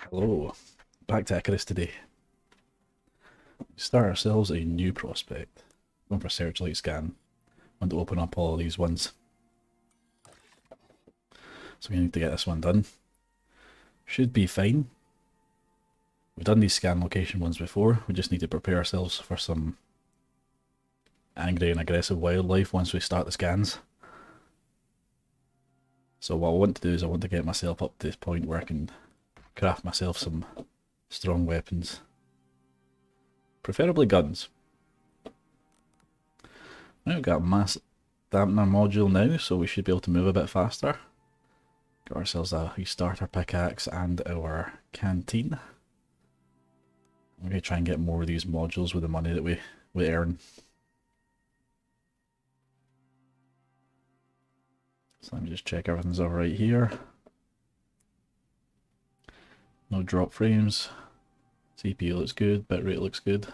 Hello, back to Icarus today. Start ourselves a new prospect. Going for Searchlight scan. Want to open up all of these ones. So we need to get this one done. Should be fine. We've done these scan location ones before. We just need to prepare ourselves for some angry and aggressive wildlife once we start the scans. So what I want to do is I want to get myself up to this point where I can craft myself some strong weapons. Preferably guns. Right, we've got a mass dampener module now, so we should be able to move a bit faster. Got ourselves a wee starter pickaxe and our canteen. I'm going to try and get more of these modules with the money that we earn. So let me just check everything's alright here. No drop frames. CPU looks good, bitrate looks good.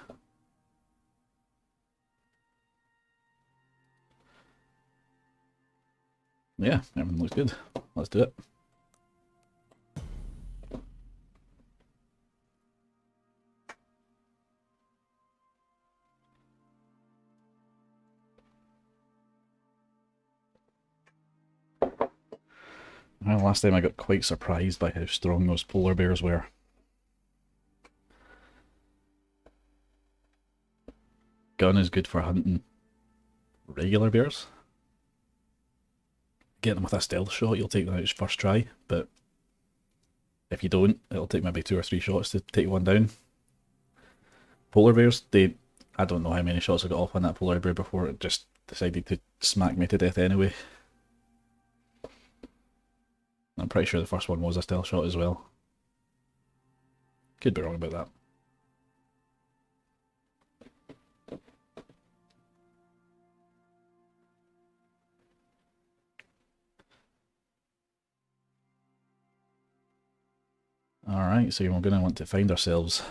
Yeah, everything looks good. Let's do it. Well, last time I got quite surprised by how strong those polar bears were. Gun is good for hunting regular bears. Get them with a stealth shot, you'll take them out first try, but if you don't, it'll take maybe 2 or 3 shots to take one down. Polar bears, I don't know how many shots I got off on that polar bear before it just decided to smack me to death anyway. I'm pretty sure the first one was a stealth shot as well. Could be wrong about that. Alright, so we're going to want to find ourselves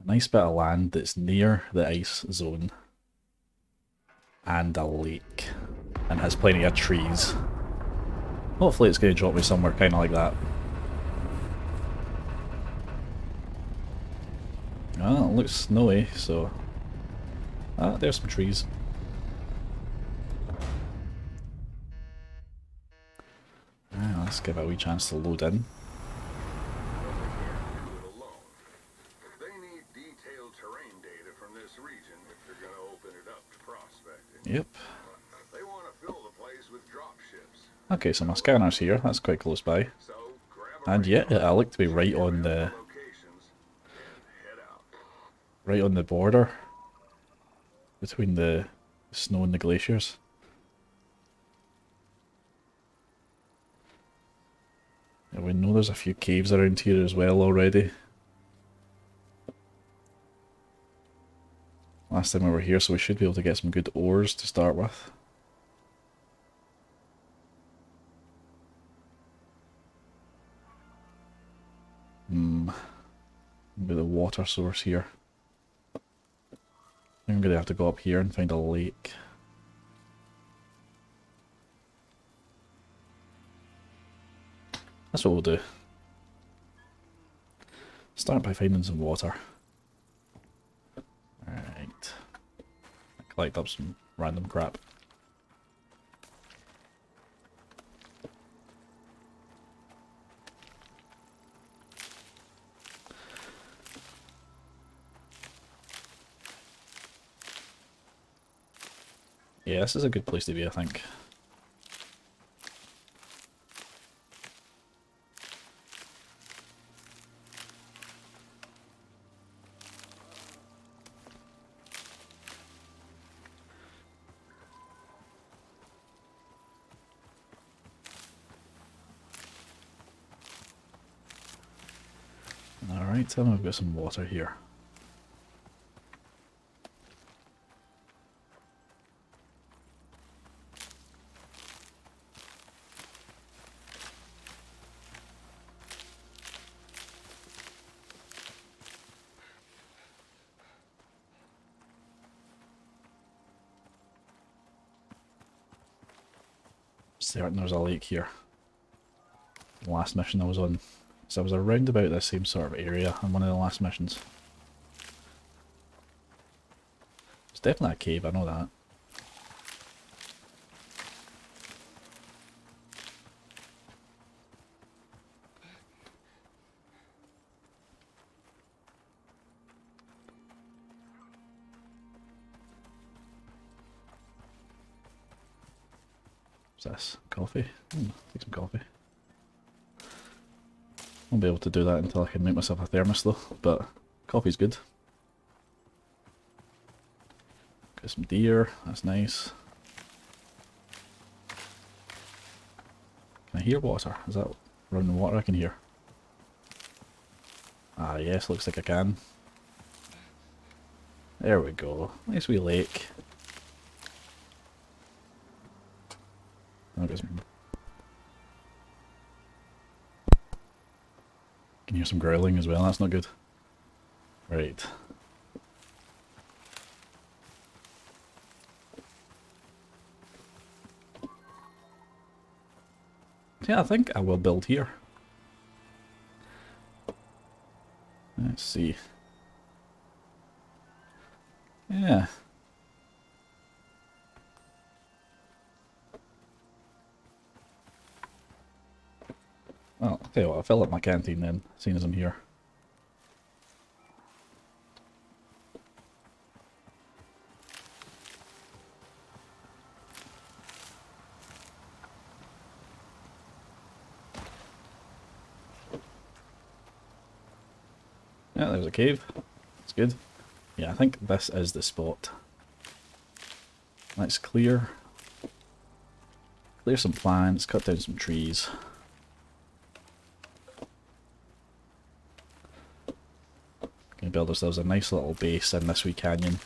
a nice bit of land that's near the ice zone and a lake and has plenty of trees. Hopefully it's going to drop me somewhere kind of like that. Well, it looks snowy, so... Ah, there's some trees. Let's give it a wee chance to load in. Yep. Okay, so my scanner's here, that's quite close by. And yeah, I look to be right on the border between the snow and the glaciers. And we know there's a few caves around here as well already. Last time we were here, so we should be able to get some good ores to start with. Maybe the water source here. I'm going to have to go up here and find a lake. That's what we'll do. Start by finding some water. Alright. Collect up some random crap. Yeah, this is a good place to be, I think. Alright, tell me we've got some water here. Certain there's a lake here. The last mission I was on. So I was around about this same sort of area on one of the last missions. It's definitely a cave, I know that. What's this? Coffee? Take some coffee. Won't be able to do that until I can make myself a thermos though, but coffee's good. Got some deer, that's nice. Can I hear water? Is that running water I can hear? Ah yes, looks like I can. There we go. Nice wee lake. Oh, can hear some growling as well, that's not good. Right. Yeah, I think I will build here. Let's see. Yeah. Well, I'll tell you what, I'll fill up my canteen then, seeing as I'm here. Yeah, there's a cave. That's good. Yeah, I think this is the spot. Let's clear some plants, cut down some trees. Gonna build ourselves a nice little base in this wee canyon.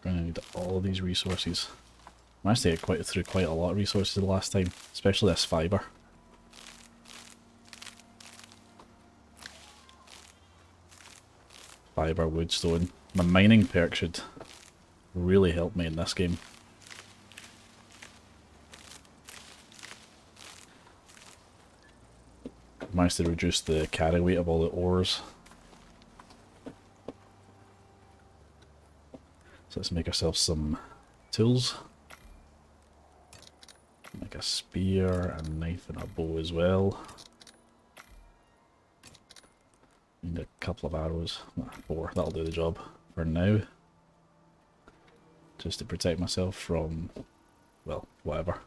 Gonna need all of these resources. Managed to get through quite a lot of resources the last time, especially this fibre. Fibre, wood, stone. My mining perk should really help me in this game. Managed to reduce the carry weight of all the ores. So let's make ourselves some tools. Make a spear, a knife and a bow as well. Need a couple of arrows. 4, that'll do the job for now. Just to protect myself from, well, whatever.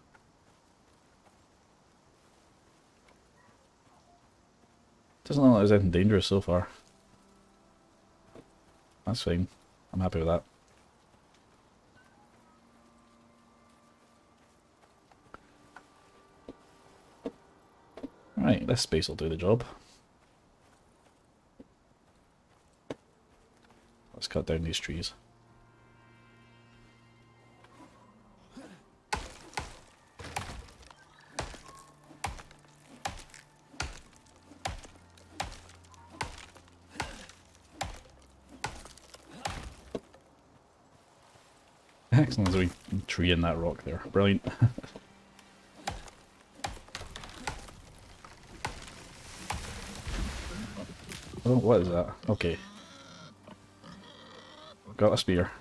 Doesn't look like there's anything dangerous so far. That's fine. I'm happy with that. Right, this space will do the job. Let's cut down these trees. Excellent, there's a wee tree in that rock there. Brilliant. Oh, what is that? Okay. Got a spear.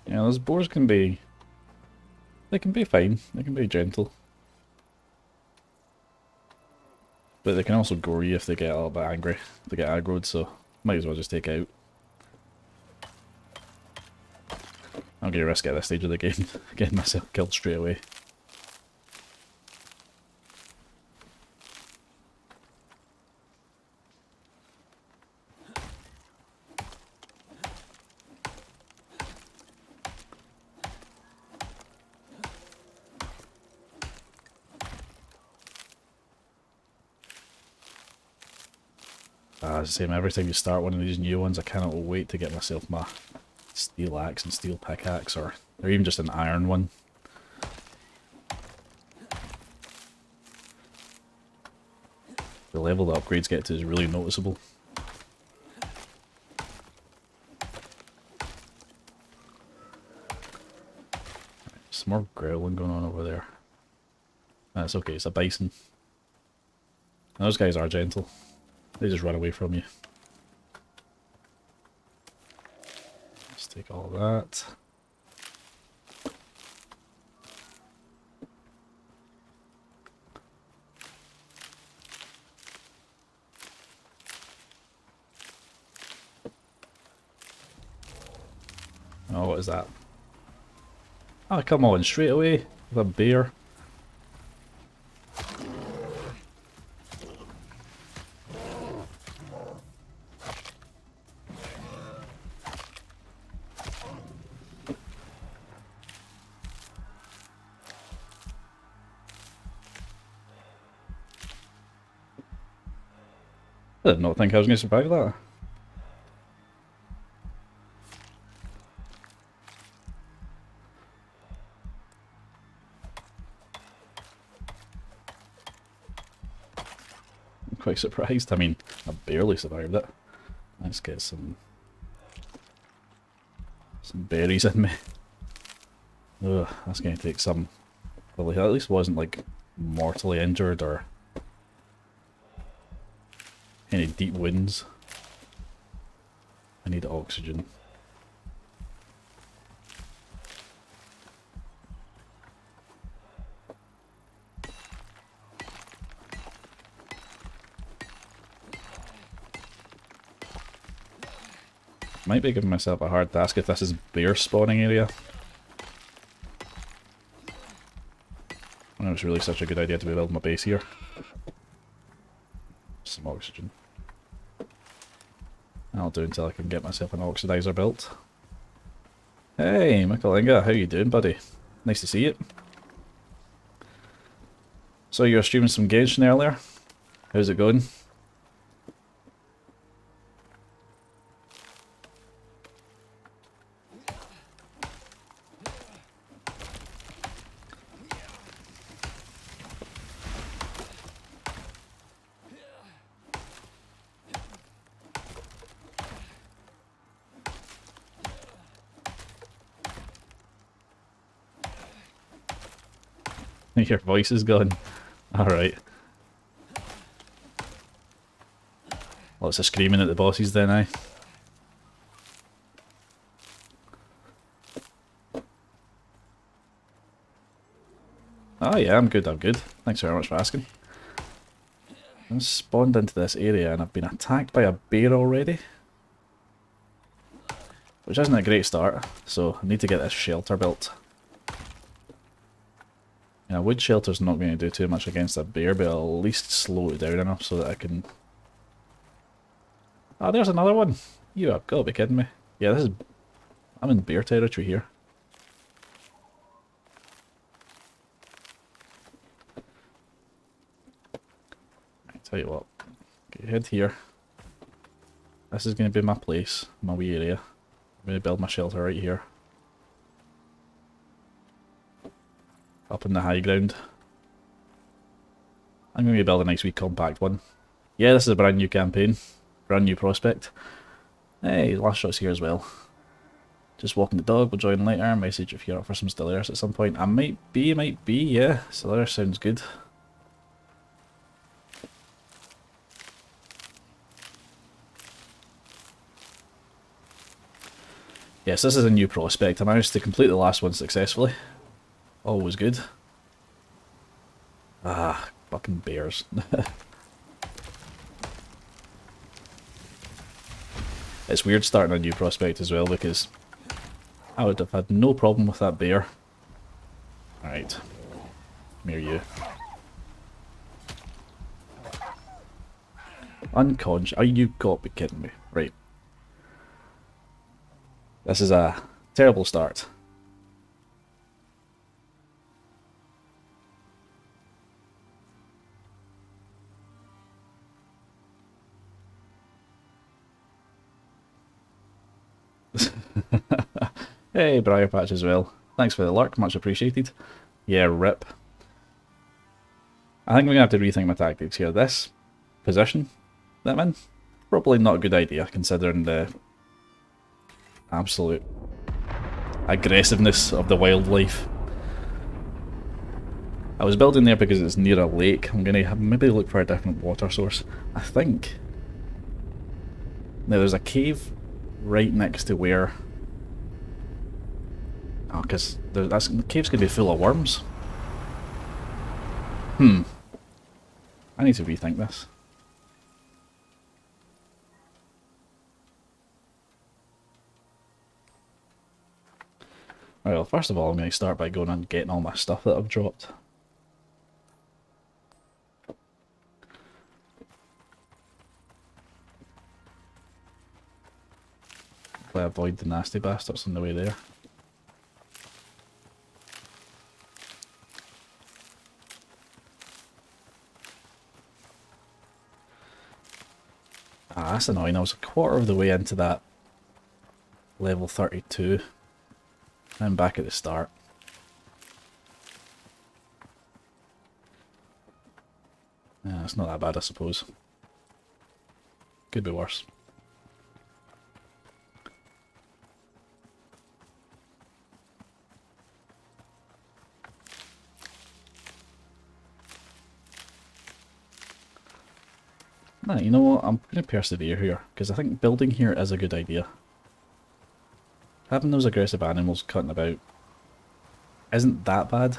Yeah, those boars can be... They can be fine. They can be gentle. But they can also gore you if they get a little bit angry. If they get aggroed, so might as well just take it out. I'm gonna risk at this stage of the game, getting myself killed straight away. Same every time you start one of these new ones, I cannot wait to get myself my steel axe and steel pickaxe, or even just an iron one. The level the upgrades get to is really noticeable. Some more growling going on over there. That's okay, it's a bison. And those guys are gentle. They just run away from you. Let's take all that. Oh, what is that? Oh, come on, straight away with a bear. I did not think I was going to survive that. I'm quite surprised. I mean, I barely survived it. Let's get some berries in me. Ugh, that's going to take some... Well, he at least wasn't like mortally injured or any deep wounds. I need oxygen. Might be giving myself a hard task if this is bear spawning area. I know it's really such a good idea to be building my base here. Some oxygen. I'll do until I can get myself an oxidizer built. Hey, Mikalinga, how you doing, buddy? Nice to see you. So you were streaming some Genshin earlier? How's it going? Your voice is gone. Alright. Lots of screaming at the bosses then, eh? Oh yeah, I'm good, I'm good. Thanks very much for asking. I've spawned into this area and I've been attacked by a bear already. Which isn't a great start, so I need to get this shelter built. A wood shelter's not going to do too much against a bear, but I'll at least slow it down enough so that I can... Oh, there's another one! You have got to be kidding me. Yeah, this is... I'm in bear territory here. I tell you what, get head here. This is going to be my place, my wee area. I'm going to build my shelter right here. Up in the high ground. I'm going to build a nice wee compact one. Yeah, this is a brand new campaign. Brand new prospect. Hey, last shot's here as well. Just walking the dog, we'll join later. Message if you're up for some Stellaris at some point. I might be, yeah. Stellaris sounds good. Yes, this is a new prospect. I managed to complete the last one successfully. Always good. Ah, fucking bears. It's weird starting a new prospect as well because I would have had no problem with that bear. Alright. Come here, you. Unconscious. Oh, you got to be kidding me. Right. This is a terrible start. Hey, Briar Patch as well. Thanks for the lurk, much appreciated. Yeah, rip. I think I'm going to have to rethink my tactics here. This position that I'm in, probably not a good idea considering the absolute aggressiveness of the wildlife. I was building there because it's near a lake. I'm going to maybe look for a different water source. I think... Now there's a cave right next to where... Oh, because the cave's going to be full of worms. I need to rethink this. Right, well, first of all, I'm going to start by going and getting all my stuff that I've dropped. Hopefully avoid the nasty bastards on the way there. Ah, that's annoying. I was a quarter of the way into that level 32. I'm back at the start. Yeah, it's not that bad, I suppose. Could be worse. Nah, you know what? I'm going to persevere here, because I think building here is a good idea. Having those aggressive animals cutting about isn't that bad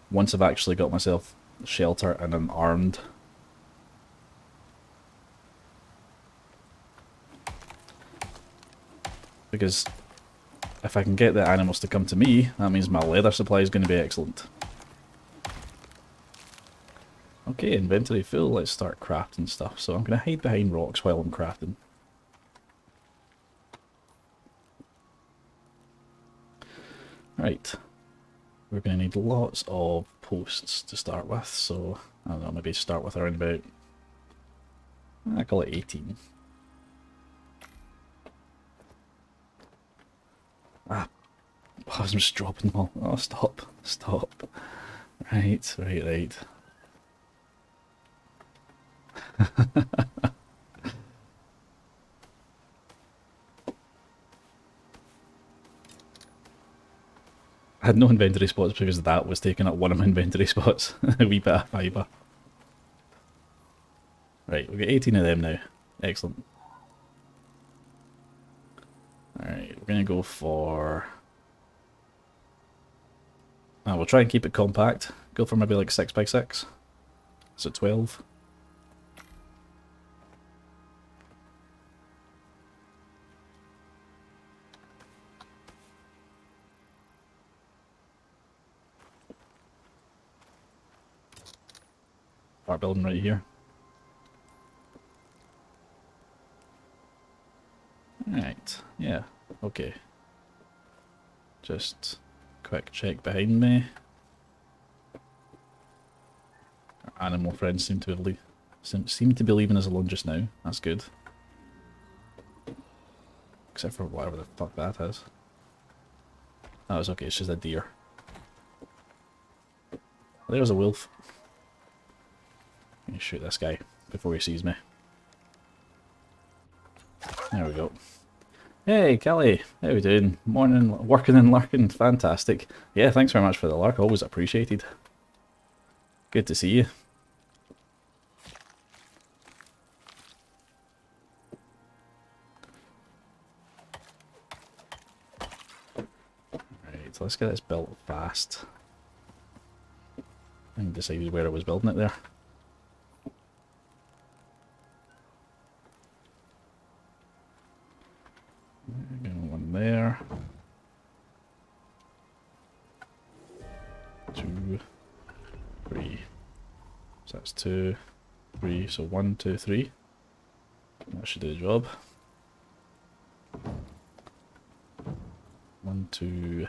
once I've actually got myself shelter and I'm armed. Because if I can get the animals to come to me, that means my leather supply is going to be excellent. Okay, inventory full, let's start crafting stuff. So I'm going to hide behind rocks while I'm crafting. Right, we're going to need lots of posts to start with, so I don't know, maybe start with around about, I call it 18. Ah, I was just dropping them all. Oh, stop, stop. Right, right, right. I had no inventory spots because that was taking up one of my inventory spots. A wee bit of fibre. Right, we've got 18 of them now. Excellent. Alright, we're going to go for... we'll try and keep it compact. Go for maybe like 6x6. So 12. Start building right here. Right, yeah, okay. Just quick check behind me. Our animal friends seem to be leaving us alone just now. That's good. Except for whatever the fuck that is. Oh, it's okay, it's just a deer. There's a wolf. Let me shoot this guy before he sees me. There we go. Hey, Kelly, how you doing? Morning, working and lurking, fantastic. Yeah, thanks very much for the lurk, always appreciated. Good to see you. Right, so let's get this built fast. I haven't decided where I was building it there. One there. 2, 3. So that's 2, 3. So 1, 2, 3. That should do the job. 1, 2,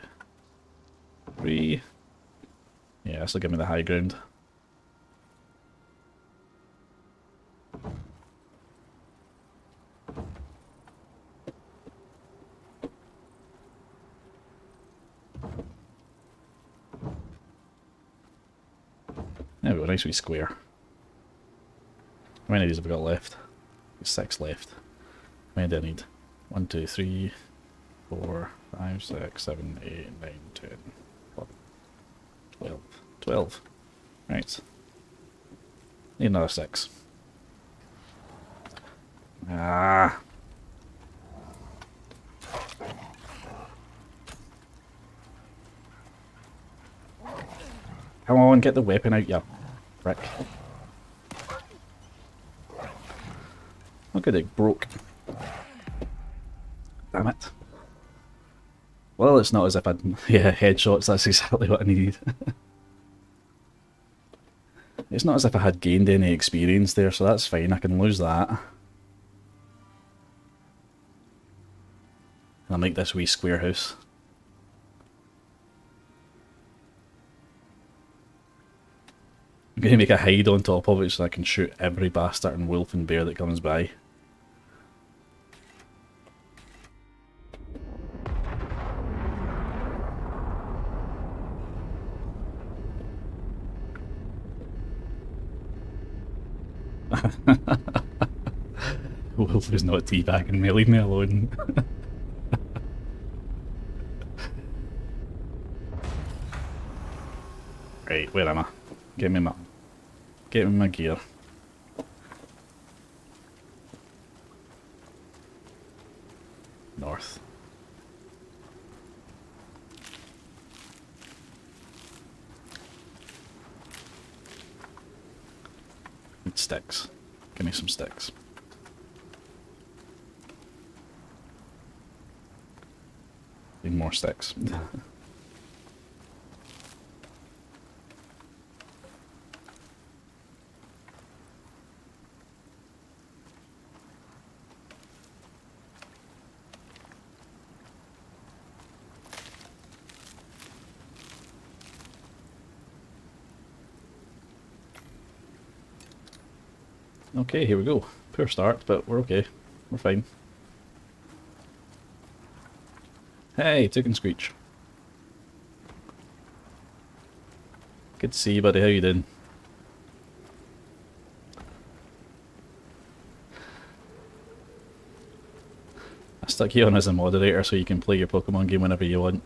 3. Yeah, this will give me the high ground. There we go, nice wee square. How many of these have we got left? 6 left. How many do I need? 1, 2, 3, 4, 5, 6, 7, 8, 9, 10, 11, 12. 12. Right. Need another 6. Ah! Come on, get the weapon out, you prick. Look at it, broke. Damn it. Well, it's not as if I'd... Yeah, headshots, that's exactly what I needed. It's not as if I had gained any experience there, so that's fine, I can lose that. I'll make this wee square house. I'm going to make a hide on top of it so I can shoot every bastard and wolf and bear that comes by. Wolf is not teabagging me, leave me alone. Right, where am I? Get me my gear. North. Need sticks. Give me some sticks. Need more sticks. Okay, here we go. Poor start, but we're okay. We're fine. Hey, Tick and Screech. Good to see you, buddy. How you doing? I stuck you on as a moderator so you can play your Pokemon game whenever you want.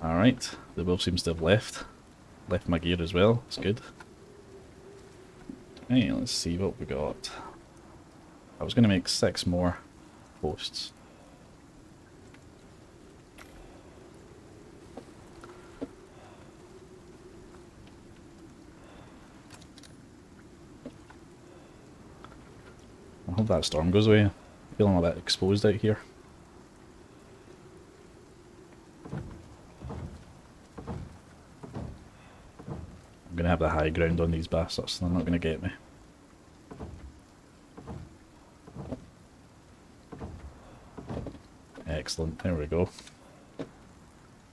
Alright, the wolf seems to have left. Left my gear as well, that's good. Hey, let's see what we got. I was going to make 6 more posts. I hope that storm goes away. I'm feeling a bit exposed out here. I'm going to have the high ground on these bastards, so they're not going to get me. Excellent, there we go.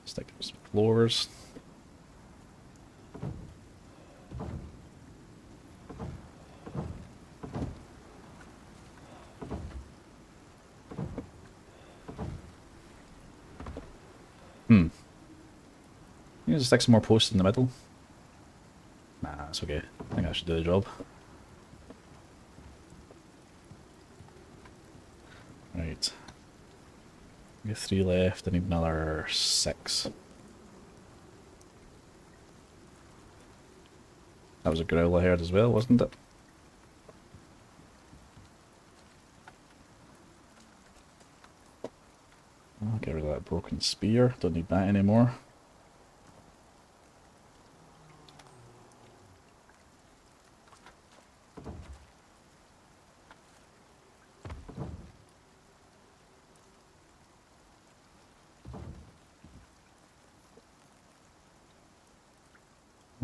Stick up some floors. You just stick some more posts in the middle. Nah, that's okay. I think that should do the job. Right. We have 3 left, I need another 6. That was a growl I heard as well, wasn't it? I'll get rid of that broken spear, don't need that anymore.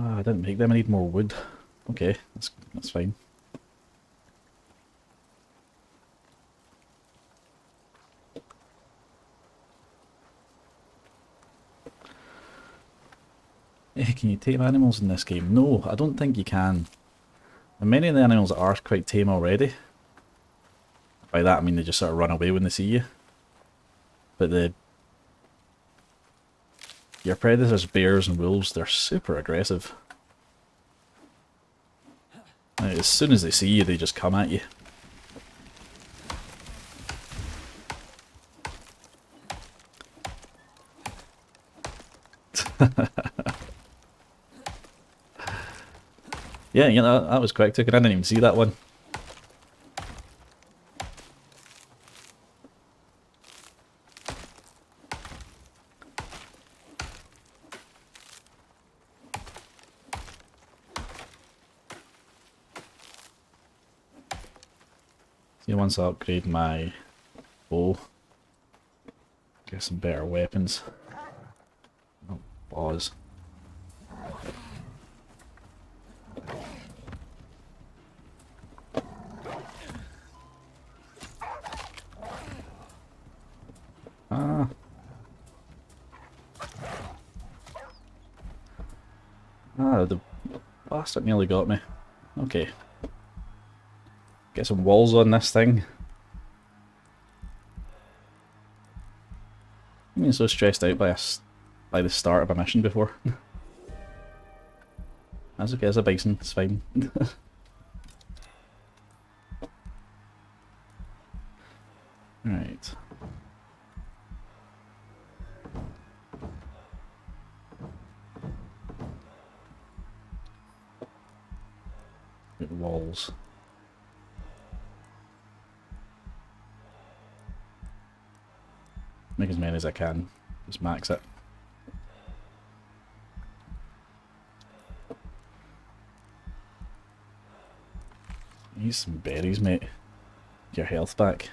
Ah, I didn't make them, I need more wood. Okay, that's fine. Can you tame animals in this game? No, I don't think you can. And many of the animals are quite tame already. By that I mean they just sort of run away when they see you. But your predators, bears and wolves, they're super aggressive. Like, as soon as they see you, they just come at you. Yeah, that was quick. I didn't even see that one. See, once I upgrade my bow, get some better weapons. Oh, pause. The bastard nearly got me. Okay. Get some walls on this thing. I've been so stressed out by the start of a mission before. That's okay, it's a bison, it's fine. Right. Walls. Make as many as I can. Just max it. Need some berries, mate. Get your health back.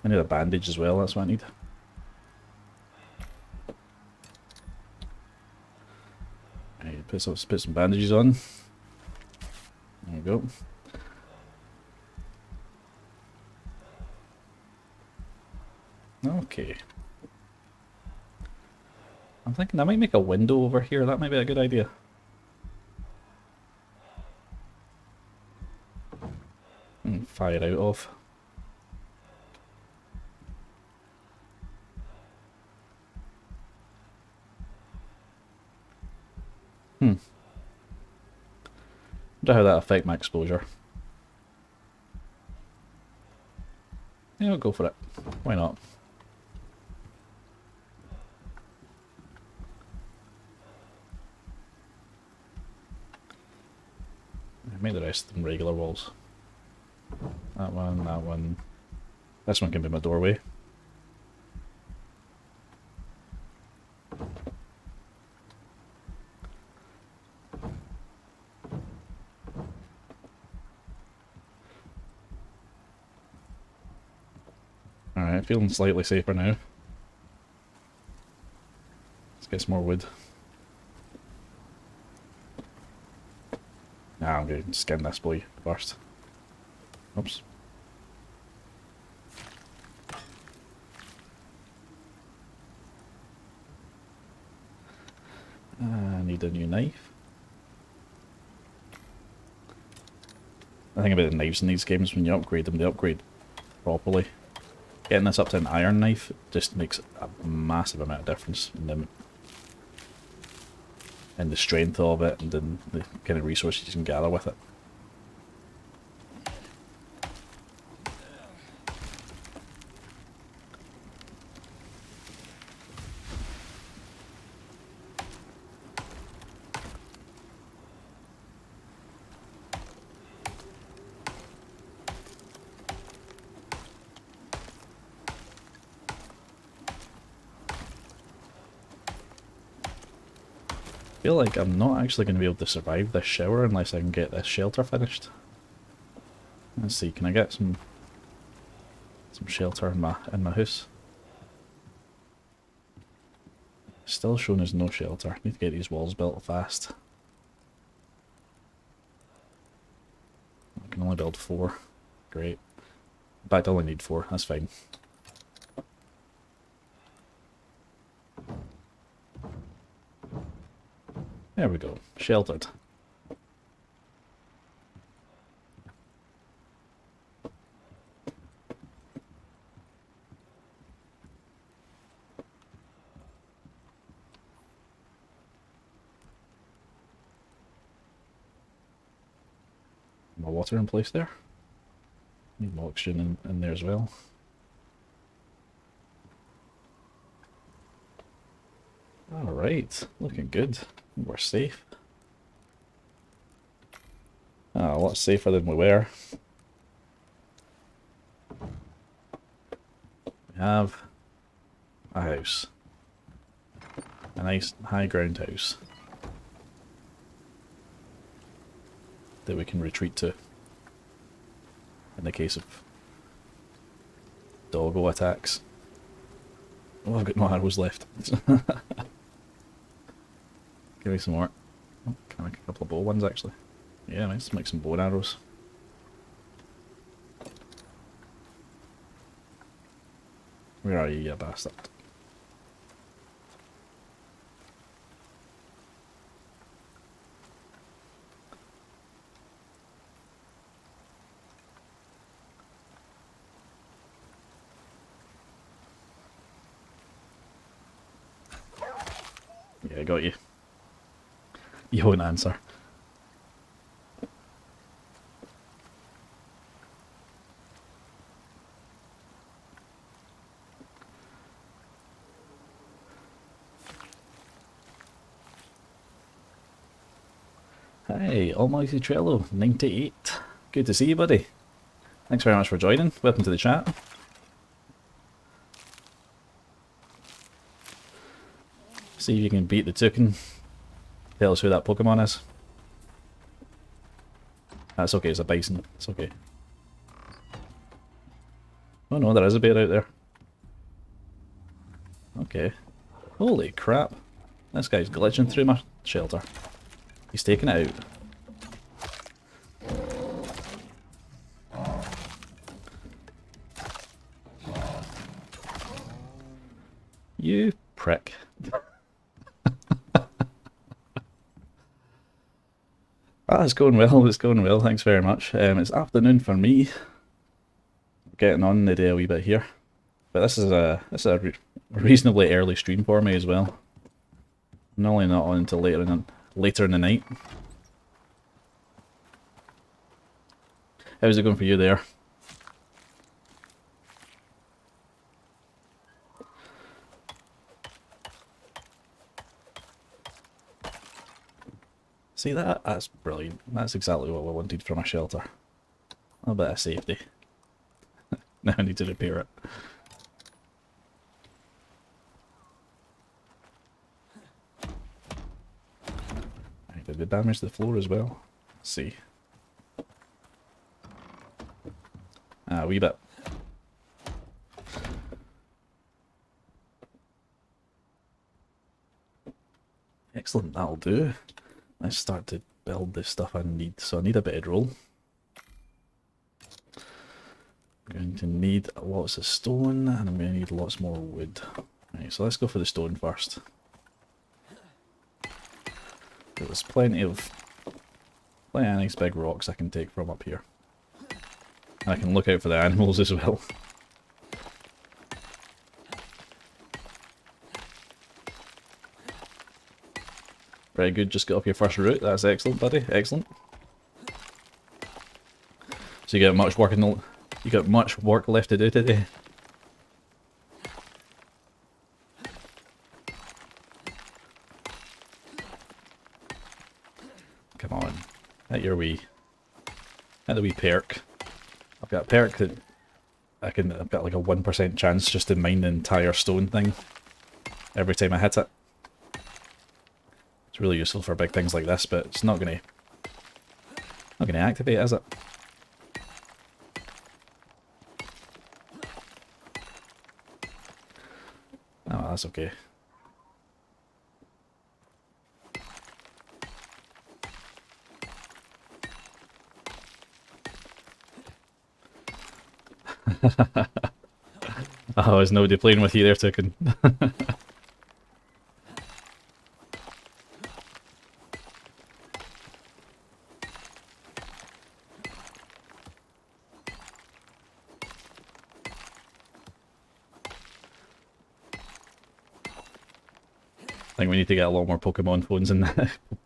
I need a bandage as well, that's what I need. Right, put some bandages on. There we go. Okay. I'm thinking I might make a window over here, that might be a good idea. And fire out of. Wonder how that affect my exposure. Yeah, we'll go for it. Why not? Make the rest of them regular walls. That one, that one. This one can be my doorway. Alright, feeling slightly safer now. Let's get some more wood. Nah, I'm going to skin this boy first. Oops. I need a new knife. The thing about the knives in these games, when you upgrade them, they upgrade properly. Getting this up to an iron knife just makes a massive amount of difference in the strength of it and in the kind of resources you can gather with it. I feel like I'm not actually going to be able to survive this shower unless I can get this shelter finished. Let's see, can I get some shelter in my house? Still showing as no shelter. Need to get these walls built fast. I can only build 4. Great. In fact, I only need 4. That's fine. There we go. Sheltered. My water in place there. Need more oxygen in there as well. Alright, looking good. We're safe. Ah, a lot safer than we were. We have a house. A nice high ground house that we can retreat to in the case of doggo attacks. Oh, I've got no arrows left. Give me some more. Oh, can I make a couple of bow ones actually? Yeah, let's make some bow and arrows. Where are you, you bastard? Yeah, I got you. You won't answer. Hey, Almighty Trello, 98. Good to see you, buddy. Thanks very much for joining. Welcome to the chat. See if you can beat the toucan. Tell us who that Pokemon is. That's okay, it's a bison. It's okay. Oh no, there is a bear out there. Okay. Holy crap. This guy's glitching through my shelter. He's taking it out. You prick. Ah, it's going well, it's going well, thanks very much. It's afternoon for me. Getting on the day a wee bit here. But this is a reasonably early stream for me as well. Normally not on until later in the night. How's it going for you there? See that? That's brilliant. That's exactly what we wanted from a shelter. A bit of safety. Now I need to repair it. I did it damage the floor as well? Let's see. Ah, a wee bit. Excellent, that'll do. Let's start to build the stuff I need. So I need a bedroll. I'm going to need lots of stone, and I'm going to need lots more wood. Right, so let's go for the stone first. There's plenty of nice big rocks I can take from up here. And I can look out for the animals as well. Very good, just got off your first route. That's excellent, buddy. Excellent. So you got much work you got much work left to do today. Come on, hit the wee perk. I've got a perk that I've got like a 1% chance just to mine the entire stone thing every time I hit it. It's really useful for big things like this, but it's not gonna activate, is it? Oh, that's okay. Oh, is nobody playing with you there, Toucan? think we need to get a lot more Pokemon phones and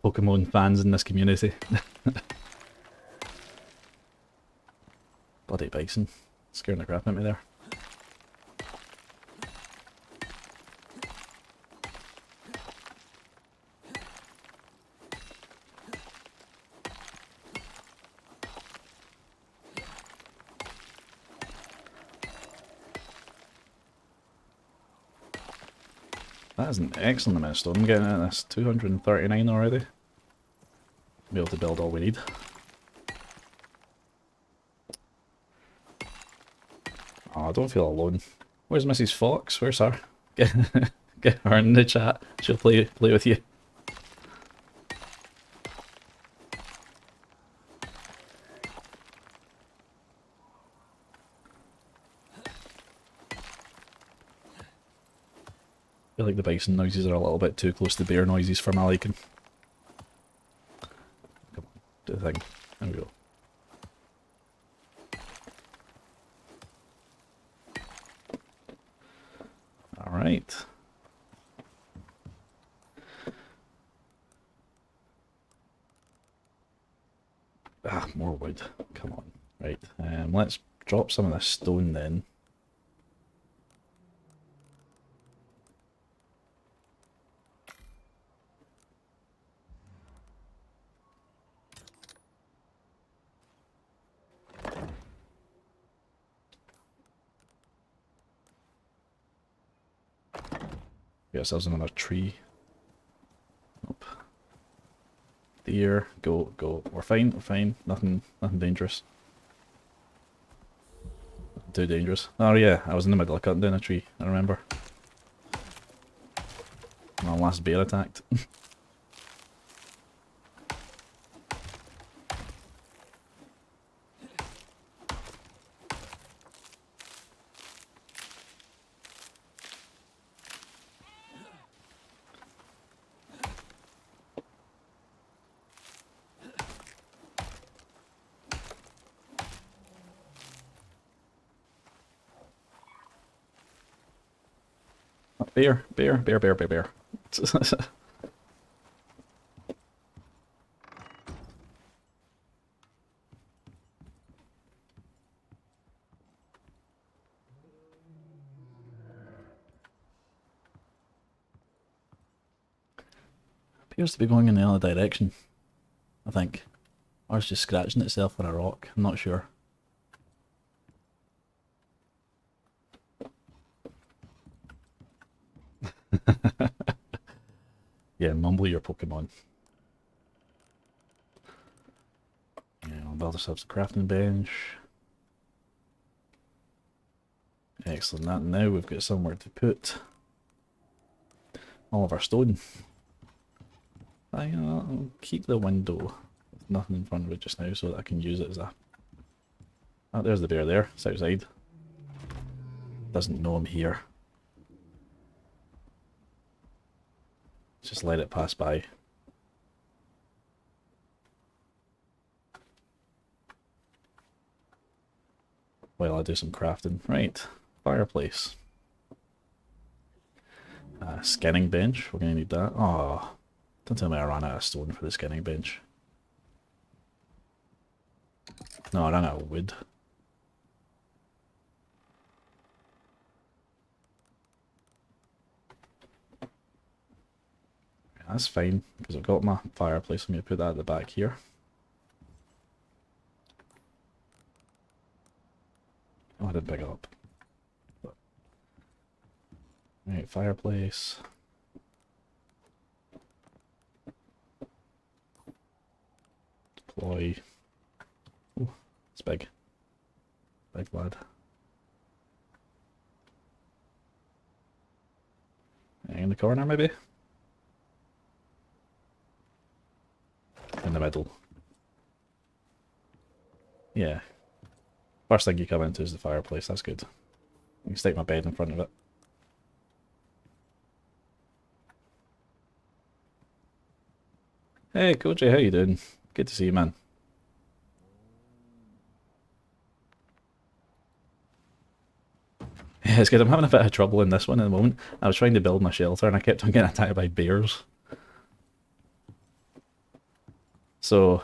Pokemon fans in this community. Bloody bison. Scaring the crap out of me there. That is an excellent amount of stone getting at this. 239 already. Be able to build all we need. Oh, I don't feel alone. Where's Mrs. Fox? Where's her? Get her in the chat. She'll play with you. I feel like the bison noises are a little bit too close to bear noises for my liking. Come on, do the thing. There we go. Alright. Ah, more wood. Come on. Right. Let's drop some of this stone then. Get ourselves another tree. Nope. Deer, go, go. We're fine, we're fine. Nothing dangerous. Nothing too dangerous. Oh yeah, I was in the middle of cutting down a tree, I remember. My last bear attacked. Bear, bear, bear, bear, bear, bear. Appears to be going in the other direction, I think. Or it's just scratching itself on a rock, I'm not sure. Yeah, mumble your Pokemon. Yeah, we'll build ourselves a crafting bench. Excellent, that now we've got somewhere to put all of our stone. I'll keep the window with nothing in front of it just now so that I can use it as a... Oh, there's the bear there, it's outside. Doesn't know I'm here. Just let it pass by. While I do some crafting. Right, fireplace. Skinning bench, we're going to need that. Oh, don't tell me I ran out of stone for the skinning bench. No, I ran out of wood. That's fine, because I've got my fireplace. I'm going to put that at the back here. Oh, I didn't pick it up. Right, fireplace. Deploy. Oh, it's big. Big lad. In the corner, maybe? In the middle. Yeah. First thing you come into is the fireplace, that's good. I can stick my bed in front of it. Hey Koji, how you doing? Good to see you, man. it's because I'm having a bit of trouble in this one at the moment. I was trying to build my shelter and I kept on getting attacked by bears. So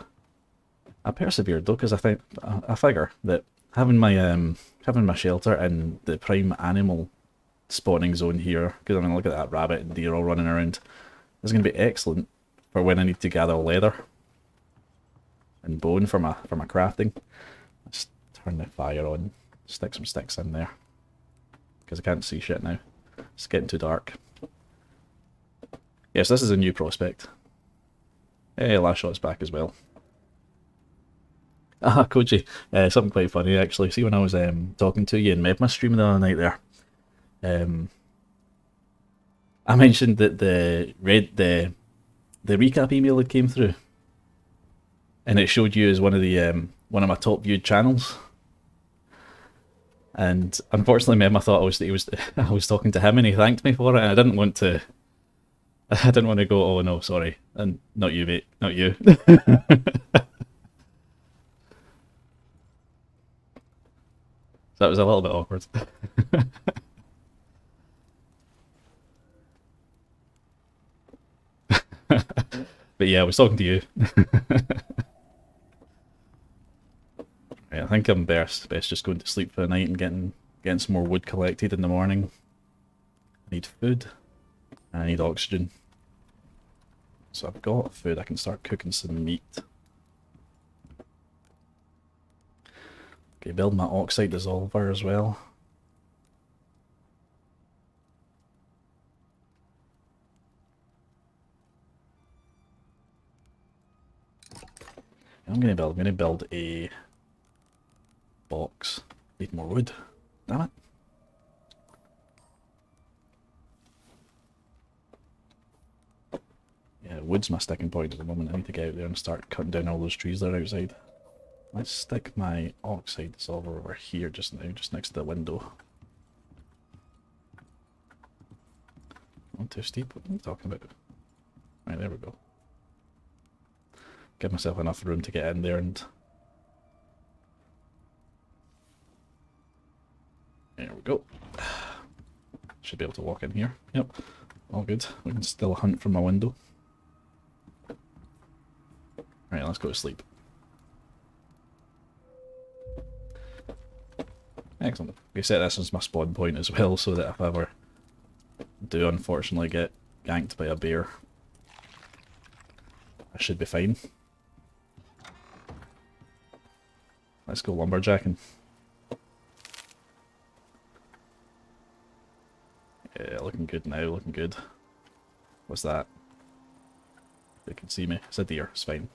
I persevered though, because I figure that having my shelter in the prime animal spawning zone here, because I mean look at that rabbit and deer all running around, is going to be excellent for when I need to gather leather and bone for my crafting. Let's turn the fire on, stick some sticks in there, because I can't see shit now. It's getting too dark. Yes, this is a new prospect. Hey, last shot's back as well. Ah, Koji, something quite funny actually. See, when I was talking to you in Medma stream the other night there, I mentioned that the recap email that came through, and it showed you as one of my top viewed channels. And unfortunately, Medma thought I was talking to him, and he thanked me for it. And I didn't want to go. Oh no, sorry, and not you, mate, not you. So that was a little bit awkward. But yeah, I was talking to you. Right, I think I'm best just going to sleep for the night and getting some more wood collected in the morning. I need food and I need oxygen. So I've got food, I can start cooking some meat. Okay, build my oxide dissolver as well. I'm gonna build a box. Need more wood. Damn it. Yeah, wood's my sticking point at the moment. I need to get out there and start cutting down all those trees that are outside. Let's stick my oxide dissolver over here just now, just next to the window. Not too steep, what am I talking about? Right, there we go. Give myself enough room to get in there and... There we go. Should be able to walk in here. Yep, all good. We can still hunt from my window. Right, let's go to sleep. Excellent. We set this as my spawn point as well, so that if I ever do unfortunately get ganked by a bear, I should be fine. Let's go lumberjacking. Yeah, looking good now, looking good. What's that? They can see me. It's a deer, it's fine.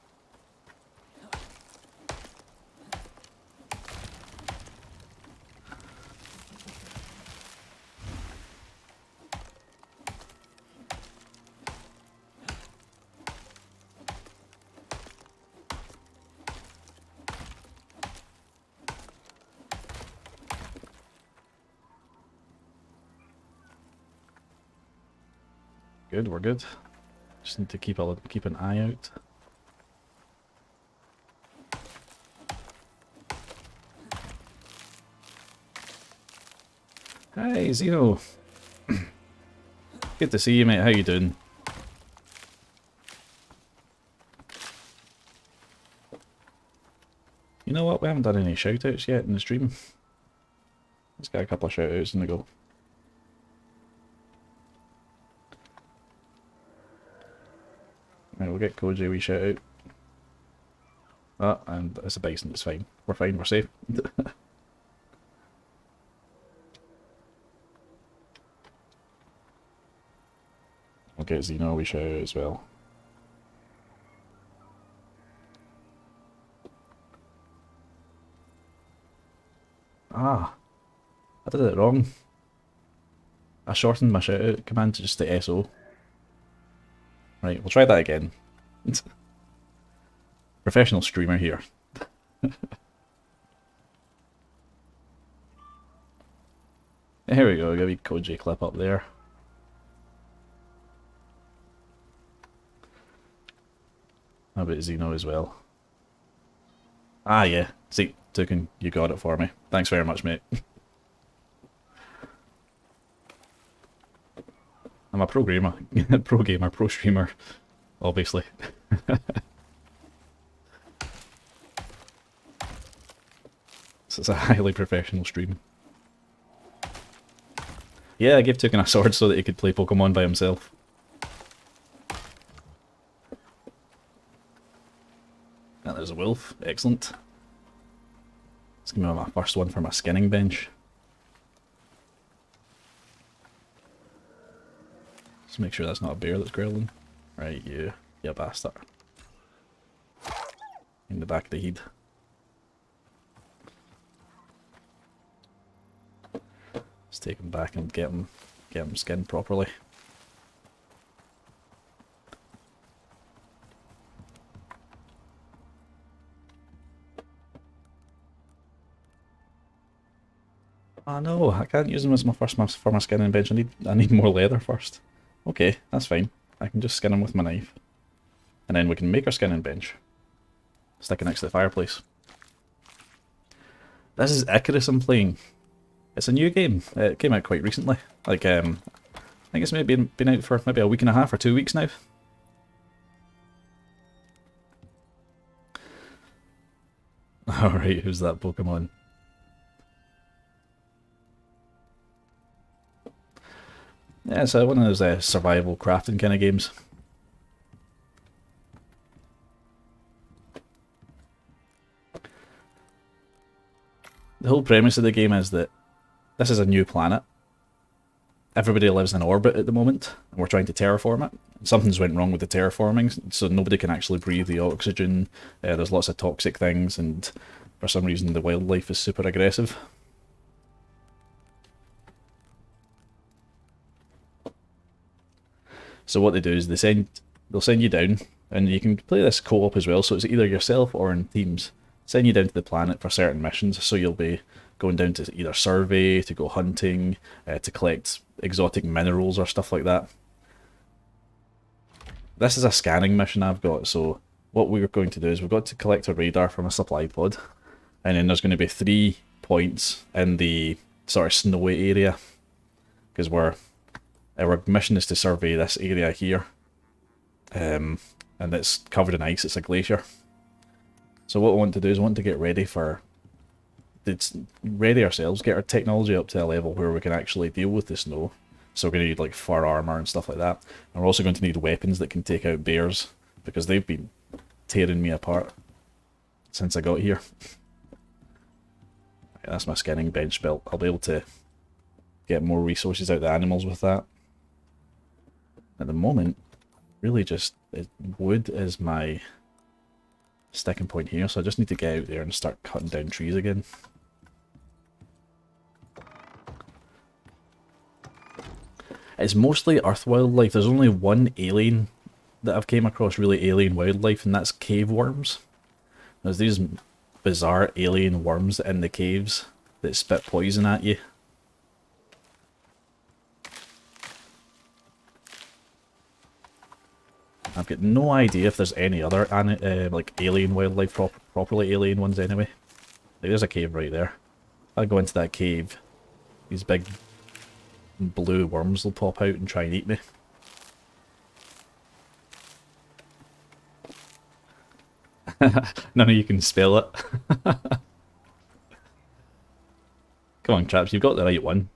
Good, we're good. Just need to keep an eye out. Hey, Zeno. Good to see you, mate. How you doing? You know what? We haven't done any shoutouts yet in the stream. Let's get a couple of shoutouts in the go. Right, we'll get Koji a wee shout out. Ah, and it's a bison, it's fine. We're fine, we're safe. We'll get Zeno a wee shout out as well. Ah, I did it wrong. I shortened my shout out command to just the SO. Right, we'll try that again. Professional streamer here. Here we go, got a wee Koji clip up there. How about Zeno as well? Ah yeah, see, Tukin, you got it for me. Thanks very much, mate. I'm a pro gamer, pro gamer, pro streamer, obviously. So it's a highly professional stream. Yeah, I gave Tukin a sword so that he could play Pokemon by himself. And there's a wolf. Excellent. It's gonna be my first one for my skinning bench. Just make sure that's not a bear that's growling. Right, you bastard. In the back of the head. Let's take him back and get him skinned properly. Oh no, I can't use them as for my skinning bench. I need more leather first. Okay, that's fine. I can just skin him with my knife. And then we can make our skinning bench. Stick it next to the fireplace. This is Icarus I'm playing. It's a new game. It came out quite recently. Like, I think it's maybe been out for maybe a week and a half or 2 weeks now. Alright, who's that Pokemon? Yeah, it's one of those survival crafting kind of games. The whole premise of the game is that this is a new planet. Everybody lives in orbit at the moment, and we're trying to terraform it. Something's went wrong with the terraforming, so nobody can actually breathe the oxygen. There's lots of toxic things, and for some reason the wildlife is super aggressive. So what they do is they'll send you down, and you can play this co-op as well, so it's either yourself or in teams. Send you down to the planet for certain missions, so you'll be going down to either survey, to go hunting, to collect exotic minerals or stuff like that. This is a scanning mission I've got, so what we're going to do is we've got to collect a radar from a supply pod, and then there's going to be 3 points in the sort of snowy area, because our mission is to survey this area here, and it's covered in ice. It's a glacier. So what we want to do is we want to get ready ready ourselves, get our technology up to a level where we can actually deal with the snow. So we're going to need like fur armor and stuff like that. And we're also going to need weapons that can take out bears, because they've been tearing me apart since I got here. Right, that's my skinning bench built. I'll be able to get more resources out of the animals with that. At the moment, really just wood is my sticking point here, so I just need to get out there and start cutting down trees again. It's mostly earth wildlife. There's only one alien that I've came across, really alien wildlife, and that's cave worms. There's these bizarre alien worms in the caves that spit poison at you. I've got no idea if there's any other like alien wildlife, properly alien ones anyway. Like, there's a cave right there. If I go into that cave, these big blue worms will pop out and try and eat me. None of you can spell it. Come on, chaps, you've got the right one.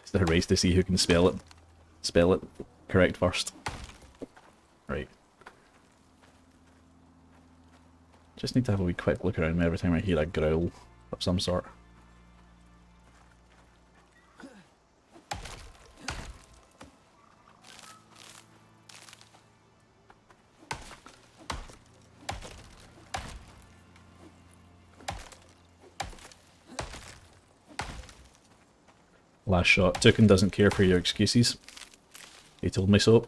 It's a race to see who can spell it correct first. Right. Just need to have a wee quick look around me every time I hear a growl of some sort. Last shot. Tukin doesn't care for your excuses. He told me so.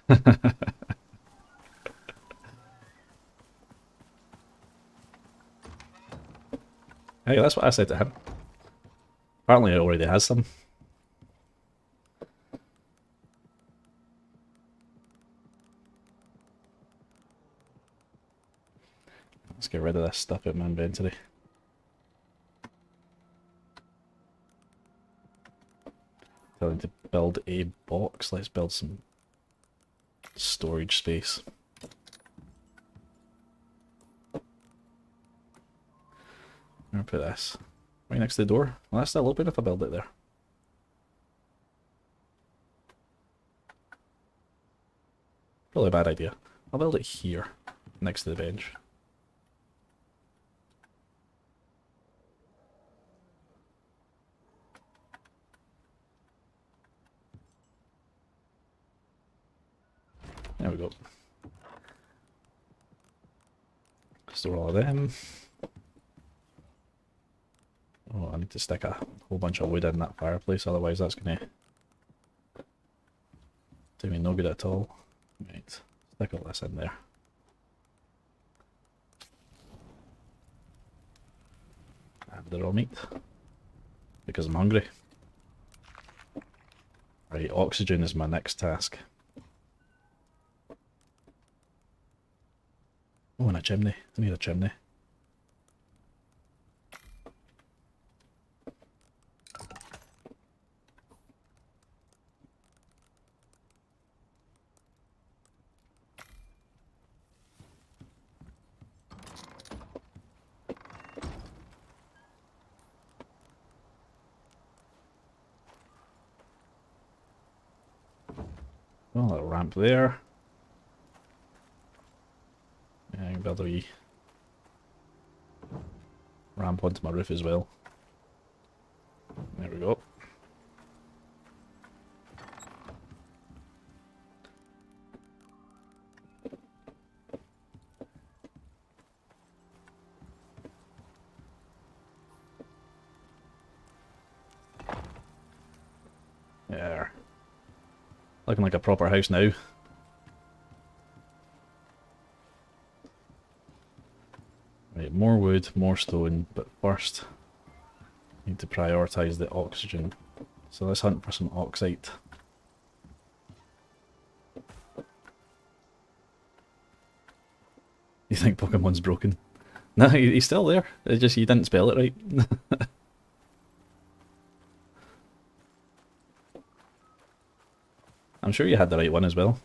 Hey, that's what I said to him. Apparently it already has some. Let's get rid of this stuff in my inventory. Telling to build a box. Let's build some storage space. Where do I put this? Right next to the door. Well, that's still open if I build it there. Probably a bad idea. I'll build it here, next to the bench. There we go. Store all of them. Oh, I need to stick a whole bunch of wood in that fireplace, otherwise that's gonna do me no good at all. Right, stick all this in there. And the raw meat. Because I'm hungry. Right, oxygen is my next task. Oh, and a chimney. I need a chimney. Oh, a little ramp there. Yeah, I can build a wee ramp onto my roof as well. There we go. There. Looking like a proper house now. Right, more wood, more stone, but first need to prioritise the oxygen. So let's hunt for some oxite. You think Pokemon's broken? No, he's still there. It's just you didn't spell it right. I'm sure you had the right one as well.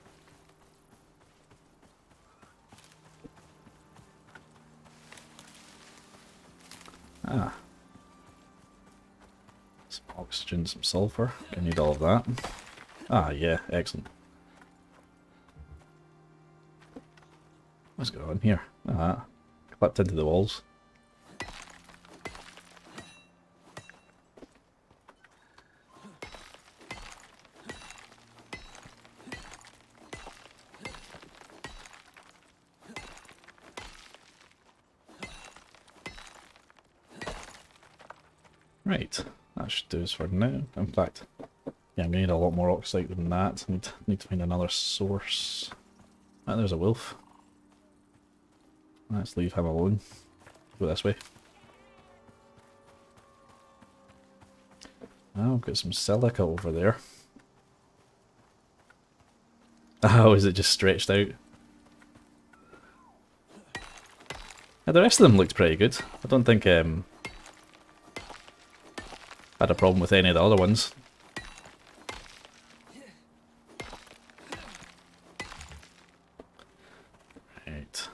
Ah. Some oxygen, some sulfur. I need all of that. Ah, yeah, excellent. What's going on here? Ah, clipped into the walls. Right, that should do us for now. In fact, yeah, I'm gonna need a lot more oxide than that. Need to find another source. Ah, there's a wolf. Let's leave him alone. Go this way. Oh, I've got some silica over there. Oh, is it just stretched out? Yeah, the rest of them looked pretty good. I don't think I had a problem with any of the other ones. Right.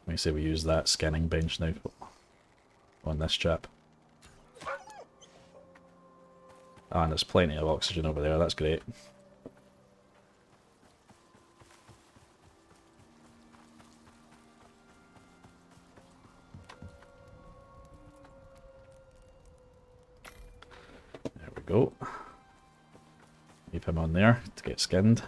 Let me say we use that scanning bench now on this chap. Ah, and there's plenty of oxygen over there, that's great. There we go. Leave him on there to get skinned.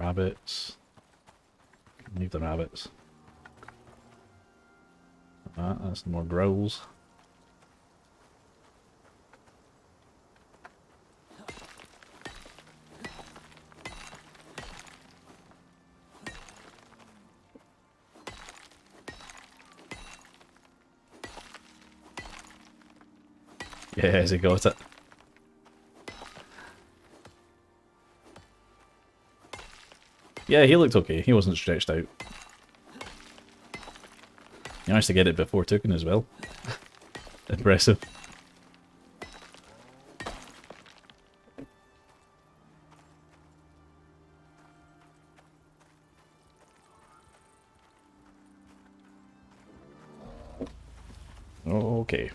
Rabbits. Leave the rabbits. Ah, that's more growls. Yeah, he got it. Yeah, he looked okay. He wasn't stretched out. He managed to get it before Toucan as well. Impressive. Okay.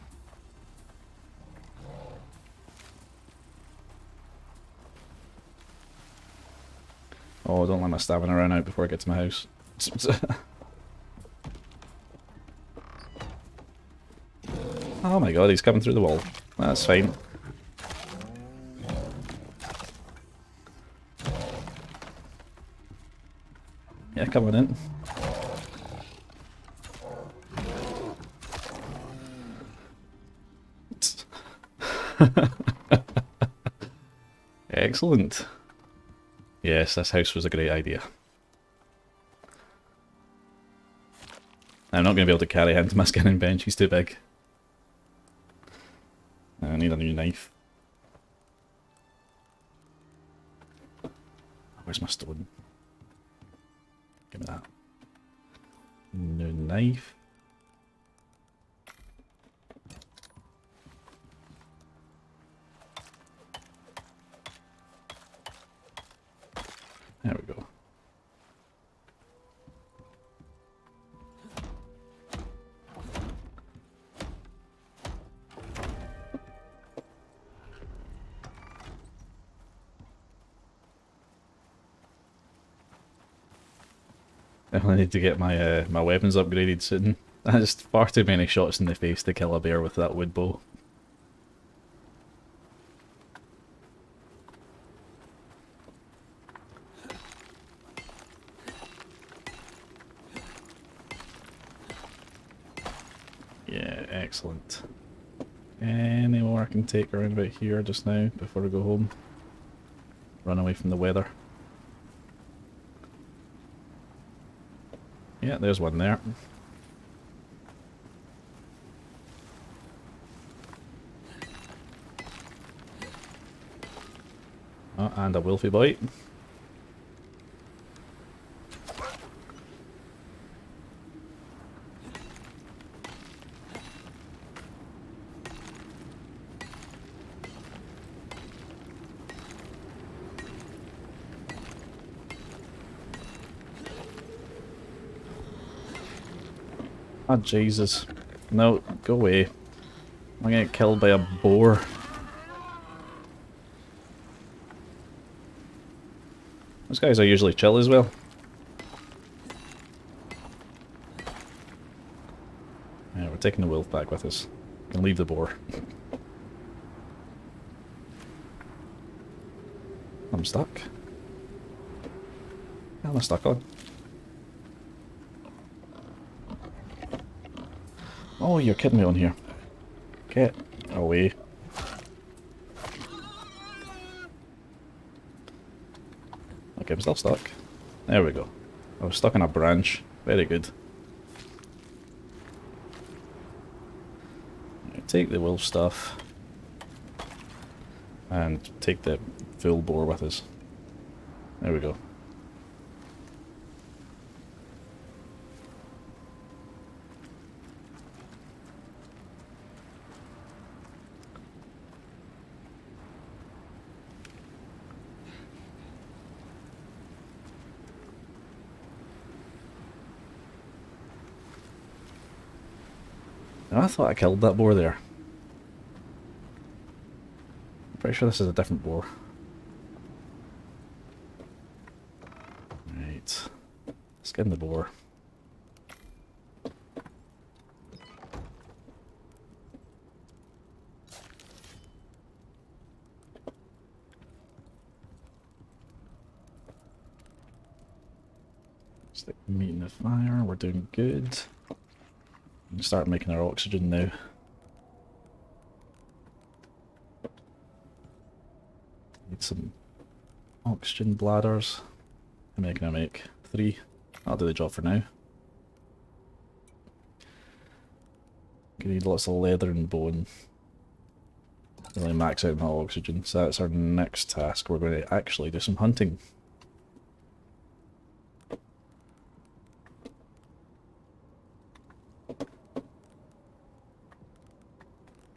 Oh, don't let my stamina run out before I get to my house. Oh my god, he's coming through the wall. That's fine. Yeah, come on in. Excellent. Yes, this house was a great idea. I'm not going to be able to carry him to my skinning bench, he's too big. I need a new knife. Where's my stone? Give me that. New knife. There we go. I need to get my my weapons upgraded soon. That's far too many shots in the face to kill a bear with that wood bow. Yeah, excellent. Any more I can take around about here just now before I go home? Run away from the weather. Yeah, there's one there. Oh, and a wolfie bite. Oh, Jesus. No, go away. I'm gonna get killed by a boar. Those guys are usually chill as well. Yeah, we're taking the wolf back with us. We can leave the boar. I'm stuck. What am I stuck on? Oh, you're kidding me on here. Get away. Okay, I'm still stuck. There we go. I was stuck on a branch. Very good. Take the wolf stuff. And take the full boar with us. There we go. I thought I killed that boar there. I'm pretty sure this is a different boar. Right. Skin the boar. Stick the meat in the fire, we're doing good. We can start making our oxygen now. Need some oxygen bladders. How many can I make? 3. That'll do the job for now. Gonna need lots of leather and bone. Really max out my oxygen, so that's our next task. We're going to actually do some hunting.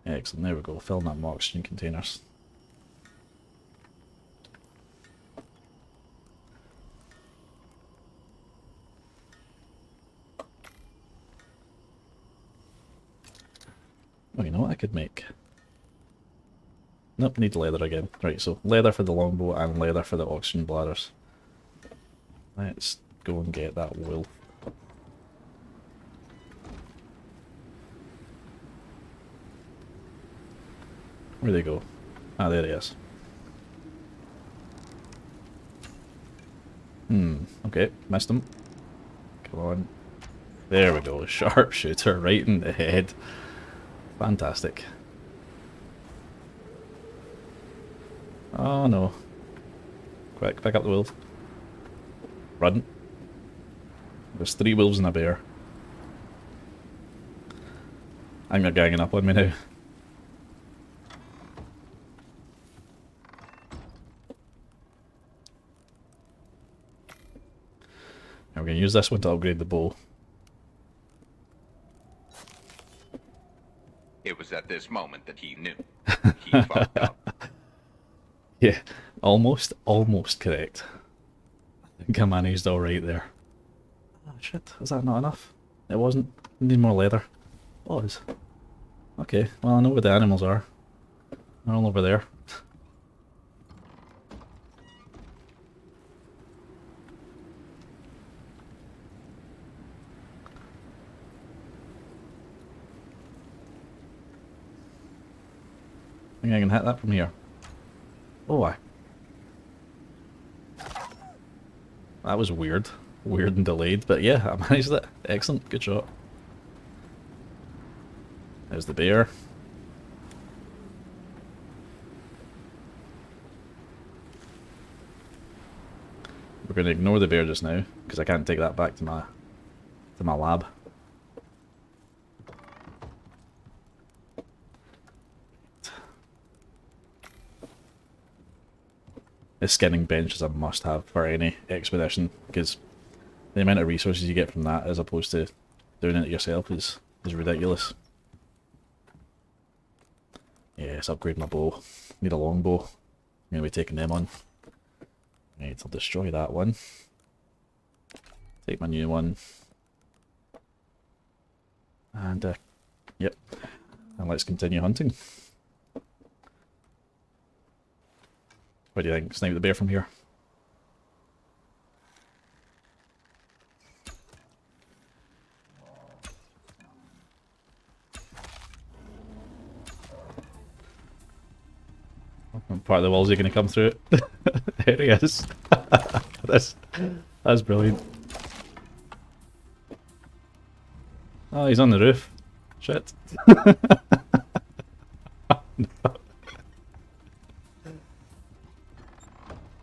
Excellent, there we go, filling up my oxygen containers. Oh, you know what I could make? Nope, need leather again. Right, so leather for the longbow and leather for the oxygen bladders. Let's go and get that wolf. Where'd they go? Ah, there he is. Okay, missed him. Come on. There we go, sharpshooter right in the head. Fantastic. Oh no. Quick, pick up the wolf. Run. There's 3 wolves and a bear. I think they're ganging up on me now. Now we're going to use this one to upgrade the bow. It was at this moment that he knew. He fucked up. Yeah, almost correct. I think I managed alright there. Oh shit, is that not enough? It wasn't. I need more leather. Was. Okay, well I know where the animals are. They're all over there. I think I can hit that from here. Oh, that was weird. Weird and delayed, but yeah, I managed it. Excellent, good shot. There's the bear. We're going to ignore the bear just now, because I can't take that back to my lab. The skinning bench is a must-have for any expedition, because the amount of resources you get from that as opposed to doing it yourself is ridiculous. Yes, upgrade my bow. Need a longbow. I'm going to be taking them on. Right, I'll destroy that one. Take my new one. And, yep. And let's continue hunting. What do you think? Snipe the bear from here? What part of the walls are you going to come through it? There he is. That's brilliant. Oh, he's on the roof. Shit.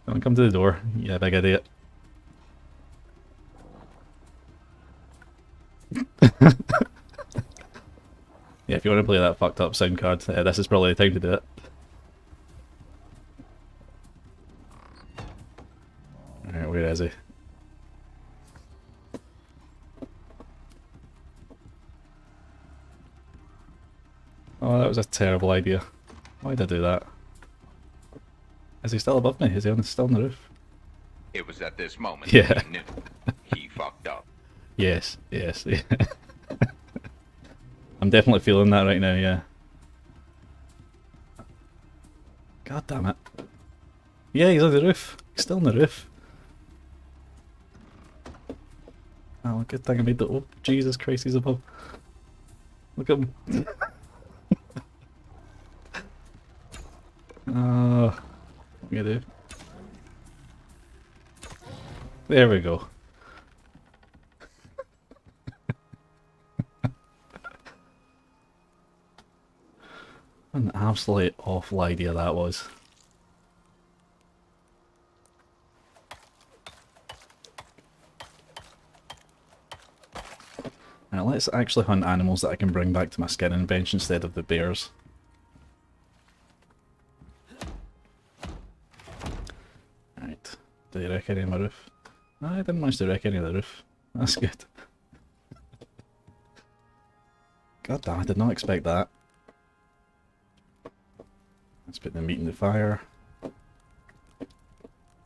Don't come to the door. Yeah, big idiot. Yeah, if you want to play that fucked up sound card, this is probably the time to do it. Alright, where is he? Oh, that was a terrible idea. Why did I do that? Is he still above me? Is he still on the roof? It was at this moment Yeah. that he knew. He fucked up. Yes, yes. Yeah. I'm definitely feeling that right now, yeah. God damn it. Yeah, he's on the roof. He's still on the roof. Oh, good thing I made the... Oh, Jesus Christ, he's above. Look at him. What am I gonna do? There we go. absolutely awful idea that was. Now let's actually hunt animals that I can bring back to my skinning bench instead of the bears. Right, did you wreck any of my roof? No, I didn't manage to wreck any of the roof. That's good. God damn, I did not expect that. Let's put the meat in the fire.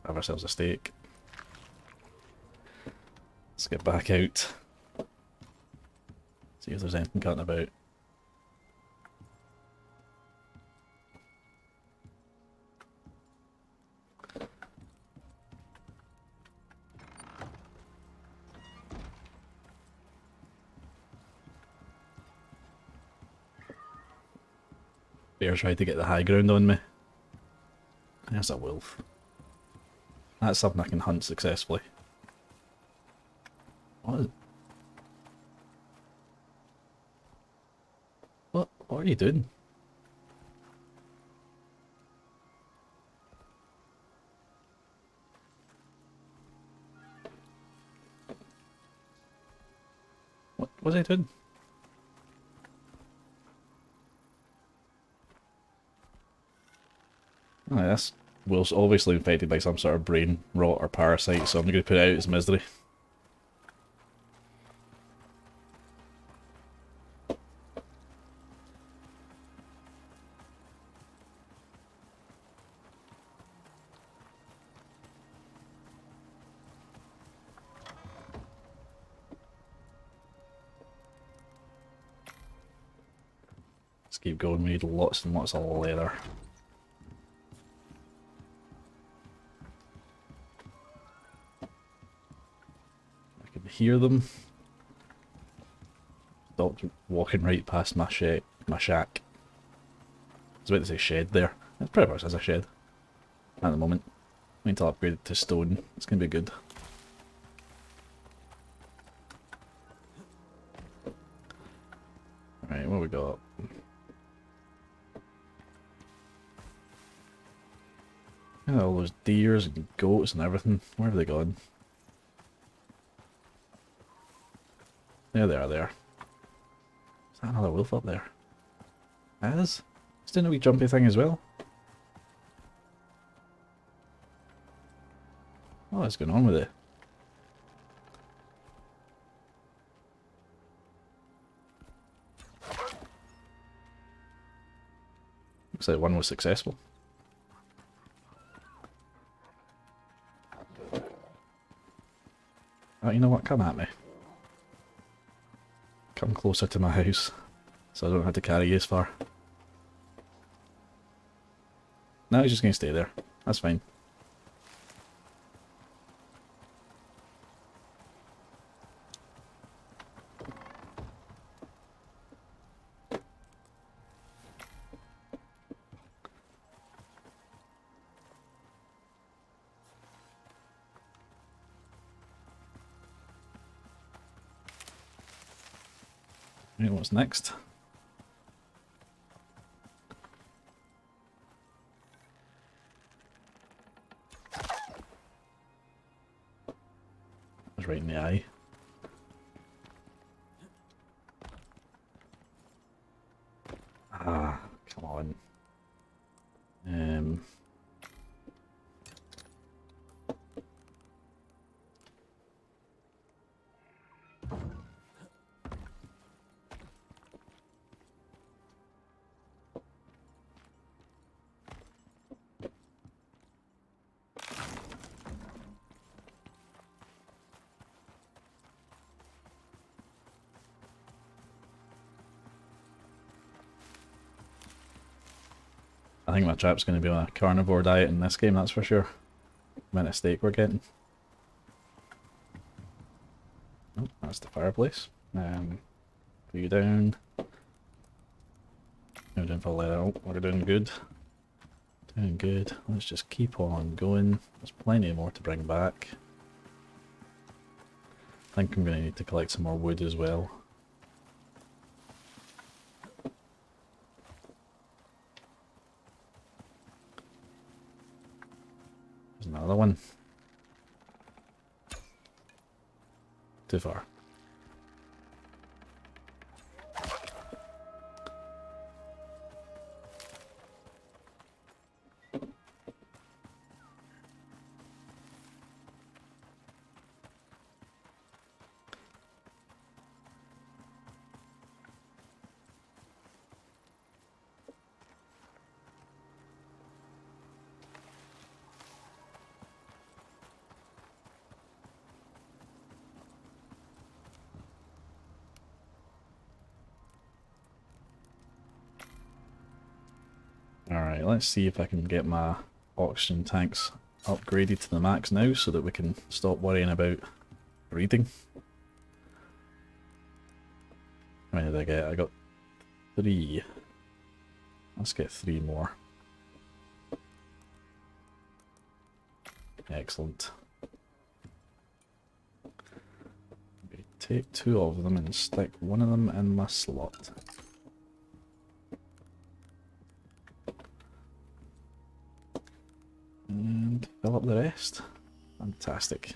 Have ourselves a steak. Let's get back out. See if there's anything cutting about. Bear tried to get the high ground on me. There's a wolf. That's something I can hunt successfully. What? What are you doing? What was I doing? Oh, this wolf's obviously infected by some sort of brain rot or parasite, so I'm going to put it out its misery. Let's keep going, we need lots and lots of leather. I can hear them. Stopped walking right past my shack. I was about to say shed there. It pretty much is a shed at the moment. Wait until I upgrade it to stone. It's going to be good. Right, what we got? Yeah, all those deers and goats and everything. Where have they gone? There they are there. Is that another wolf up there? Is? It's doing a wee jumpy thing as well. What's going on with it? Looks like one was successful. Oh, you know what? Come at me. Come closer to my house, so I don't have to carry you as far. No, he's just going to stay there. That's fine. Right, what's next? That's right in the eye. Ah, come on. I think my trap's going to be on a carnivore diet in this game, that's for sure. The amount of steak we're getting. Oh, that's the fireplace. Put you down. Go down for leather. Oh, we're doing good. Doing good. Let's just keep on going. There's plenty more to bring back. I think I'm going to need to collect some more wood as well. There's another one. Too far. Alright, let's see if I can get my oxygen tanks upgraded to the max now so that we can stop worrying about reading. How many did I get? I got 3. Let's get 3 more. Excellent. Okay, take 2 of them and stick one of them in my slot. And fill up the rest. Fantastic.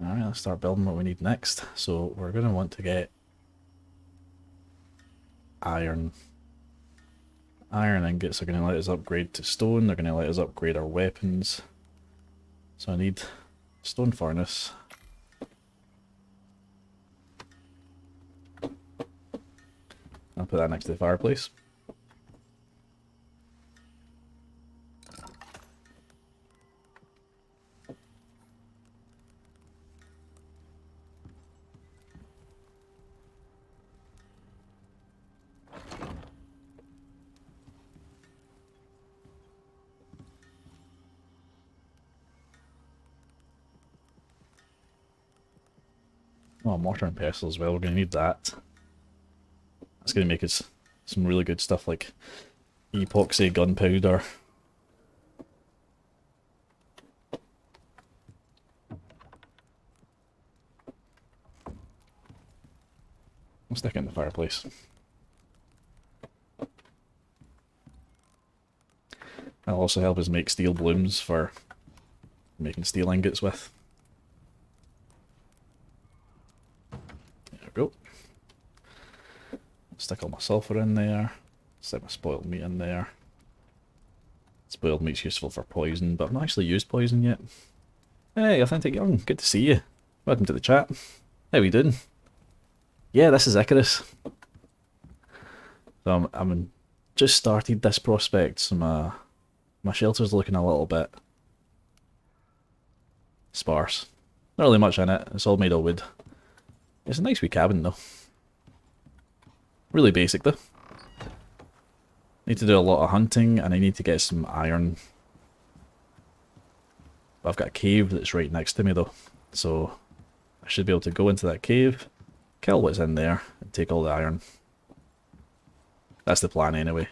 Alright, let's start building what we need next. So we're going to want to get iron. Iron ingots are going to let us upgrade to stone. They're going to let us upgrade our weapons. So I need stone furnace. I'll put that next to the fireplace. Oh, mortar and pestle as well, we're going to need that. That's going to make us some really good stuff like epoxy gunpowder. I'll stick it in the fireplace. That'll also help us make steel blooms for making steel ingots with. There we go. Stick all my sulfur in there. Stick my spoiled meat in there. Spoiled meat's useful for poison, but I've not actually used poison yet. Hey, Authentic Young, good to see you. Welcome to the chat. How we doing? Yeah, this is Icarus. So I'm just started this prospect, so my shelter's looking a little bit sparse. Not really much in it, it's all made of wood. It's a nice wee cabin though. Really basic though. Need to do a lot of hunting and I need to get some iron. But I've got a cave that's right next to me though, so I should be able to go into that cave, kill what's in there, and take all the iron. That's the plan anyway.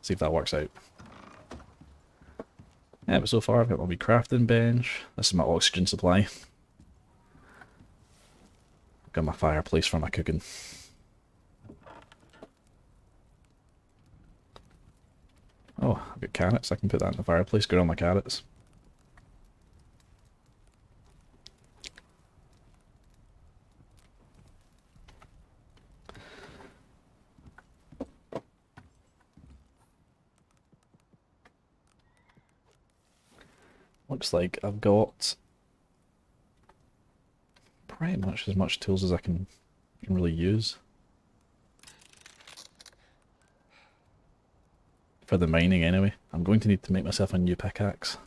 See if that works out. Yeah, but so far I've got my wee crafting bench. This is my oxygen supply. Got my fireplace for my cooking. Oh, I've got carrots. I can put that in the fireplace. Good on my carrots. Looks like I've got pretty much as much tools as I can really use. For the mining anyway. I'm going to need to make myself a new pickaxe.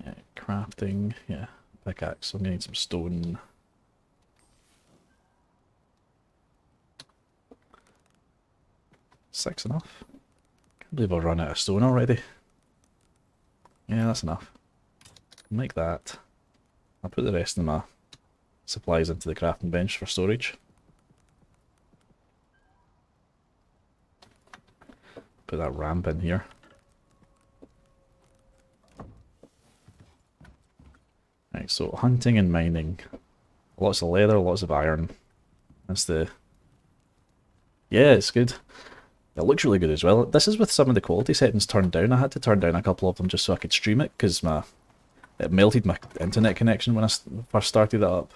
Yeah, crafting, yeah, pickaxe. So I'm going to need some stone. Six enough? Can't believe I've run out of stone already. Yeah, that's enough. Make that. I'll put the rest of my supplies into the crafting bench for storage. Put that ramp in here. Right, so hunting and mining. Lots of leather, lots of iron. That's the... Yeah, it's good. It looks really good as well. This is with some of the quality settings turned down. I had to turn down a couple of them just so I could stream it, because it melted my internet connection when I first started it up.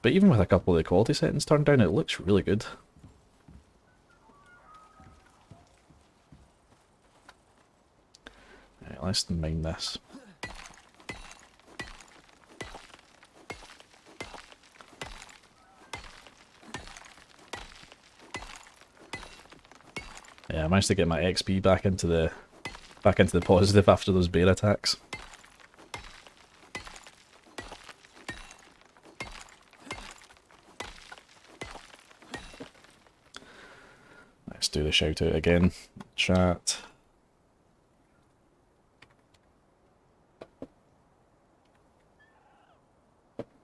But even with a couple of the quality settings turned down, it looks really good. Right, let's mine this. Yeah, I managed to get my XP back into the positive after those bear attacks. Let's do the shout out again. Chat.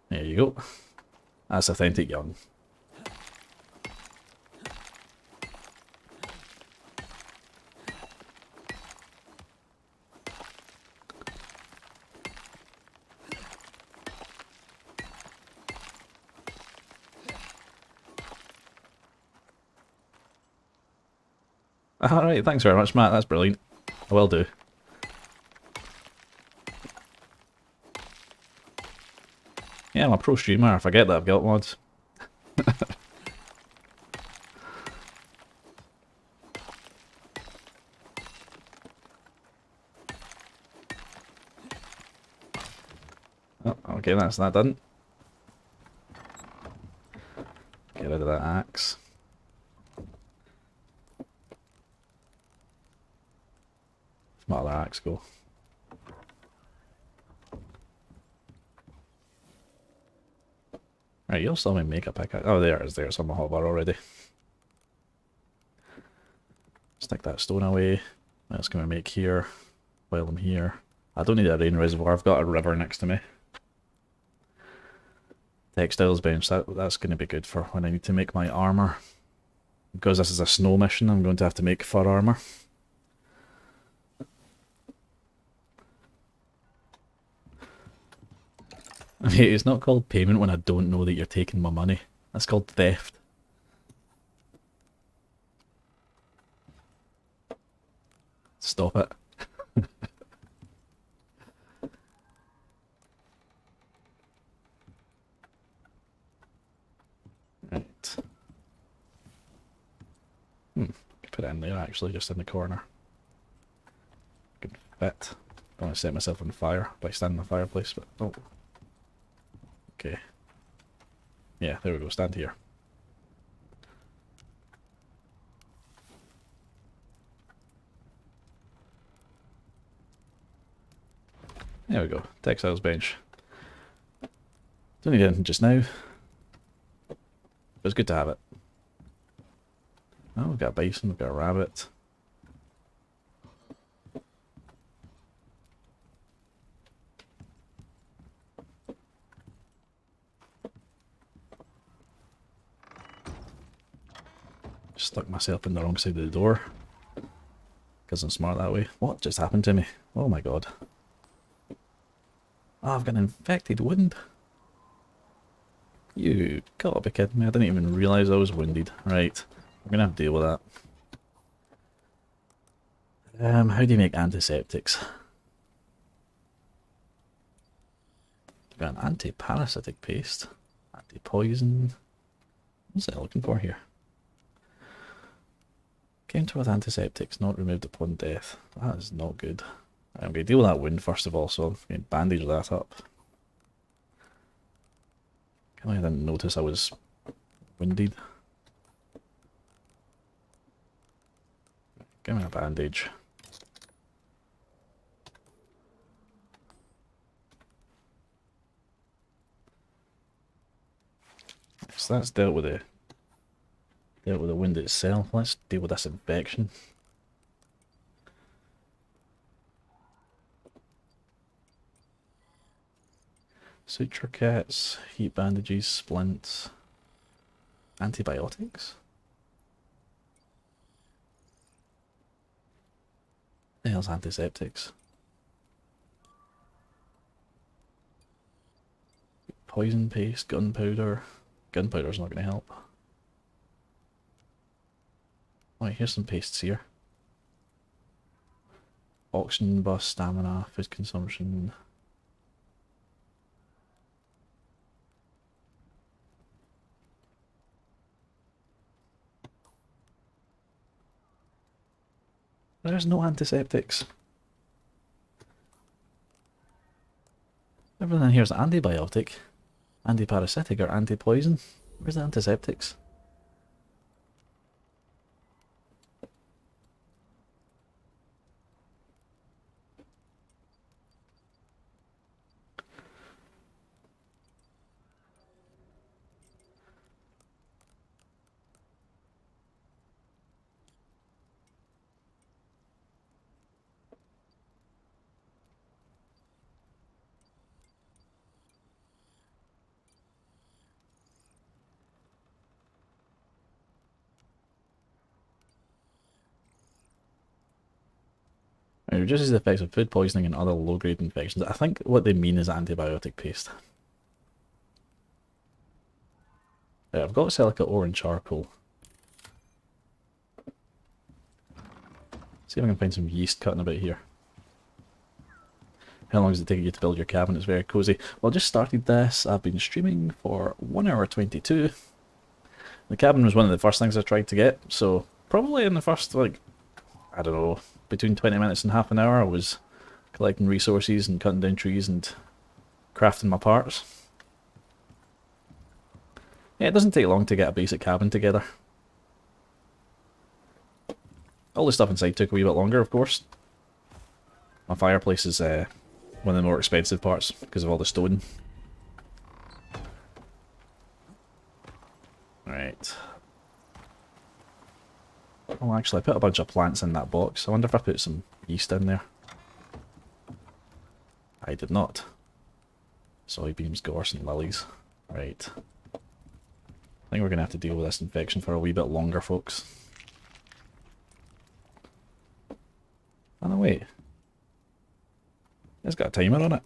There you go. That's Authentic Young. Alright, thanks very much, Matt. That's brilliant. I will do. Yeah, I'm a pro streamer. I forget that I've got mods. Oh, okay, that's that done. Get rid of that axe. Where's my other axe go? Right, you'll still make a pickaxe. Oh, there it is. There's on my hotbar already. Stick that stone away. That's going to make here while I'm here. I don't need a rain reservoir. I've got a river next to me. Textiles bench. That's going to be good for when I need to make my armor. Because this is a snow mission, I'm going to have to make fur armor. I mean, it's not called payment when I don't know that you're taking my money. That's called theft. Stop it. Right. Put it in there actually, just in the corner. Good fit. Don't want to set myself on fire by standing in the fireplace, but oh. Okay. Yeah, there we go, stand here. There we go, textiles bench. Don't need anything just now. But it's good to have it. Oh, we've got a bison, we've got a rabbit. Stuck myself in the wrong side of the door. Because I'm smart that way. What just happened to me? Oh my god. Oh, I've got an infected wound. You gotta be kidding me. I didn't even realise I was wounded. Right. I'm gonna have to deal with that. How do you make antiseptics? I've got an anti-parasitic paste. Anti-poison. What's it looking for here? Counter with antiseptics not removed upon death. That is not good. I'm going to deal with that wound first of all, so I'm going to bandage that up. I didn't notice I was winded. Give me a bandage. So that's dealt with the wound itself. Let's deal with this infection. Suture kits, heat bandages, splints, antibiotics. The hell's antiseptics? Poison paste, gunpowder. Gunpowder's not going to help. Oh, here's some pastes here. Oxygen bus, stamina, food consumption. There's no antiseptics. Everything here's antibiotic, antiparasitic, or anti-poison. Where's the antiseptics? It reduces the effects of food poisoning and other low-grade infections. I think what they mean is antibiotic paste. Yeah, I've got silica ore and charcoal. See if I can find some yeast cutting about here. How long does it take you to build your cabin? It's very cozy. Well, I just started this. I've been streaming for 1 hour 22. The cabin was one of the first things I tried to get, so probably in the first, like, I don't know, between 20 minutes and half an hour I was collecting resources and cutting down trees and crafting my parts. Yeah, it doesn't take long to get a basic cabin together. All the stuff inside took a wee bit longer, of course. My fireplace is one of the more expensive parts because of all the stone. Right. Oh, actually, I put a bunch of plants in that box. I wonder if I put some yeast in there. I did not. Soybeans, gorse, and lilies. Right. I think we're going to have to deal with this infection for a wee bit longer, folks. Oh, no, wait. It's got a timer on it.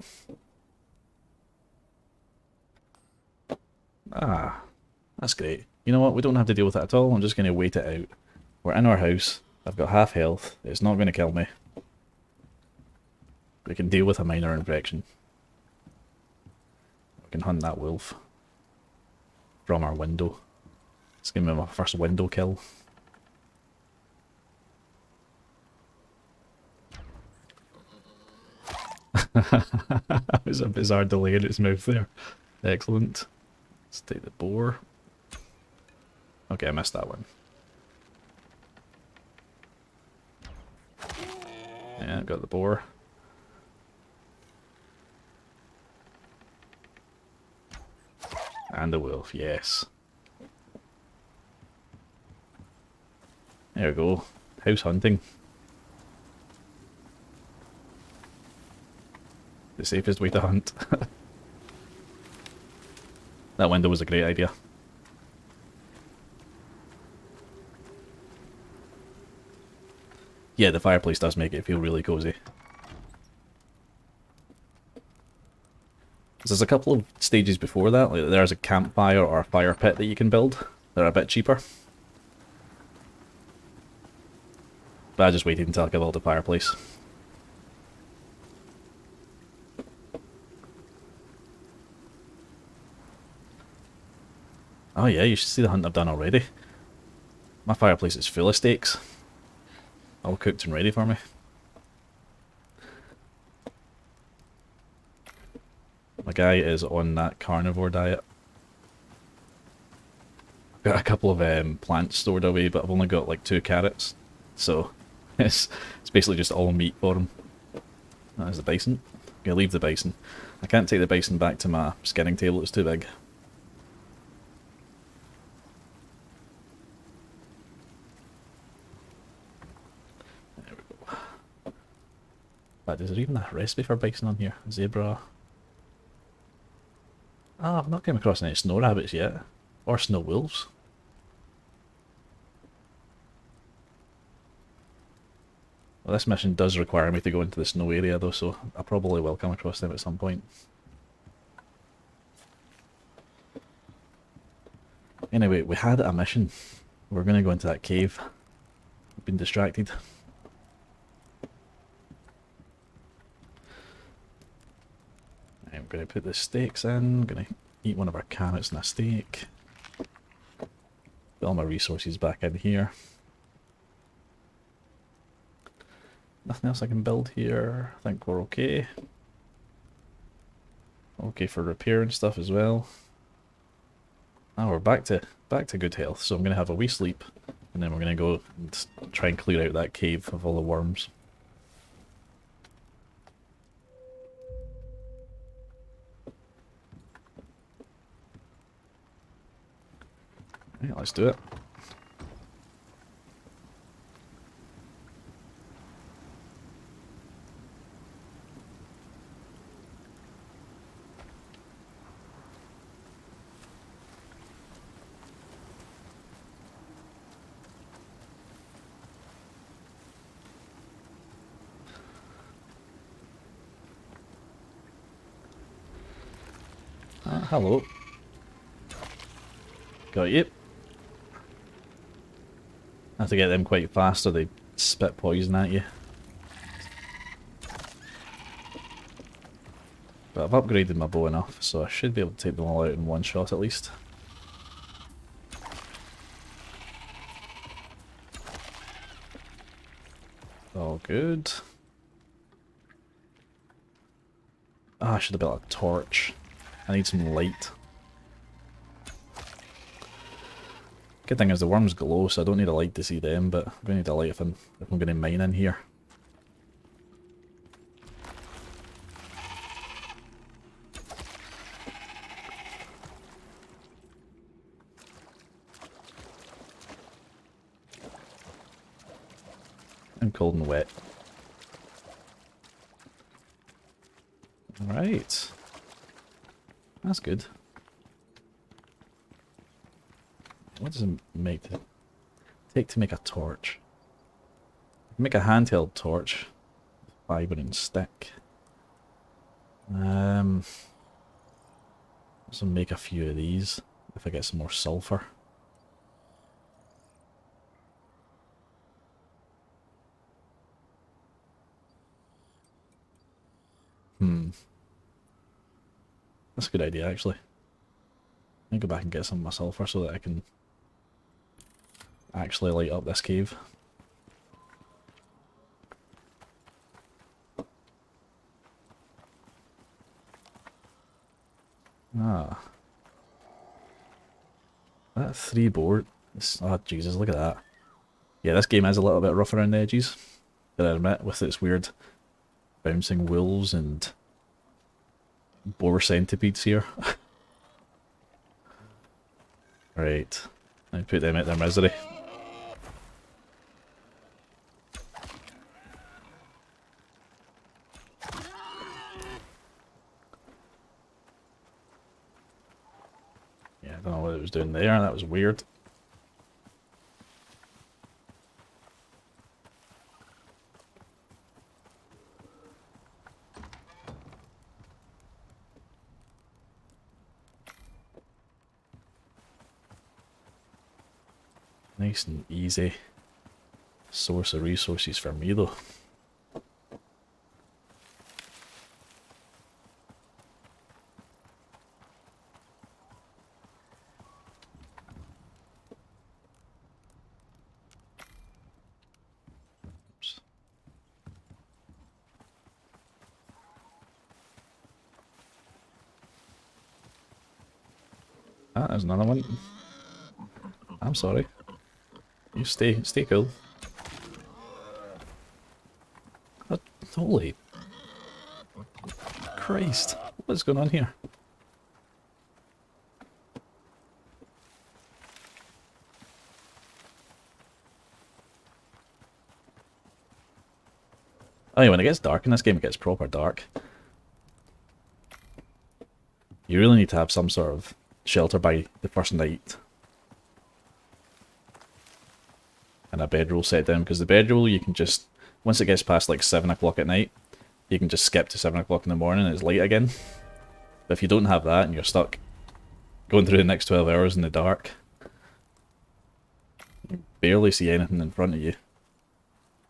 Ah, that's great. You know what? We don't have to deal with it at all. I'm just going to wait it out. We're in our house. I've got half health. It's not going to kill me. We can deal with a minor infection. We can hunt that wolf from our window. It's going to be my first window kill. That was a bizarre delay in its mouth there. Excellent. Let's take the boar. Okay, I missed that one. Yeah, got the boar. And the wolf, yes. There we go. House hunting. The safest way to hunt. That window was a great idea. Yeah, the fireplace does make it feel really cozy. There's a couple of stages before that. Like there's a campfire or a fire pit that you can build. They're a bit cheaper. But I just waited until I could build a fireplace. Oh yeah, you should see the hunt I've done already. My fireplace is full of steaks. All cooked and ready for me. My guy is on that carnivore diet. Got a couple of plants stored away, but I've only got like 2 carrots. So it's basically just all meat for him. There's the bison. I'm gonna leave the bison. I can't take the bison back to my skinning table, it's too big. There we go. But is there even a recipe for bison on here? Zebra. Ah, I've not come across any snow rabbits yet. Or snow wolves. Well, this mission does require me to go into the snow area though, so I probably will come across them at some point. Anyway, we had a mission. We're going to go into that cave. We've been distracted. I'm going to put the steaks in. I'm going to eat one of our carrots and a steak. Put all my resources back in here. Nothing else I can build here. I think we're okay. Okay for repair and stuff as well. Now we're back to good health, so I'm going to have a wee sleep, and then we're going to go and try and clear out that cave of all the worms. Right, let's do it. Hello. Got you. I have to get them quite fast or they spit poison at you. But I've upgraded my bow enough, so I should be able to take them all out in one shot at least. All good. Ah, I should have built a torch. I need some light. Good thing is the worms glow, so I don't need a light to see them, but I'm going to need a light if I'm going to mine in here. I'm cold and wet. Alright. That's good. What does it take to make a torch? Make a handheld torch. Fiber and stick. Also make a few of these if I get some more sulfur. That's a good idea, actually. I'll go back and get some of my sulfur so that I can actually light up this cave. Ah. That 3 board. Oh, Jesus, look at that. Yeah, this game is a little bit rough around the edges, gotta admit, with its weird bouncing wolves and boar centipedes here. Right, I put them out their misery. Yeah, I don't know what it was doing there, that was weird. Nice and easy source of resources for me though. Oops. Ah, there's another one. I'm sorry. You stay cool. Oh, holy Christ, what's going on here? Oh yeah, when it gets dark in this game, it gets proper dark. You really need to have some sort of shelter by the first night. And a bedroll set down, because the bedroll you can just, once it gets past like 7 o'clock at night, you can just skip to 7 o'clock in the morning and it's light again. But if you don't have that and you're stuck going through the next 12 hours in the dark, barely see anything in front of you.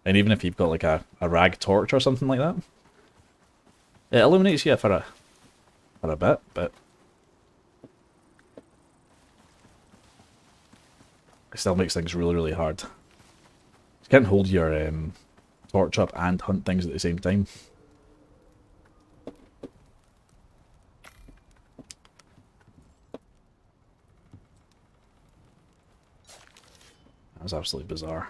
And even if you've got like a rag torch or something like that, it illuminates you for a bit, but it still makes things really, really hard. You can't hold your torch up and hunt things at the same time. That was absolutely bizarre.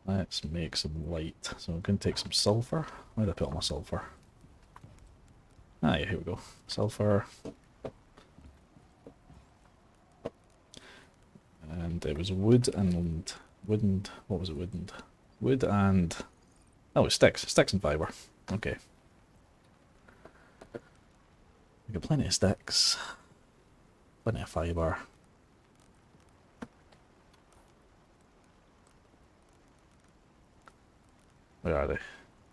Let's make some light. So I'm going to take some sulfur. Where did I put all my sulfur? Ah, yeah, here we go. Sulfur. And it was wood and wooden. What was it? Wooden. Wood and. Oh, it's sticks. Sticks and fiber. Okay. We got plenty of sticks. Plenty of fiber. Where are they?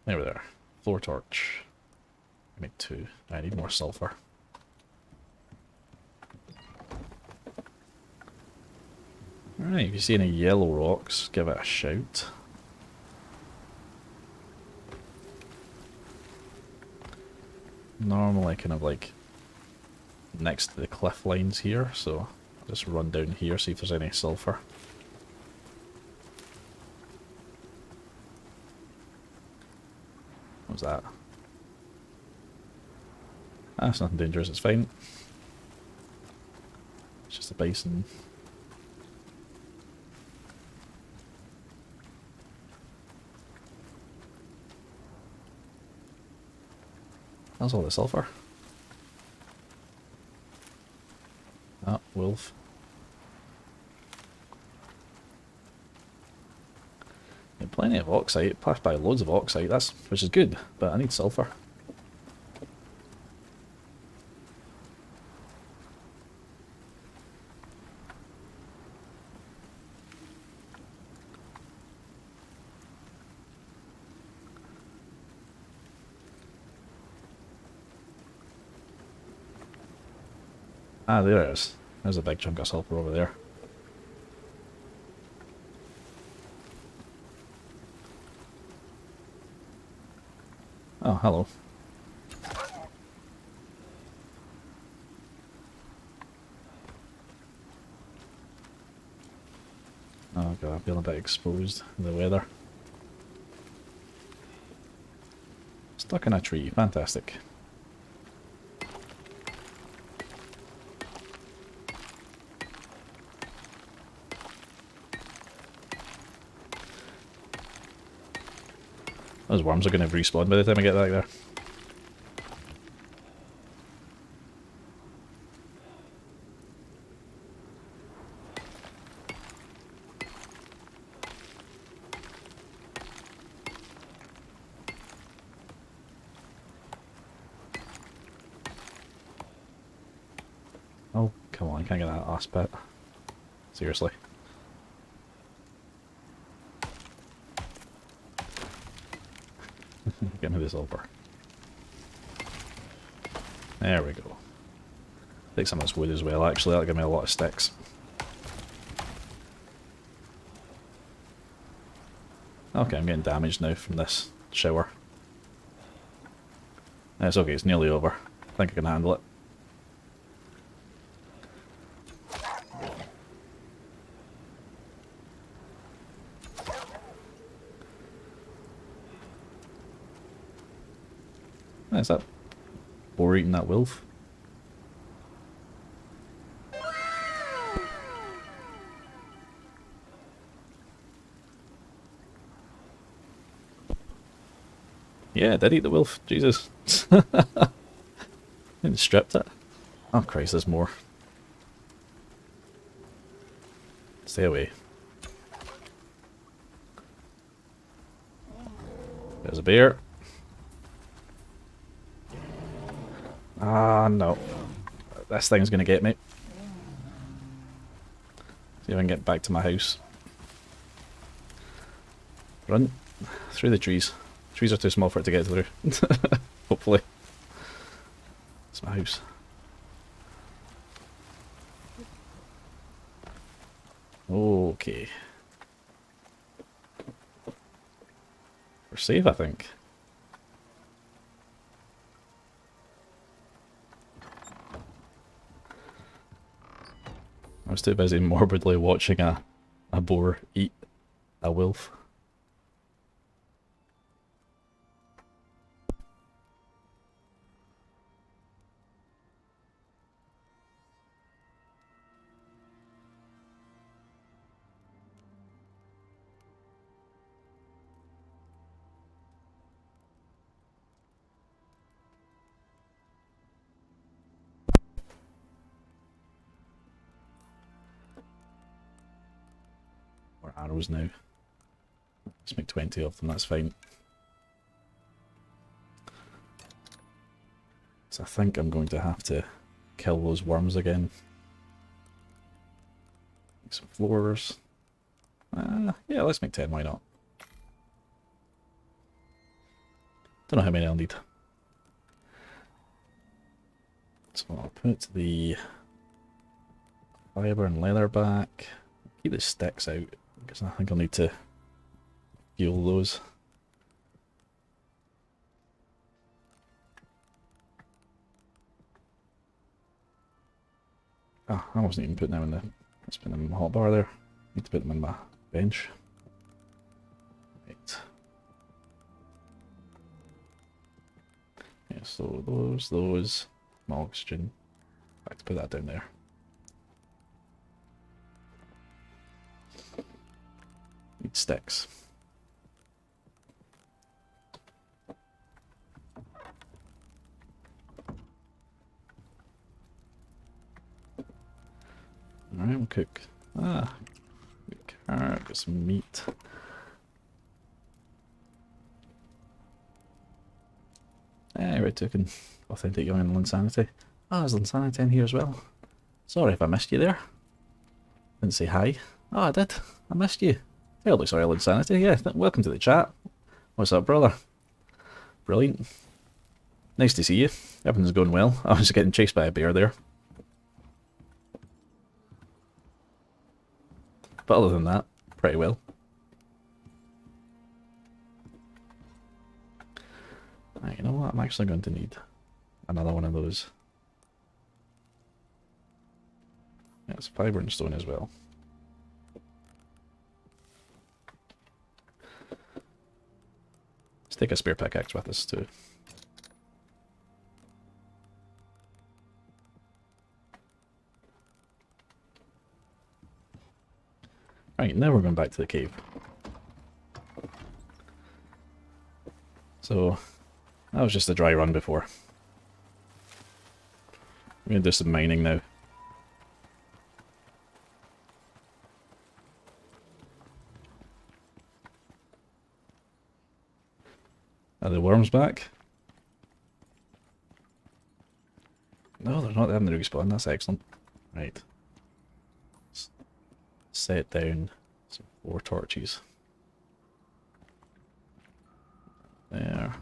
There we are. Floor torch. I make 2. I need more sulfur. Alright, if you see any yellow rocks, give it a shout. Normally kind of like next to the cliff lines here, so I'll just run down here, see if there's any sulfur. What was that? Ah, it's nothing dangerous, it's fine. It's just a basin. That's all the sulfur. Ah, wolf. Yeah, plenty of oxide. Passed by loads of oxide, which is good, but I need sulfur. Ah, there it is. There's a big chunk of sulfur over there. Oh, hello. Oh god, I'm feeling a bit exposed in the weather. Stuck in a tree, fantastic. Those worms are going to respawn by the time I get back there. Oh, come on, I can't get that last bit. Seriously. Get me this over. There we go. Take some of this wood as well, actually, that'll give me a lot of sticks. Okay, I'm getting damaged now from this shower. It's okay, it's nearly over. I think I can handle it. Is that boar eating that wolf? Yeah, it did eat the wolf. Jesus. Didn't stripped it. Oh Christ, there's more. Stay away. There's a bear. Ah, no. This thing's gonna get me. See if I can get back to my house. Run. Through the trees. Trees are too small for it to get through. Hopefully. It's my house. Okay. We're safe, I think. I was too busy morbidly watching a boar eat a wolf. Or arrows now. Let's make 20 of them, that's fine. So I think I'm going to have to kill those worms again. Make some floors. Yeah, let's make 10, why not? Don't know how many I'll need. So I'll put the fibre and leather back. Keep the sticks out, because I think I'll need to fuel those. Ah, I wasn't even putting them in the... Let's put them in the hotbar there. Need to put them in my bench. Right. Yeah, so those, my oxygen. I have to put that down there. Need sticks. Alright, we'll cook. Good carrot, got some meat. Red token. Authentic young and Linsanity. Ah, there's Linsanity in here as well. Sorry if I missed you there. Didn't say hi. Oh, I did. I missed you. Terribly sorry, Linsanity. Yeah, welcome to the chat. What's up, brother? Brilliant. Nice to see you. Everything's going well. I was getting chased by a bear there. But other than that, pretty well. Right, you know what? I'm actually going to need another one of those. Yeah, it's fibre and stone as well. Let's take a spare pickaxe with us too. Right, now we're going back to the cave. So, that was just a dry run before. I'm going to do some mining now. Are the worms back? No, they're not. They haven't respawned. That's excellent. Right. Let's set down some 4 torches. There.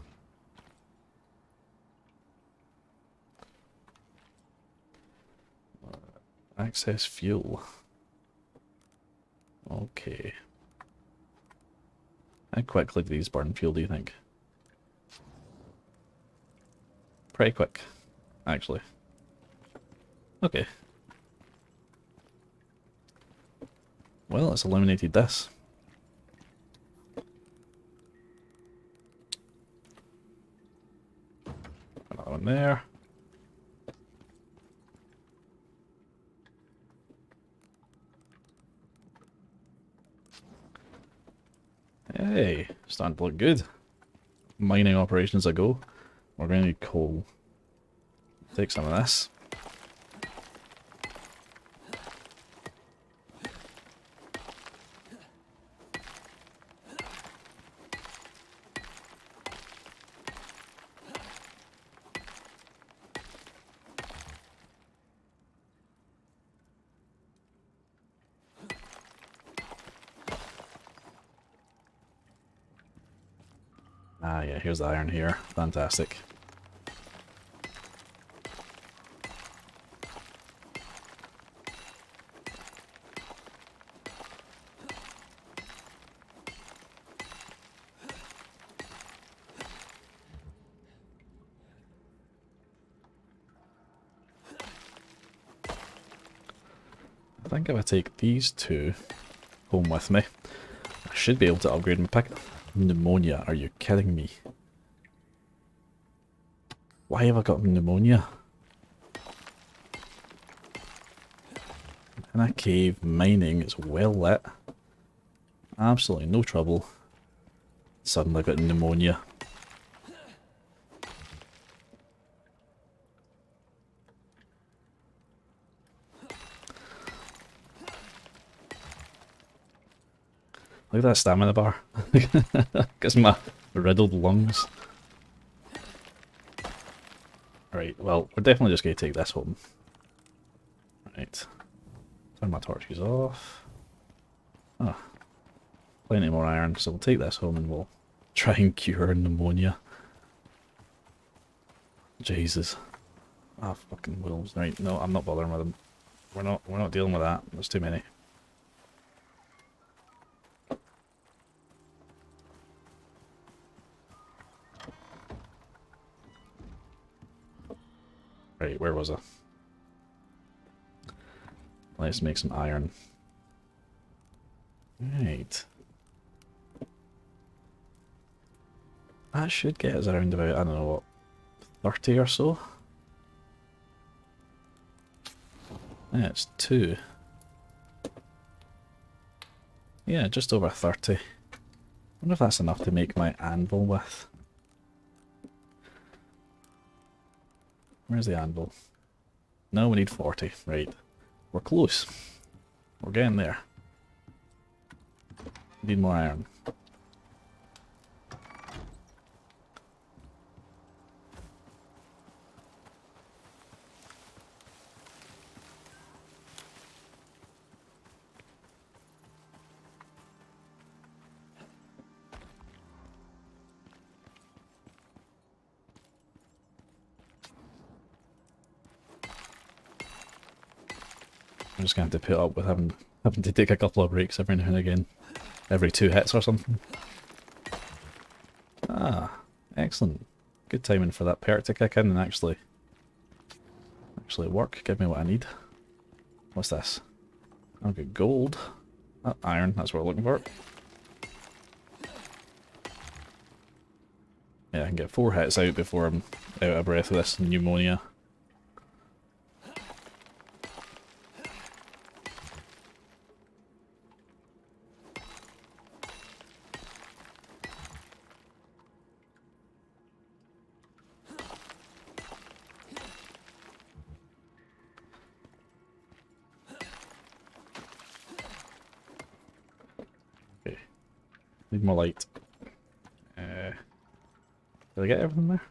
Access fuel. Okay. How quickly do these burn fuel, do you think? Pretty quick, actually. Okay. Well, it's eliminated this. Another one there. Hey, starting to look good. Mining operations a go. We're going to need coal. Take some of this. Ah, yeah, here's the iron here. Fantastic. I think if I take these two home with me, I should be able to upgrade my pick. Pneumonia, are you kidding me? Why have I got pneumonia? In a cave, mining, it's well lit. Absolutely no trouble. Suddenly I got pneumonia. Look at that stamina bar. Gets my riddled lungs. Right, well, we're definitely just going to take this home. Right. Turn my torches off. Ah, plenty more iron, so we'll take this home and we'll try and cure pneumonia. Jesus. Ah, fucking wolves. Right, no, I'm not bothering with them. We're not dealing with that. There's too many. Right, where was I? Let's make some iron. Right. That should get us around about, I don't know what, 30 or so? Yeah, it's 2. Yeah, just over 30. I wonder if that's enough to make my anvil with. Where's the anvil? No, we need 40. Right. We're close. We're getting there. Need more iron. I'm just going to have to put up with having to take a couple of breaks every now and again. Every 2 hits or something. Ah, excellent. Good timing for that perk to kick in and actually work. Give me what I need. What's this? I'll get gold. Iron, that's what we're looking for. Yeah, I can get 4 hits out before I'm out of breath with this pneumonia. Need more light. Did I get everything there?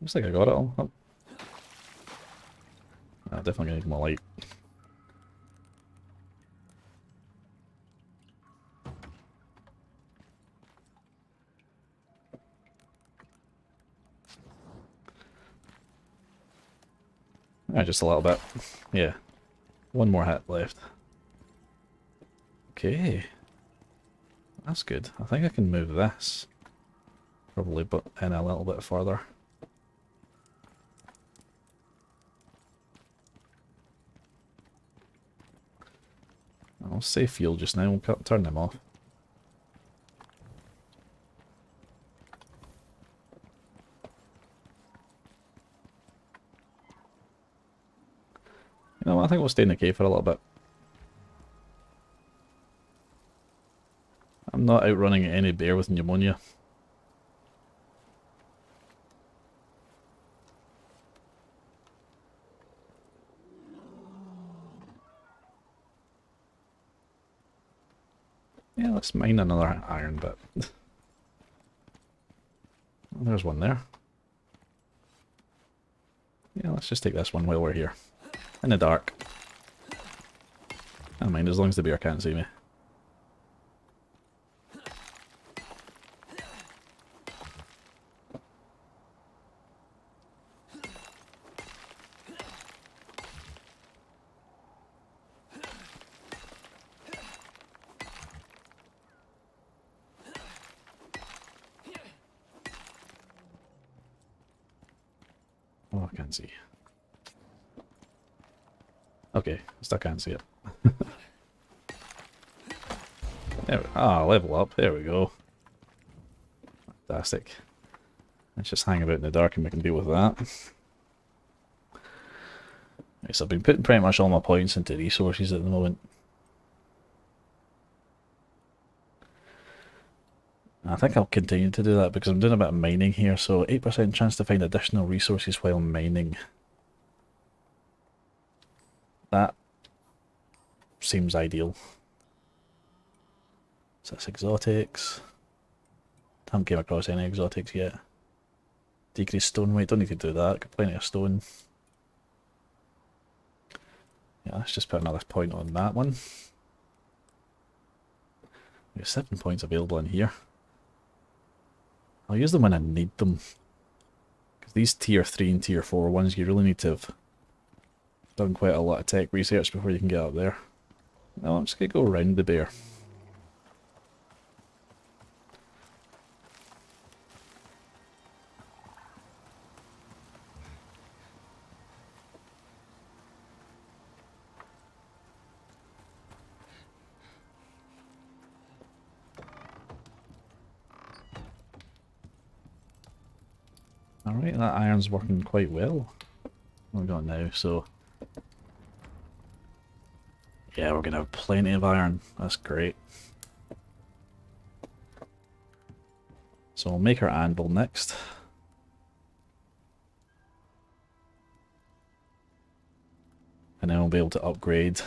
Looks like I got it all. Oh. Definitely gonna need more light. Just a little bit. Yeah. One more hit left. Okay. That's good. I think I can move this. Probably but in a little bit further. I'll save fuel just now, we'll turn them off. You know what, I think we'll stay in the cave for a little bit. I'm not outrunning any bear with pneumonia. Yeah, let's mine another iron bit. Oh, there's one there. Yeah, let's just take this one while we're here. In the dark. I don't mind, as long as the bear can't see me. Oh, I can't see. Okay, still can't see it. Level up. There we go. Fantastic. Let's just hang about in the dark and we can deal with that. Right, so I've been putting pretty much all my points into resources at the moment. I think I'll continue to do that because I'm doing a bit of mining here, so 8% chance to find additional resources while mining. That seems ideal. So that's exotics. Haven't came across any exotics yet. Decrease stone weight, don't need to do that, got plenty of stone. Yeah, let's just put another point on that one. We have 7 points available in here. I'll use them when I need them. Because these tier 3 and tier 4 ones, you really need to have done quite a lot of tech research before you can get up there. Now I'm just going to go around the bear. Alright, that iron's working quite well. What have we got now? So, yeah, we're going to have plenty of iron. That's great. So we'll make our anvil next. And then we'll be able to upgrade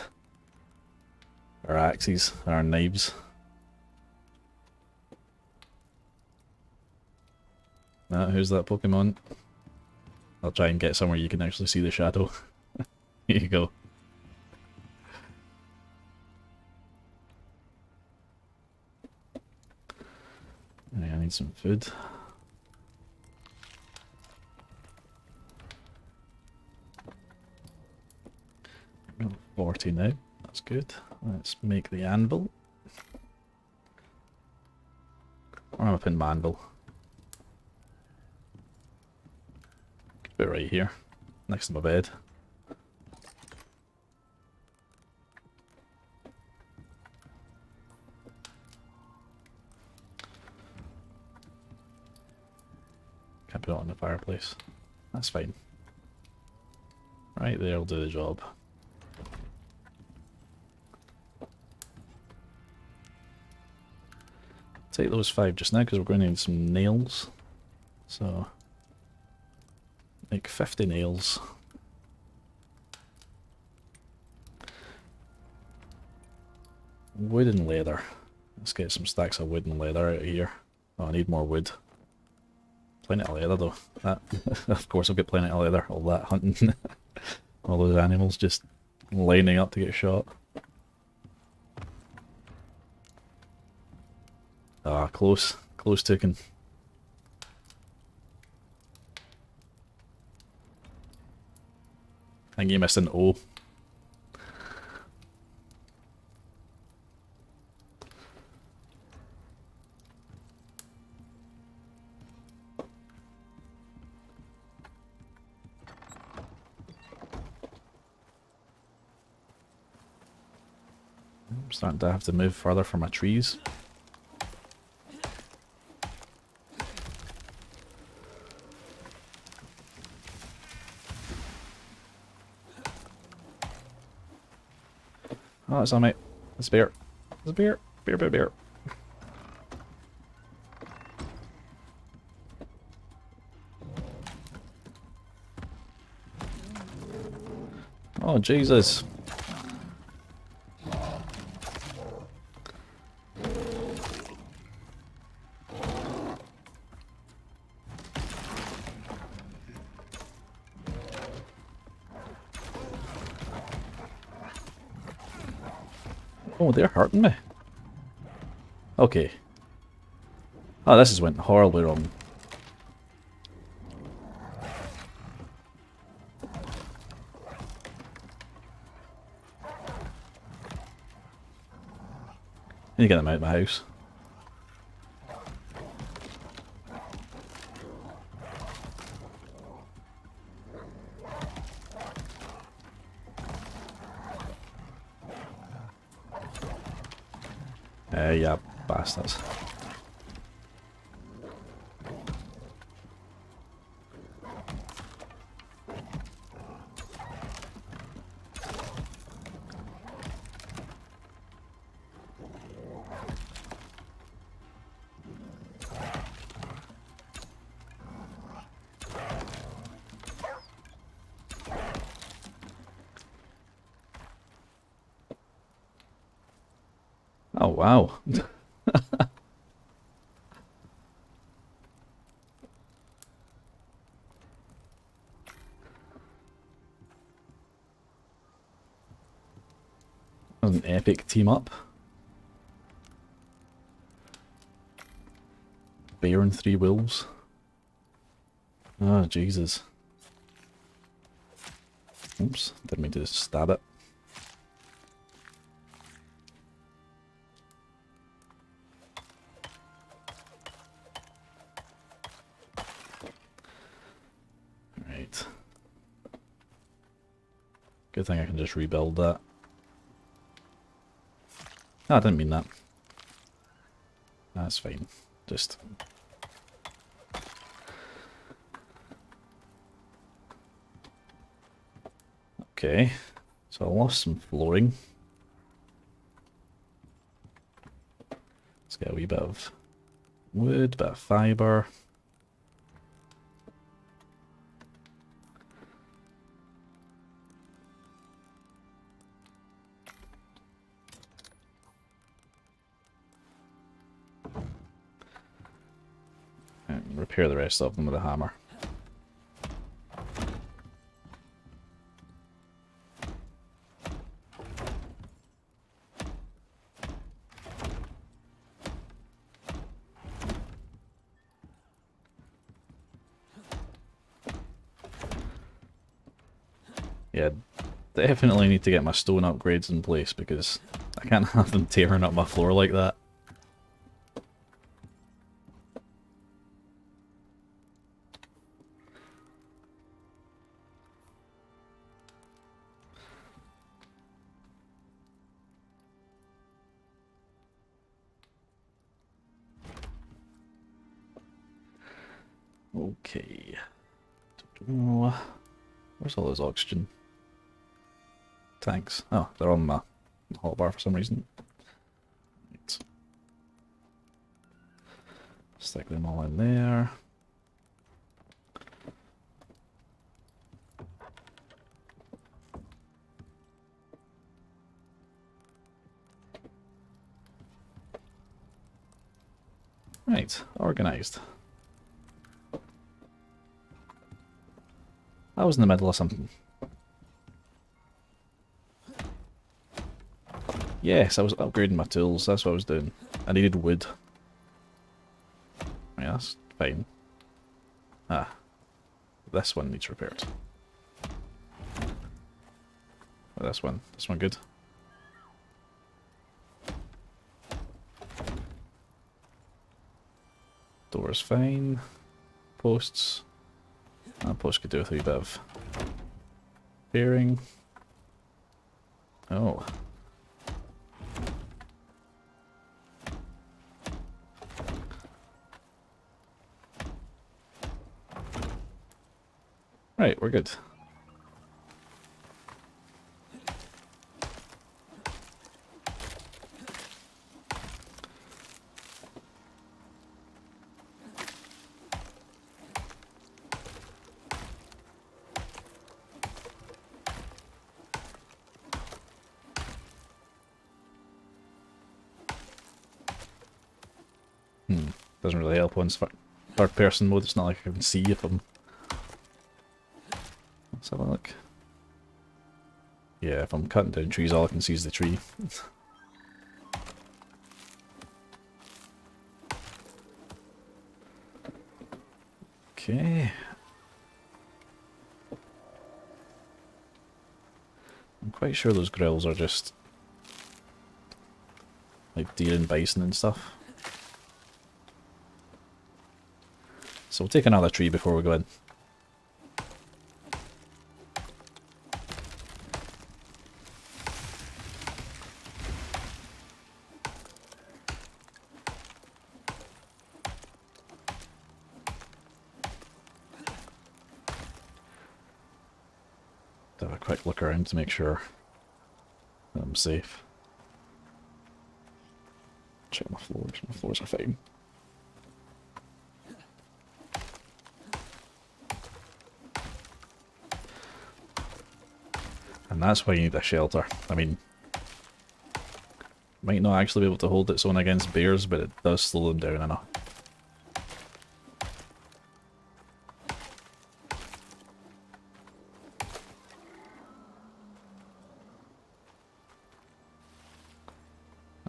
our axes, our knives. Who's that Pokemon? I'll try and get somewhere you can actually see the shadow. Here you go. Right, I need some food. 40 now. That's good. Let's make the anvil. Or I'm up in my anvil. Keep it right here, next to my bed. Can't put it on the fireplace. That's fine. Right there'll do the job. Take those 5 just now because we're going to need some nails. So, make 50 nails. Wood and leather. Let's get some stacks of wood and leather out of here. Oh, I need more wood. Plenty of leather though. That, of course I'll get plenty of leather. All that hunting. All those animals just lining up to get shot. Ah, close. Close taken. I think you missed an O. I'm starting to have to move further from my trees. Oh, it's on mate. It's a bear. It's a bear. Bear, bear, bear. Oh, Jesus. Oh, they're hurting me. Okay. Oh, this has went horribly wrong. I need to get them out of my house. Yeah, bastards. Oh, wow. That was an epic team up. Bear and 3 wolves. Oh, Jesus. Oops, didn't mean to stab it. Right. Good thing I can just rebuild that. Ah, I didn't mean that. That's fine. Just... Okay. So I lost some flooring. Let's get a wee bit of wood, bit of fibre. And repair the rest of them with a hammer. Yeah, definitely need to get my stone upgrades in place because I can't have them tearing up my floor like that. Okay. Where's all those oxygen tanks? Oh, they're on my hotbar for some reason. Right. Stick them all in there. Right, organised. I was in the middle of something. Yes, I was upgrading my tools, that's what I was doing. I needed wood. Yeah, that's fine. Ah, this one needs repaired. Oh, this one good. Door's fine. Posts. Post could do with a wee bit of bearing. Oh. Right, we're good. Doesn't really help on third person mode, it's not like I can see if I'm... Let's have a look. Yeah, if I'm cutting down trees all I can see is the tree. Okay. I'm quite sure those grills are just like deer and bison and stuff. So we'll take another tree before we go in. quick look around to make sure that I'm safe. Check my floors. My floors are fine. And that's why you need a shelter. I mean, might not actually be able to hold its own against bears, but it does slow them down enough.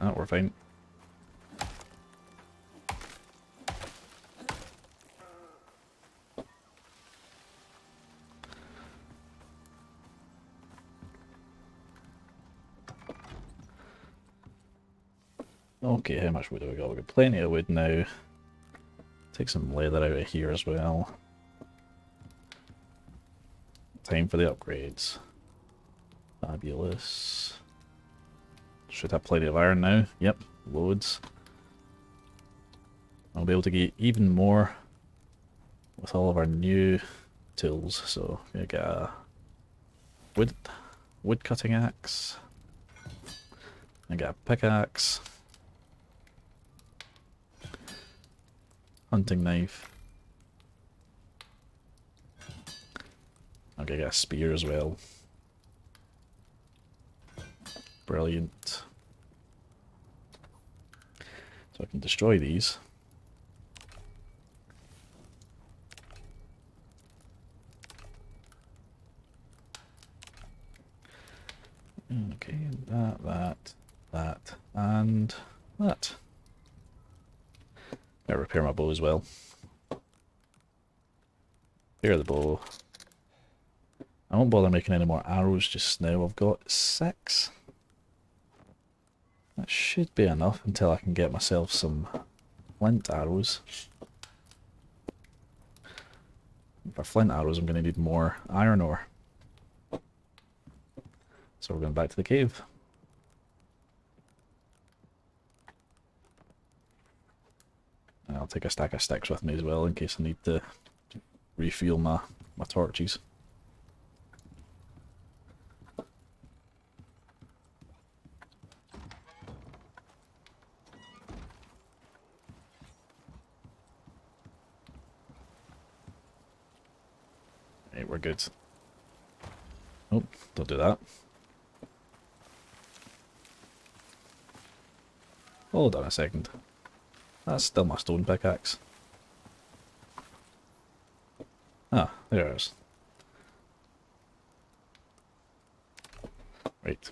Ah, we're fine. Okay, how much wood have we got? We've got plenty of wood now. Take some leather out of here as well. Time for the upgrades. Fabulous. Should have plenty of iron now. Yep, loads. I'll be able to get even more with all of our new tools. So we get a wood cutting axe. I got a pickaxe. Hunting knife. Okay, I got a spear as well. Brilliant. So I can destroy these. Okay, that, and that. I repair my bow as well. Repair the bow. I won't bother making any more arrows just now. I've got 6. That should be enough until I can get myself some flint arrows. For flint arrows, I'm going to need more iron ore. So we're going back to the cave. I'll take a stack of sticks with me as well in case I need to refuel my torches. Right, we're good. Oh, don't do that. Hold on a second. That's still my stone pickaxe. Ah, there it is. Right.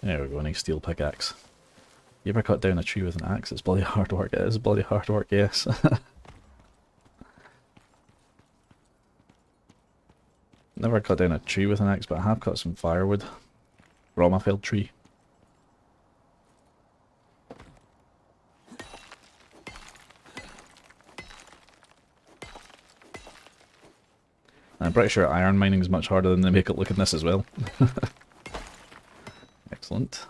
There we go, nice steel pickaxe. You ever cut down a tree with an axe? It's bloody hard work. It is bloody hard work, yes. Never cut down a tree with an axe, but I have cut some firewood from a felled tree. I'm pretty sure iron mining is much harder than they make it look in this as well. Excellent.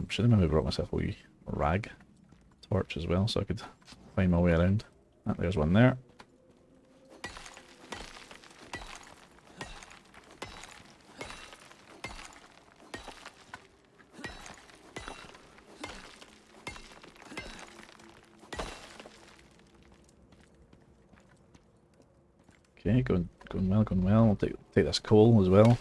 Should have maybe brought myself a wee rag torch as well so I could find my way around. Ah, there's one there. Okay, going well, going well. We'll take this coal as well.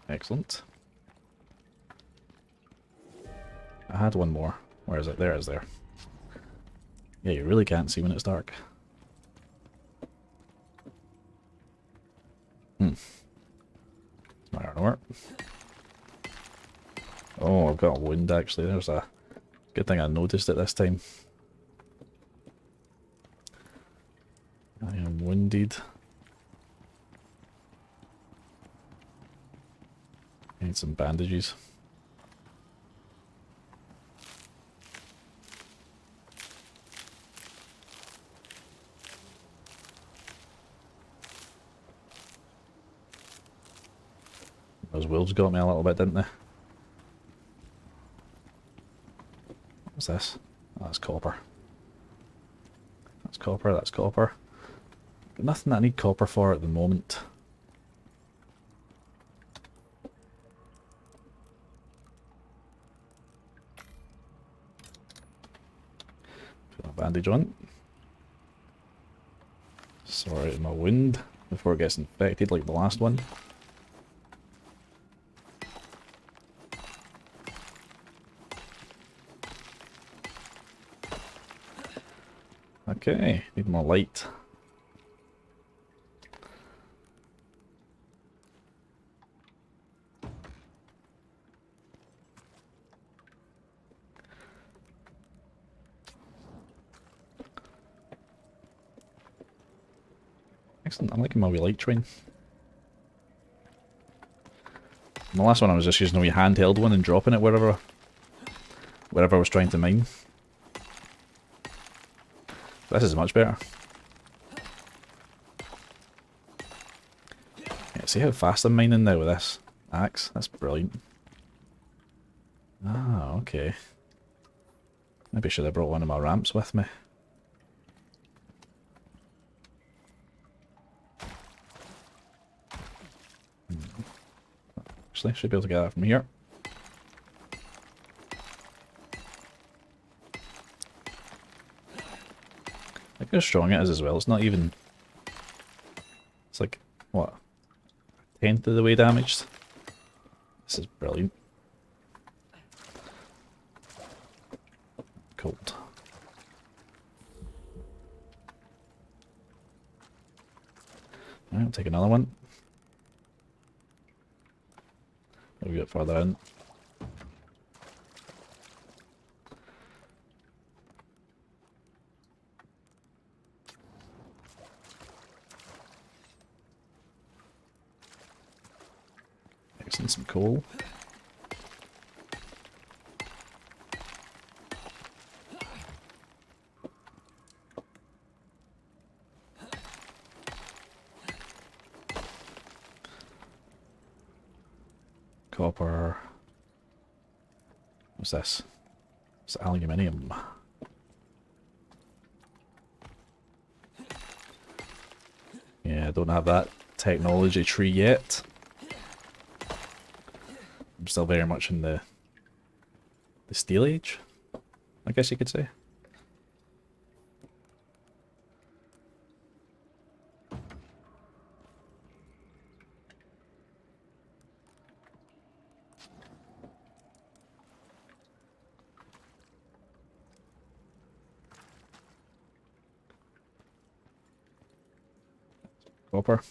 Excellent. I had one more. Where is it? There it is there. Yeah, you really can't see when it's dark. My iron ore. Oh, I've got a wound actually. There's a good thing I noticed it this time. I am wounded. I need some bandages. Those wolves got me a little bit, didn't they? What's this? Oh, that's copper. That's copper, that's copper. But nothing that I need copper for at the moment. Put a bandage on. Sort out my wound before it gets infected like the last one. Okay, need more light. Excellent, I'm liking my wee light train. And the last one I was just using a wee handheld one and dropping it wherever I was trying to mine. This is much better. Yeah, see how fast I'm mining now with this axe? That's brilliant. Ah, okay. Maybe I should have brought one of my ramps with me. Actually, should be able to get that from here. Look how strong it is as well. It's not even... It's like, what? A tenth of the way damaged? This is brilliant. Cold. Alright, I'll take another one. A bit further in. Excellent, some coal. Copper. What's this? It's aluminium. Yeah, I don't have that technology tree yet. I'm still very much in the steel age, I guess you could say. Copper.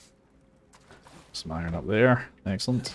Some iron up there. Excellent.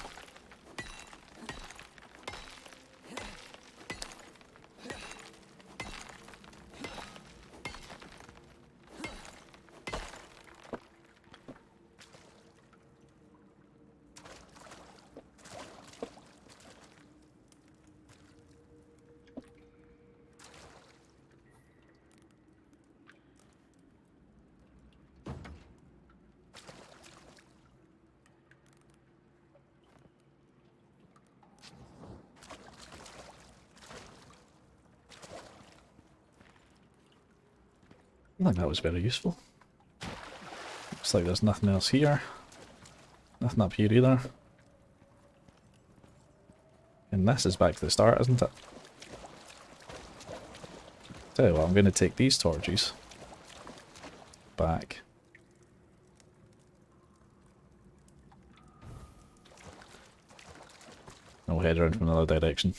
I think that was very useful. Looks like there's nothing else here. Nothing up here either. And this is back to the start, isn't it? Tell you what, I'm going to take these torches back. And we'll head around from another direction.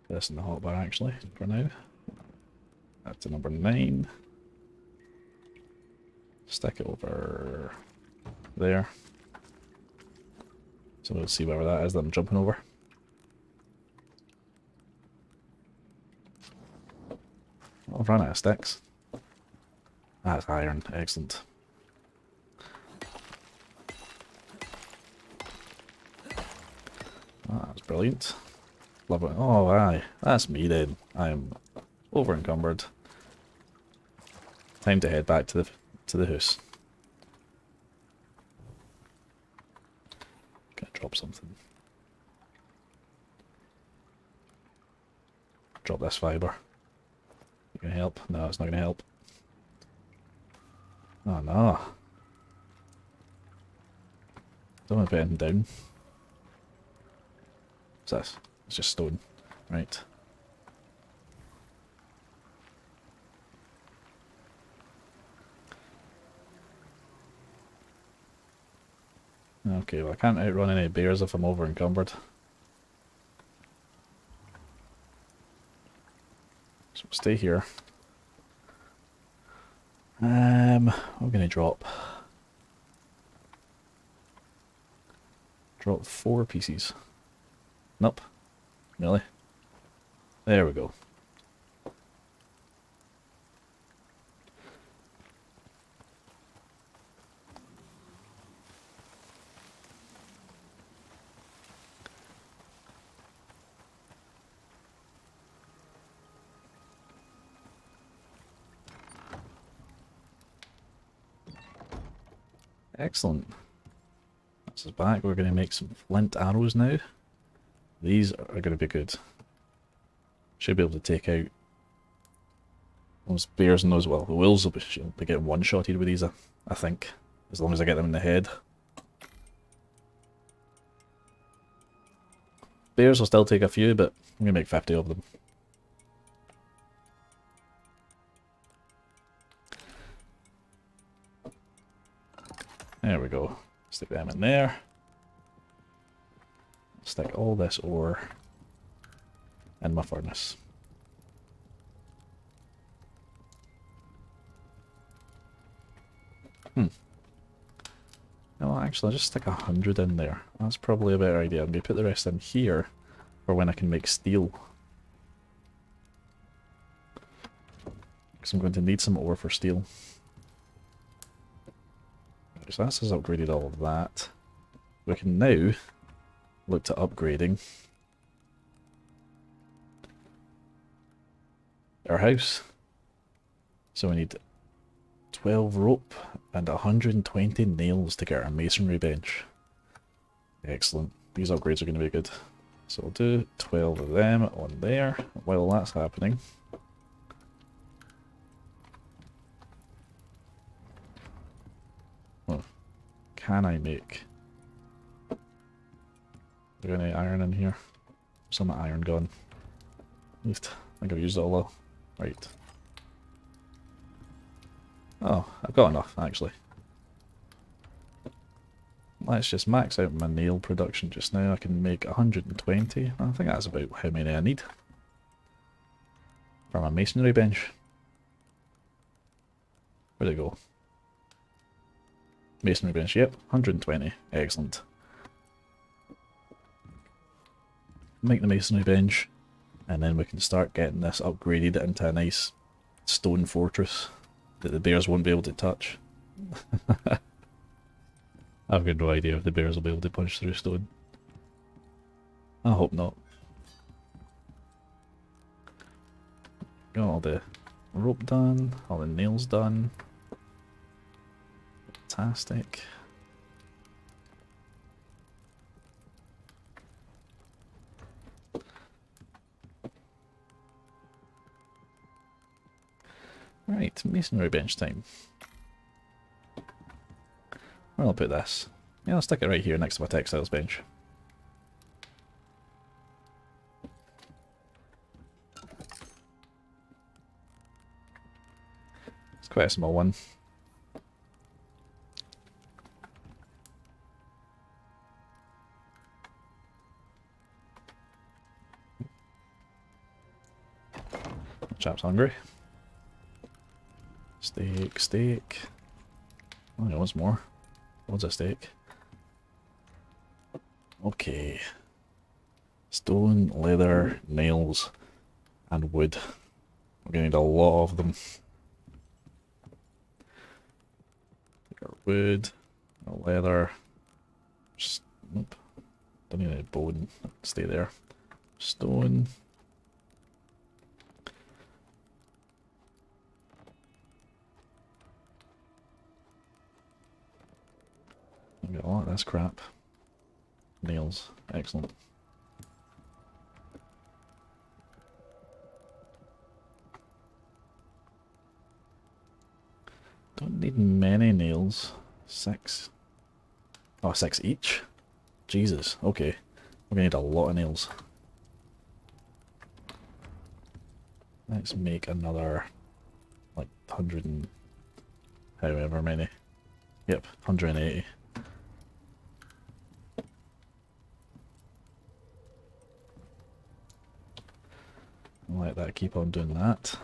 This in the hotbar actually, for now. That's to number 9. Stick it over there. So we'll see where that is that I'm jumping over. I've run out of sticks. That's iron, excellent. Ah, that's brilliant. Love it. Oh, aye. That's me then. I am over encumbered. Time to head back to the house. Gonna drop something. Drop this fibre. You gonna help? No, it's not gonna help. Oh no. Don't want to put anything down. What's this? It's just stone. Right. Okay, well I can't outrun any bears if I'm over encumbered. So we'll stay here. I'm gonna drop 4 pieces. Nope. Really? There we go. Excellent. This is back. We're going to make some flint arrows now. These are going to be good. Should be able to take out those bears and those, well, the wolves will be getting one-shotted with these, I think. As long as I get them in the head. Bears will still take a few, but I'm going to make 50 of them. There we go. Stick them in there. Stick all this ore in my furnace. No, actually, I'll just stick 100 in there. That's probably a better idea. I'm going to put the rest in here for when I can make steel. Because I'm going to need some ore for steel. So that's us upgraded all of that. We can now look to upgrading our house. So we need 12 rope and 120 nails to get our masonry bench. Excellent. These upgrades are going to be good. So we'll do 12 of them on there while that's happening. Can I make... Is there any iron in here? Some iron gone. At least, I think I've used it all out. Right. Oh, I've got enough, actually. Let's just max out my nail production just now. I can make 120. I think that's about how many I need for my masonry bench. Where'd it go? Masonry bench, yep, 120. Excellent. Make the masonry bench, and then we can start getting this upgraded into a nice stone fortress that the bears won't be able to touch. I've got no idea if the bears will be able to punch through stone. I hope not. Got all the rope done, all the nails done. Fantastic. Right, masonry bench time. Where I'll put this? Yeah, I'll stick it right here next to my textiles bench. It's quite a small one. Chap's hungry. Steak, steak. Oh, he wants more. What's a steak? Okay. Stone, leather, nails, and wood. We're gonna need a lot of them. Our wood, our leather. Just, nope. Don't need any bone. Stay there. Stone. I've got a lot of this crap. Nails. Excellent. Don't need many nails. 6. Oh, 6 each? Jesus, okay. We're gonna need a lot of nails. Let's make another, like, 100 and however many. Yep, 180. Let that keep on doing that.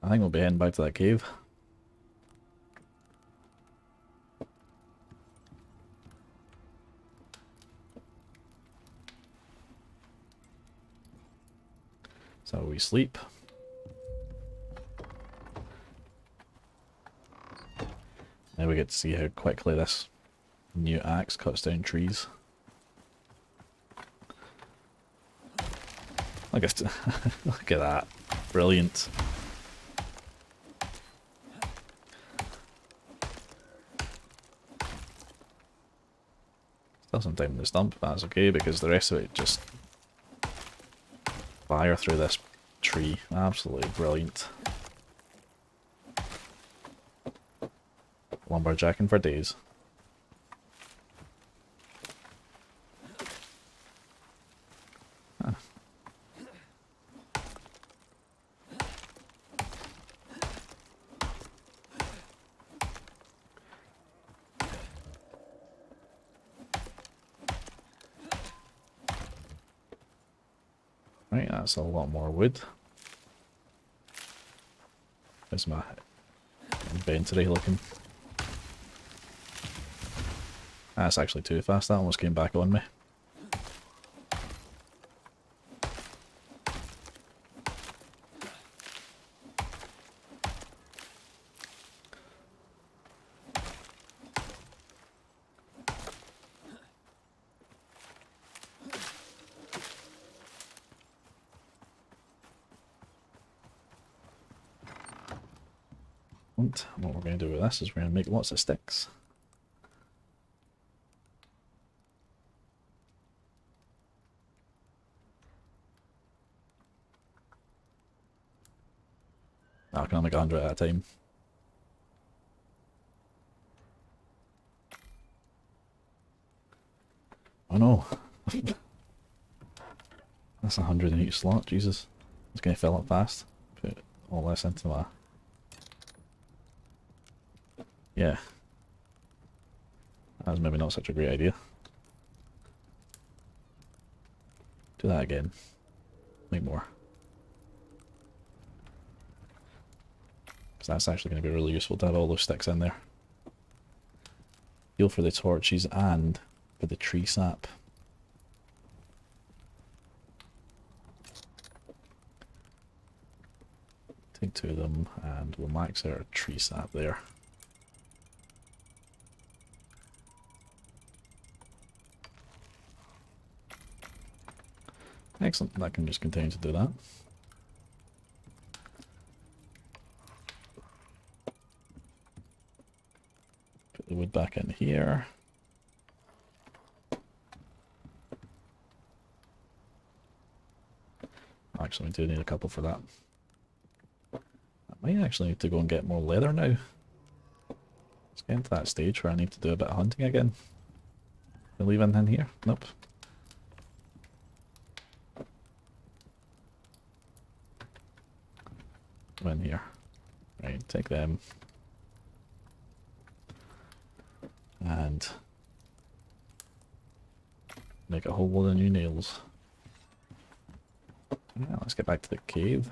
I think we'll be heading back to that cave. So we sleep. Now we get to see how quickly this new axe cuts down trees. Look at look at that. Brilliant. Still some time in the stump, but that's okay because the rest of it just fire through this tree. Absolutely brilliant. Lumberjacking for days. Huh. Right, that's a lot more wood. There's my inventory looking. That's actually too fast, that almost came back on me. And what we're going to do with this is we're going to make lots of sticks. I can only make 100 at a time. Oh no. That's 100 in each slot, Jesus. It's going to fill up fast. Put all this into my... Yeah. That was maybe not such a great idea. Do that again. Make more. Because that's actually going to be really useful to have all those sticks in there. Heal for the torches and for the tree sap. Take 2 of them and we'll max our tree sap there. Excellent, that can just continue to do that. Put the wood back in here. Actually, we do need a couple for that. I might actually need to go and get more leather now. Let's get into that stage where I need to do a bit of hunting again. Can I leave anything in here? Nope. Go in here. Right, take them. And make a whole load of new nails. Yeah, let's get back to the cave.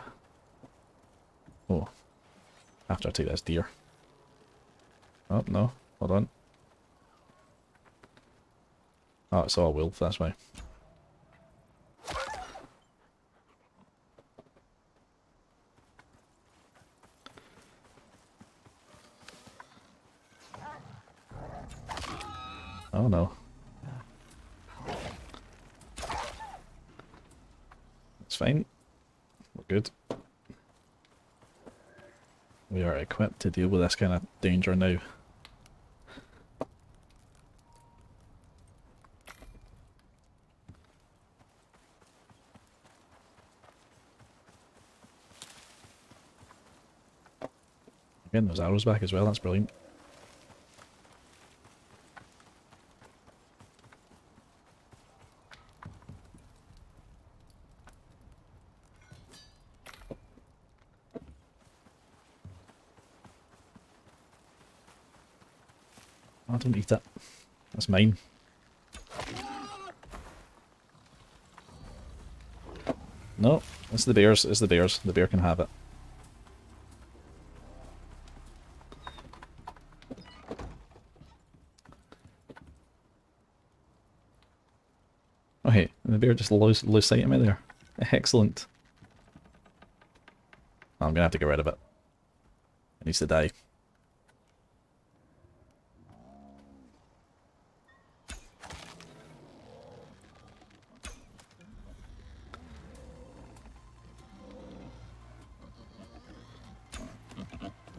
Oh, after I take this deer. Oh, no, hold on. Oh, it's all a wolf, that's why. Oh no. It's fine. We're good. We are equipped to deal with this kind of danger now. Again, those arrows back as well, that's brilliant. Oh, don't eat it. That's mine. No, it's the bear's. It's the bear's. The bear can have it. Oh hey, and the bear just lose sight of me there. Excellent. I'm gonna have to get rid of it. It needs to die.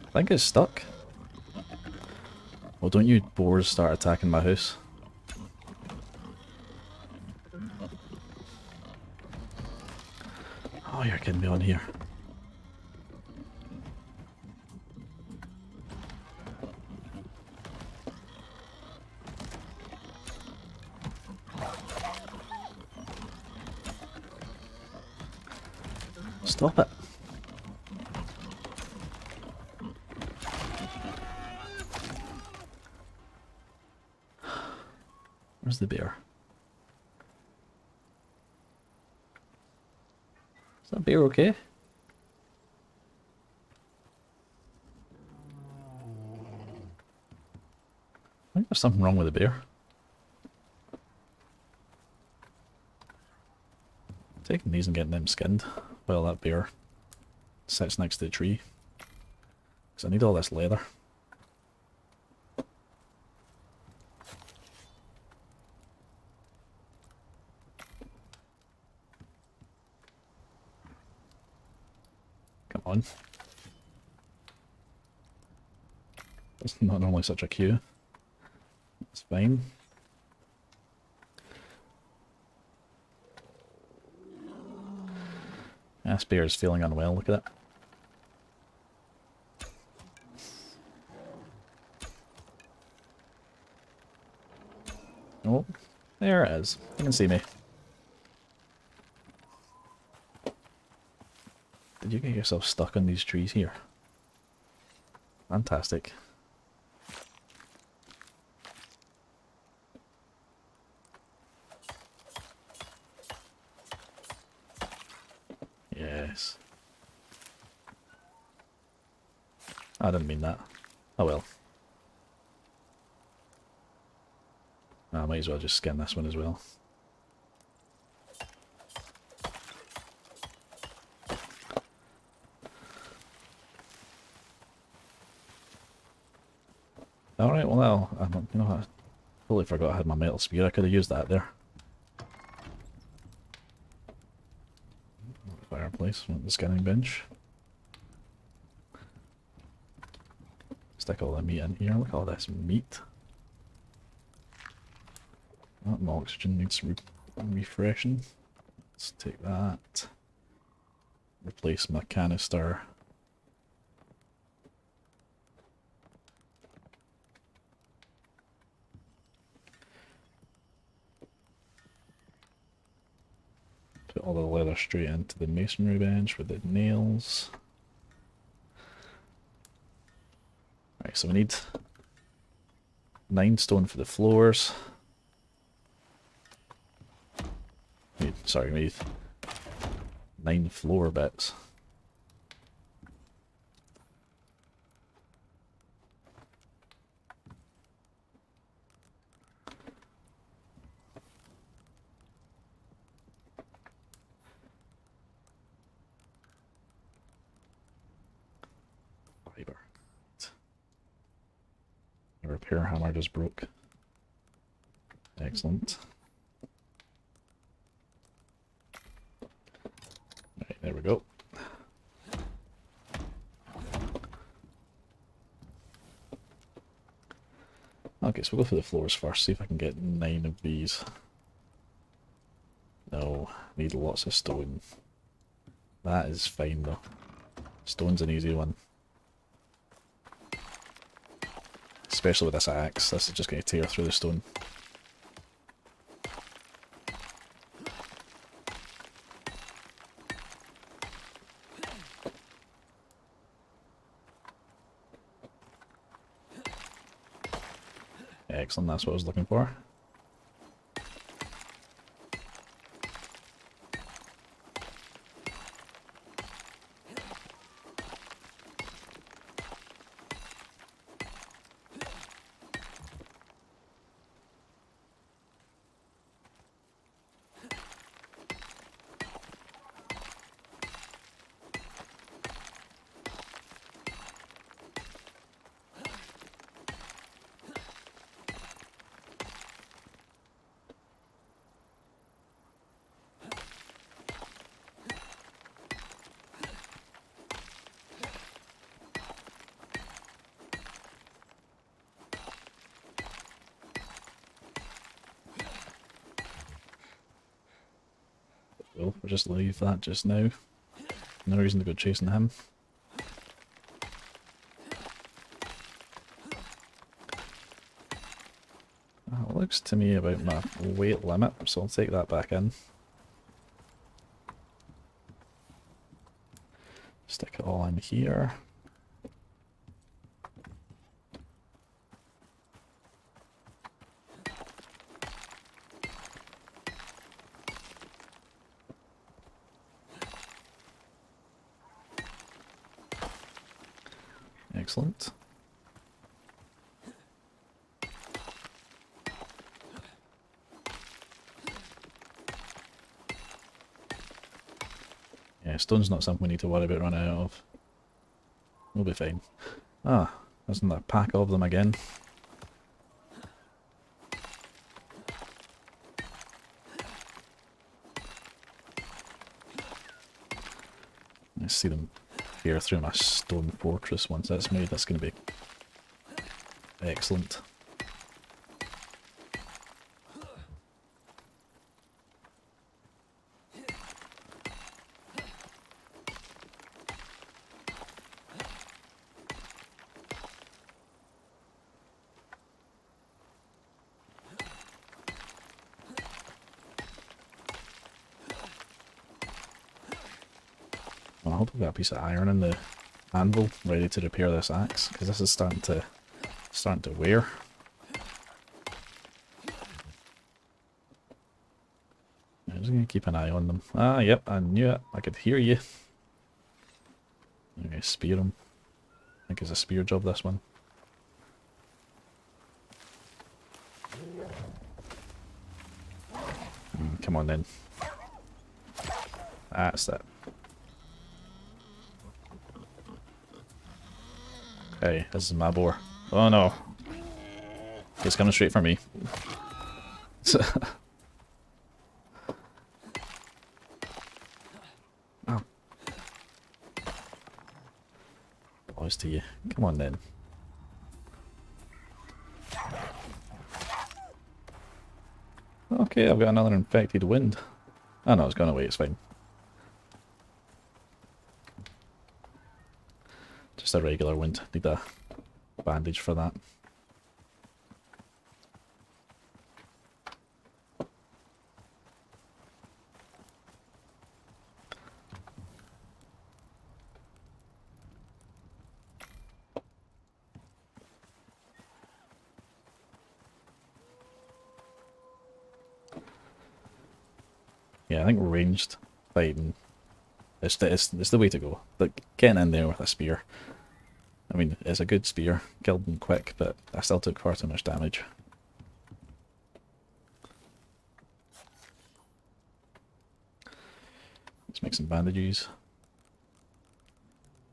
I think it's stuck. Well, don't you boars start attacking my house. Oh, you're kidding me on here. Stop it. Where's the bear? Is that bear okay? I think there's something wrong with the bear. Taking these and getting them skinned while that bear sits next to the tree. Because I need all this leather. Come on. It's not normally such a queue. It's fine. This bear is feeling unwell, look at that. Oh, there it is. You can see me. Did you get yourself stuck on these trees here? Fantastic. Yes. I didn't mean that. Oh well. I might as well just skin this one as well. Alright, well now, you know, I totally forgot I had my metal spear. I could have used that there. Fireplace, want the skinning bench. Stick all the meat in here. Look at all this meat. Oh, my oxygen needs refreshing. Let's take that. Replace my canister. Put all the leather straight into the masonry bench with the nails. Right, so we need 9 stone for the floors. Sorry, we need 9 floor bits. repair hammer just broke. Excellent. Right, there we go. Okay, so we'll go for the floors first, see if I can get 9 of these. No, need lots of stone. That is fine though. Stone's an easy one. Especially with this axe, this is just going to tear through the stone. Excellent, that's what I was looking for. We'll just leave that just now. No reason to go chasing him. It looks to me about my weight limit, so I'll take that back in. Stick it all in here. Excellent. Yeah, stone's not something we need to worry about running out of. We'll be fine. Ah, there's another pack of them again. I see them here through my stone fortress once that's made. That's going to be excellent. Well, I hope I've got a piece of iron in the anvil ready to repair this axe, because this is starting to wear. I'm just going to keep an eye on them. Ah, yep, I knew it. I could hear you. I'm going to spear him. I think it's a spear job, this one. Come on then. That's it. Okay, this is my boar. Oh no. He's coming straight for me. Oh. Boys to you. Come on then. Okay, I've got another infected wind. Oh no, it's gone away, it's fine. Just a regular wind. Need a bandage for that. Yeah, I think ranged fighting is the way to go. Like, getting in there with a spear. I mean, it's a good spear, killed them quick, but I still took far too much damage. Let's make some bandages.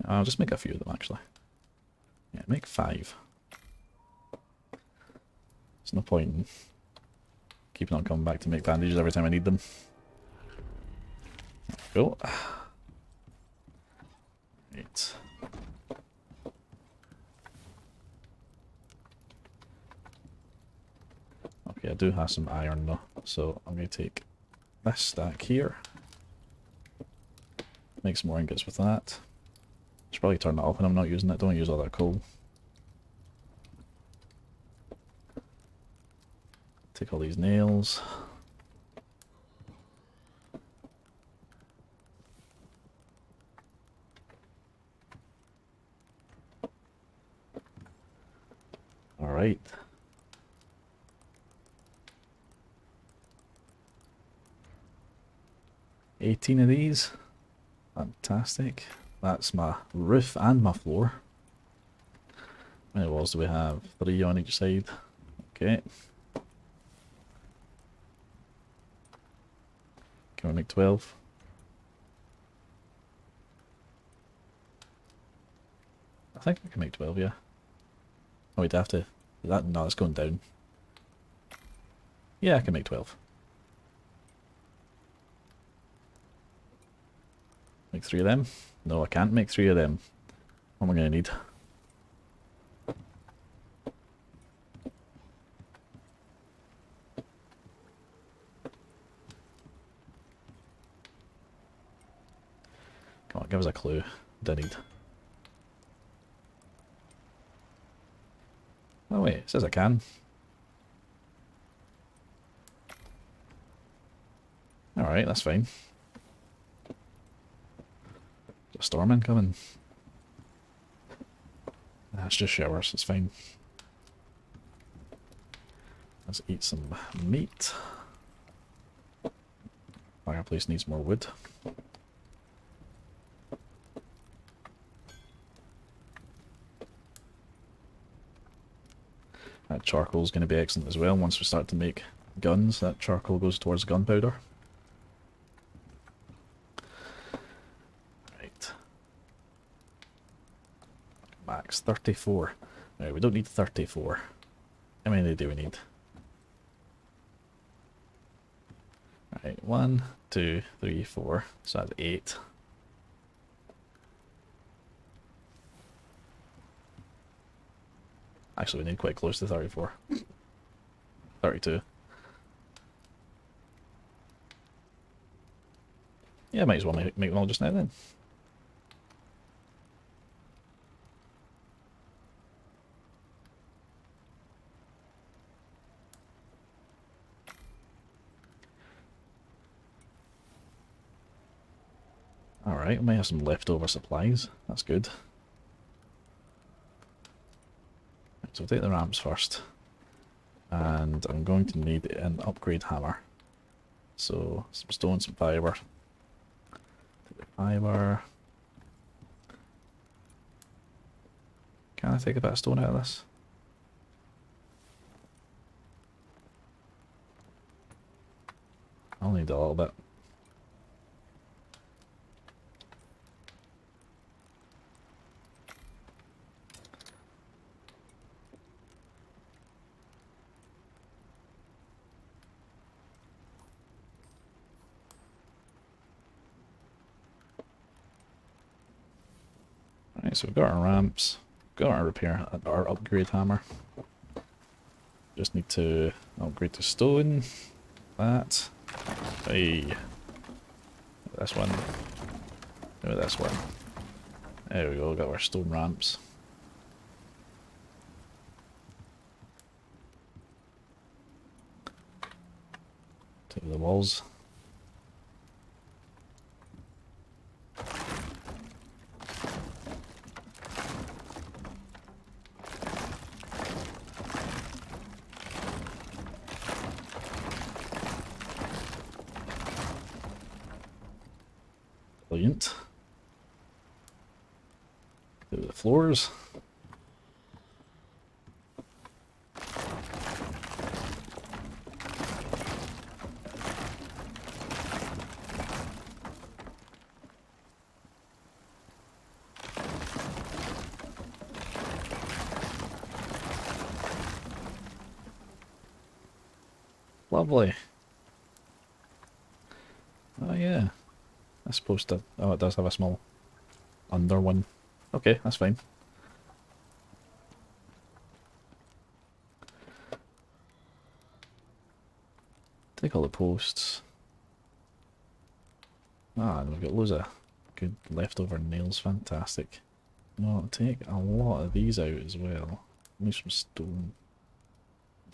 I'll just make a few of them, actually. Yeah, make 5. There's no point in keeping on coming back to make bandages every time I need them. There we go. Right. Okay, I do have some iron though, so I'm going to take this stack here. Make some more ingots with that. Should probably turn that off when I'm not using it. Don't use all that coal. Take all these nails. Alright. $18 of these. Fantastic. That's my roof and my floor. How many walls do we have? 3 on each side. Okay. Can we make 12? I think I can make 12, yeah. Oh, we'd have to. That, no, it's going down. Yeah, I can make 12. Make 3 of them? No, I can't make 3 of them. What am I going to need? Come on, give us a clue. What do I need? Oh wait, it says I can. Alright, that's fine. Is a storm incoming? That's just showers, it's fine. Let's eat some meat. Fireplace needs more wood. That charcoal is going to be excellent as well. Once we start to make guns, that charcoal goes towards gunpowder. Right. Max 34. Right, we don't need 34. How many do we need? Right, 1, 2, 3, 4. So that's 8. Actually, we need quite close to 34. 32. Yeah, might as well make them all just now then. Alright, we might have some leftover supplies. That's good. So we'll take the ramps first. And I'm going to need an upgrade hammer. So, some stone, some fibre. Take the fibre. Can I take a bit of stone out of this? I'll need a little bit. Right, so we've got our ramps, got our repair, our upgrade hammer. Just need to upgrade to stone. That. Hey. This one. Maybe this one. There we go, got our stone ramps. Take the walls. Brilliant. Do the floors. Lovely. Oh yeah. That's supposed to... Oh, it does have a small under one. Okay, that's fine. Take all the posts. Ah, and we've got loads of good leftover nails. Fantastic. No, I'll take a lot of these out as well. Need some stone.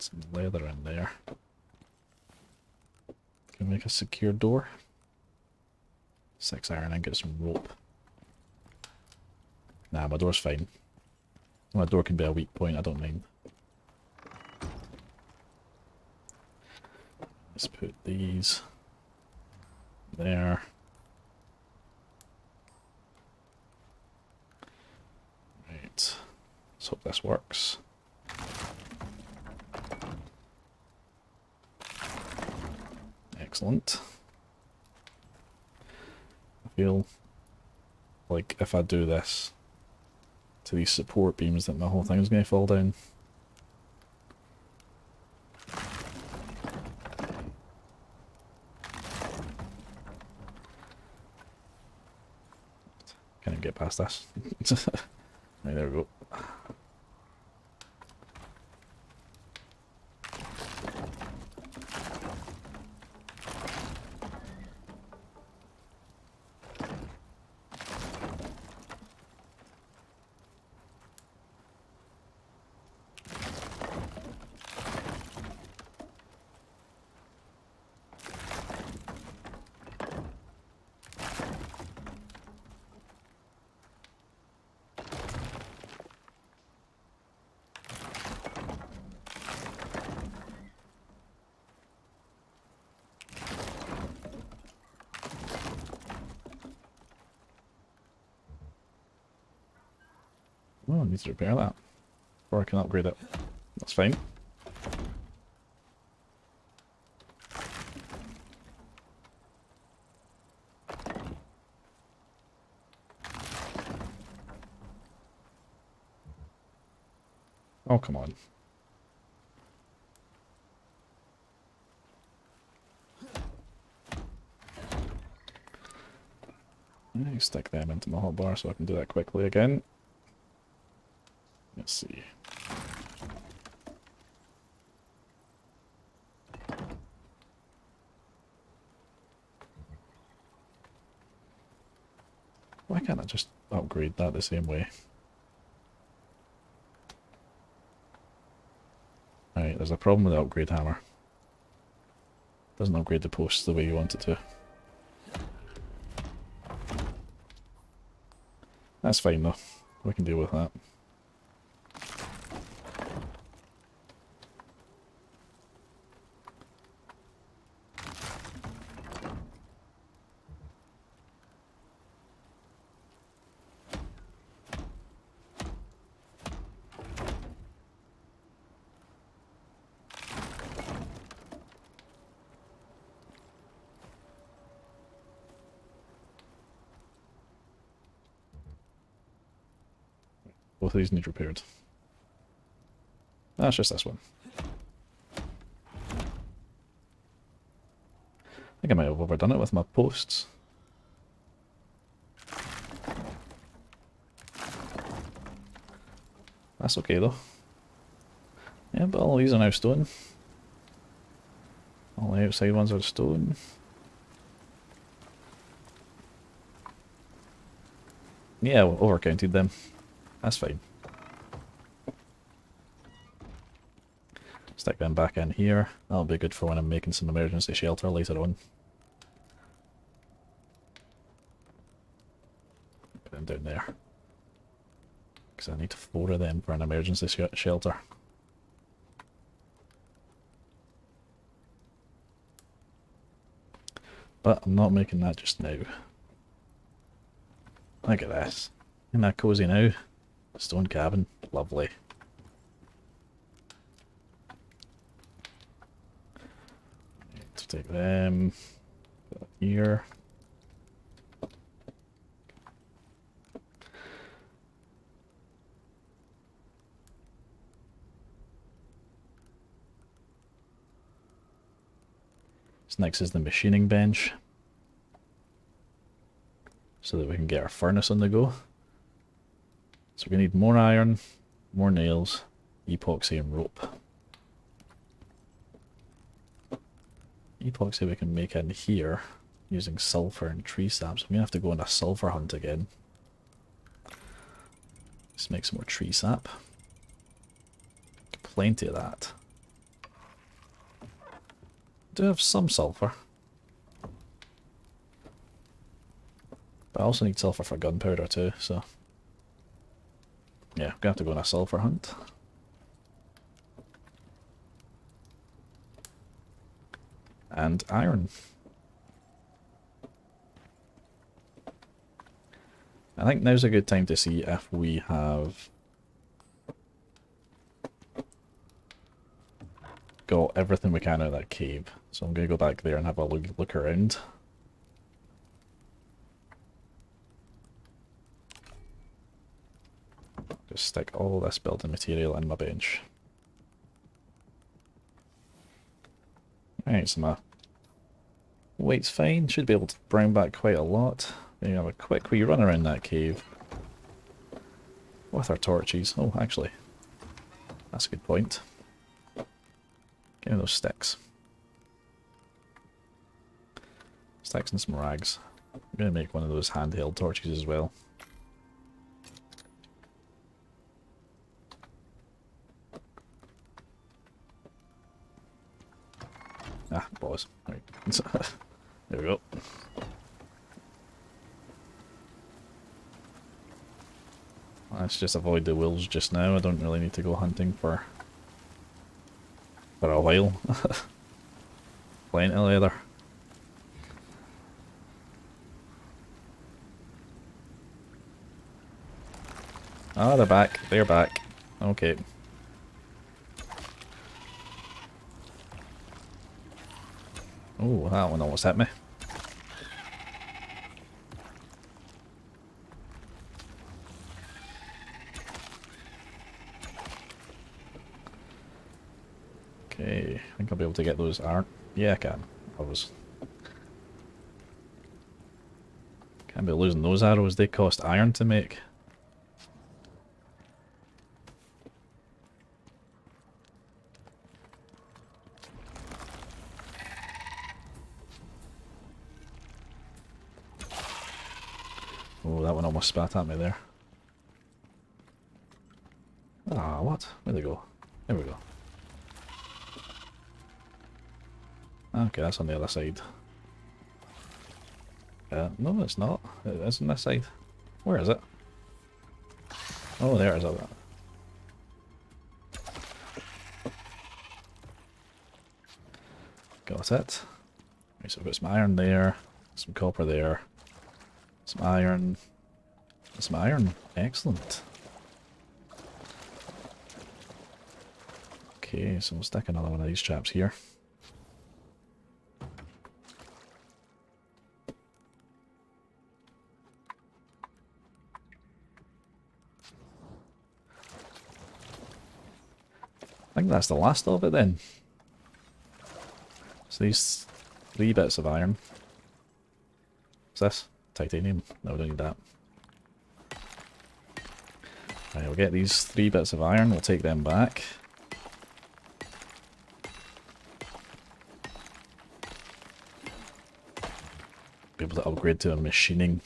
Some leather in there. Can we make a secure door? 6 iron and get some rope. Nah, my door's fine. My door can be a weak point, I don't mind. Let's put these there. Right. Let's hope this works. Excellent. I feel like if I do this to these support beams that my whole thing is going to fall down. Can't even get past this. Right, there we go. Oh, I need to repair that. Or I can upgrade it. That's fine. Oh, come on. I stick them into my hotbar so I can do that quickly again. Let's see. Why can't I just upgrade that the same way? Right, there's a problem with the upgrade hammer. Doesn't upgrade the posts the way you want it to. That's fine though. We can deal with that. Both of these need repaired. That's just this one. I think I might have overdone it with my posts. That's okay though. Yeah, but all these are now stone. All the outside ones are stone. Yeah, we overcounted them. That's fine. Stick them back in here. That'll be good for when I'm making some emergency shelter later on. Put them down there. Because I need 4 of them for an emergency shelter. But I'm not making that just now. Look at this. Isn't that cozy now? Stone cabin. Lovely. Let's take them. Put that here. So next is the machining bench, so that we can get our furnace on the go. So we're going to need more iron, more nails, epoxy and rope. Epoxy we can make in here using sulfur and tree sap, so I'm going to have to go on a sulfur hunt again. Let's make some more tree sap. Plenty of that. Do have some sulfur. But I also need sulfur for gunpowder too, so... yeah, I'm going to have to go on a sulfur hunt. And iron. I think now's a good time to see if we have got everything we can out of that cave. So I'm going to go back there and have a look around. Just stick all this building material in my bench. Right, so my weight's fine. Should be able to bring back quite a lot. Maybe have a quick wee run around that cave with our torches. Oh, actually, that's a good point. Give me those sticks. Sticks and some rags. I'm going to make one of those handheld torches as well. Ah, boys. Right. There we go. Let's just avoid the wolves just now. I don't really need to go hunting for a while. Plenty of leather. Ah, they're back. They're back. Okay. Oh, that one almost hit me. Okay, I think I'll be able to get those iron. Yeah, I can. Can't be losing those arrows, they cost iron to make. Oh, that one almost spat at me there. Ah, what? Where'd they go? There we go. Okay, that's on the other side. No, it's not. It is on this side. Where is it? Oh, there it is. Got it. Right, so I've got some iron there, some copper there, some iron, some iron. Excellent. Okay, so we'll stick another one of these chaps here. I think that's the last of it then. So these 3 bits of iron. What's this? Titanium? No, we don't need that. Right, we'll get these 3 bits of iron, we'll take them back. Be able to upgrade to a machining.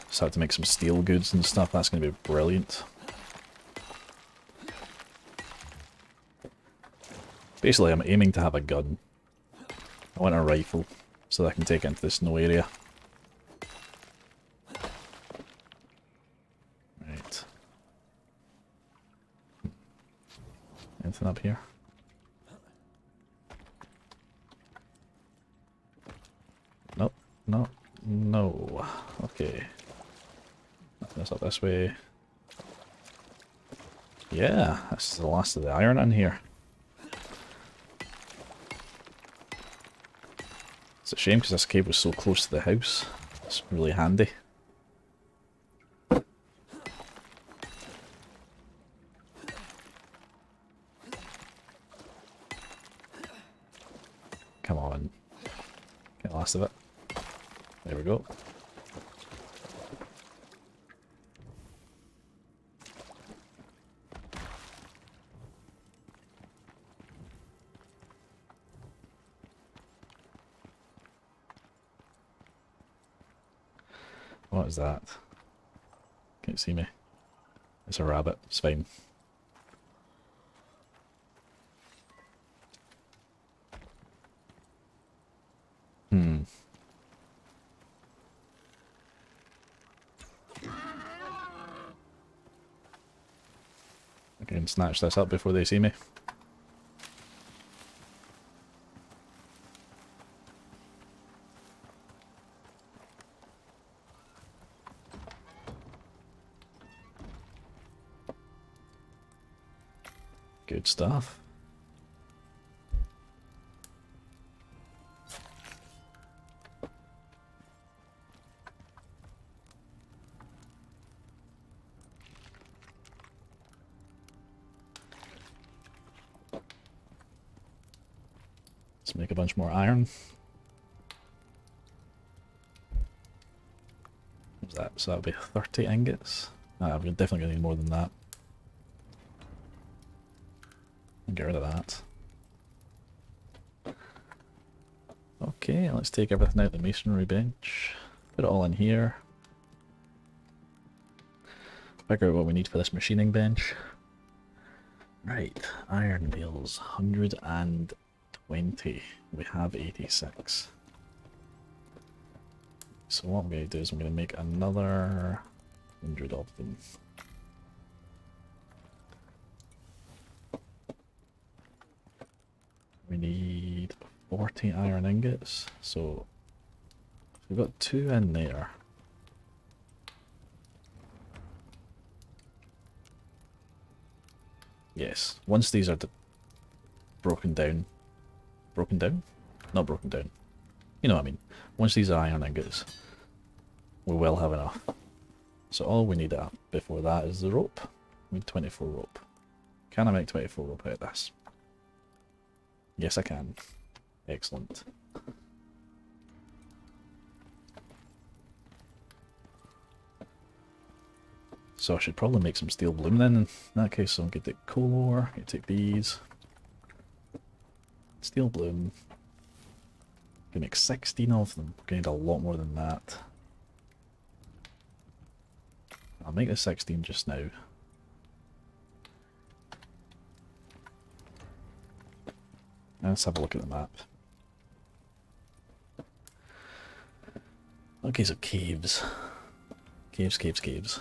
Start to make some steel goods and stuff, that's going to be brilliant. Basically, I'm aiming to have a gun. I want a rifle, so that I can take it into the snow area. Right. Anything up here? Nope. No. No. Okay. That's up this way. Yeah, that's the last of the iron in here. It's a shame because this cave was so close to the house. It's really handy. Come on. Get the last of it. There we go. What is that? Can't see me. It's a rabbit. It's fine. I can snatch this up before they see me. Good stuff. Let's make a bunch more iron. What's that? So that'll be 30 ingots. Nah, we're definitely going to need more than that. Get rid of that. Okay, let's take everything out of the masonry bench. Put it all in here. Figure out what we need for this machining bench. Right, iron nails, 120. We have 86. So what I'm going to do is I'm going to make another 100 of them. We need 40 iron ingots, so we've got 2 in there. Yes, once these are broken down, Not broken down. You know what I mean. Once these are iron ingots, we will have enough. So all we need before that is the rope. We need 24 rope. Can I make 24 rope out of this? Yes, I can. Excellent. So I should probably make some steel bloom then in that case. So I'm going to take coal ore, I'm going to take these. Steel bloom. I'm going to make 16 of them. I'm going to need a lot more than that. I'll make the 16 just now. Let's have a look at the map. Okay, so caves. Caves.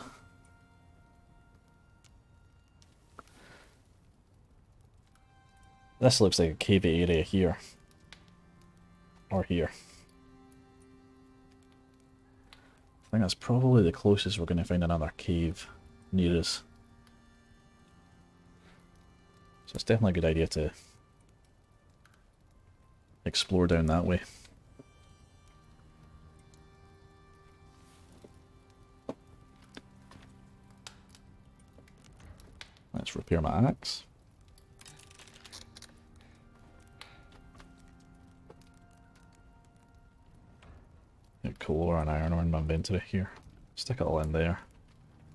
This looks like a cavey area here. Or here. I think that's probably the closest we're going to find another cave near us. So it's definitely a good idea to explore down that way. Let's repair my axe. Get coal ore and iron ore in my inventory here. Stick it all in there.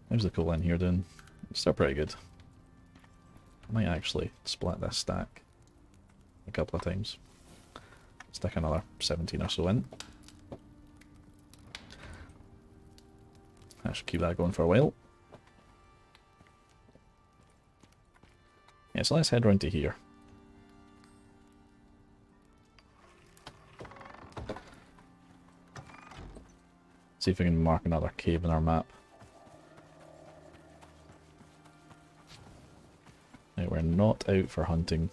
How's the coal in here doing? It's still pretty good. I might actually split this stack a couple of times. Stick another 17 or so in. I should keep that going for a while. Yeah, so let's head round to here. See if we can mark another cave in our map. Right, we're not out for hunting.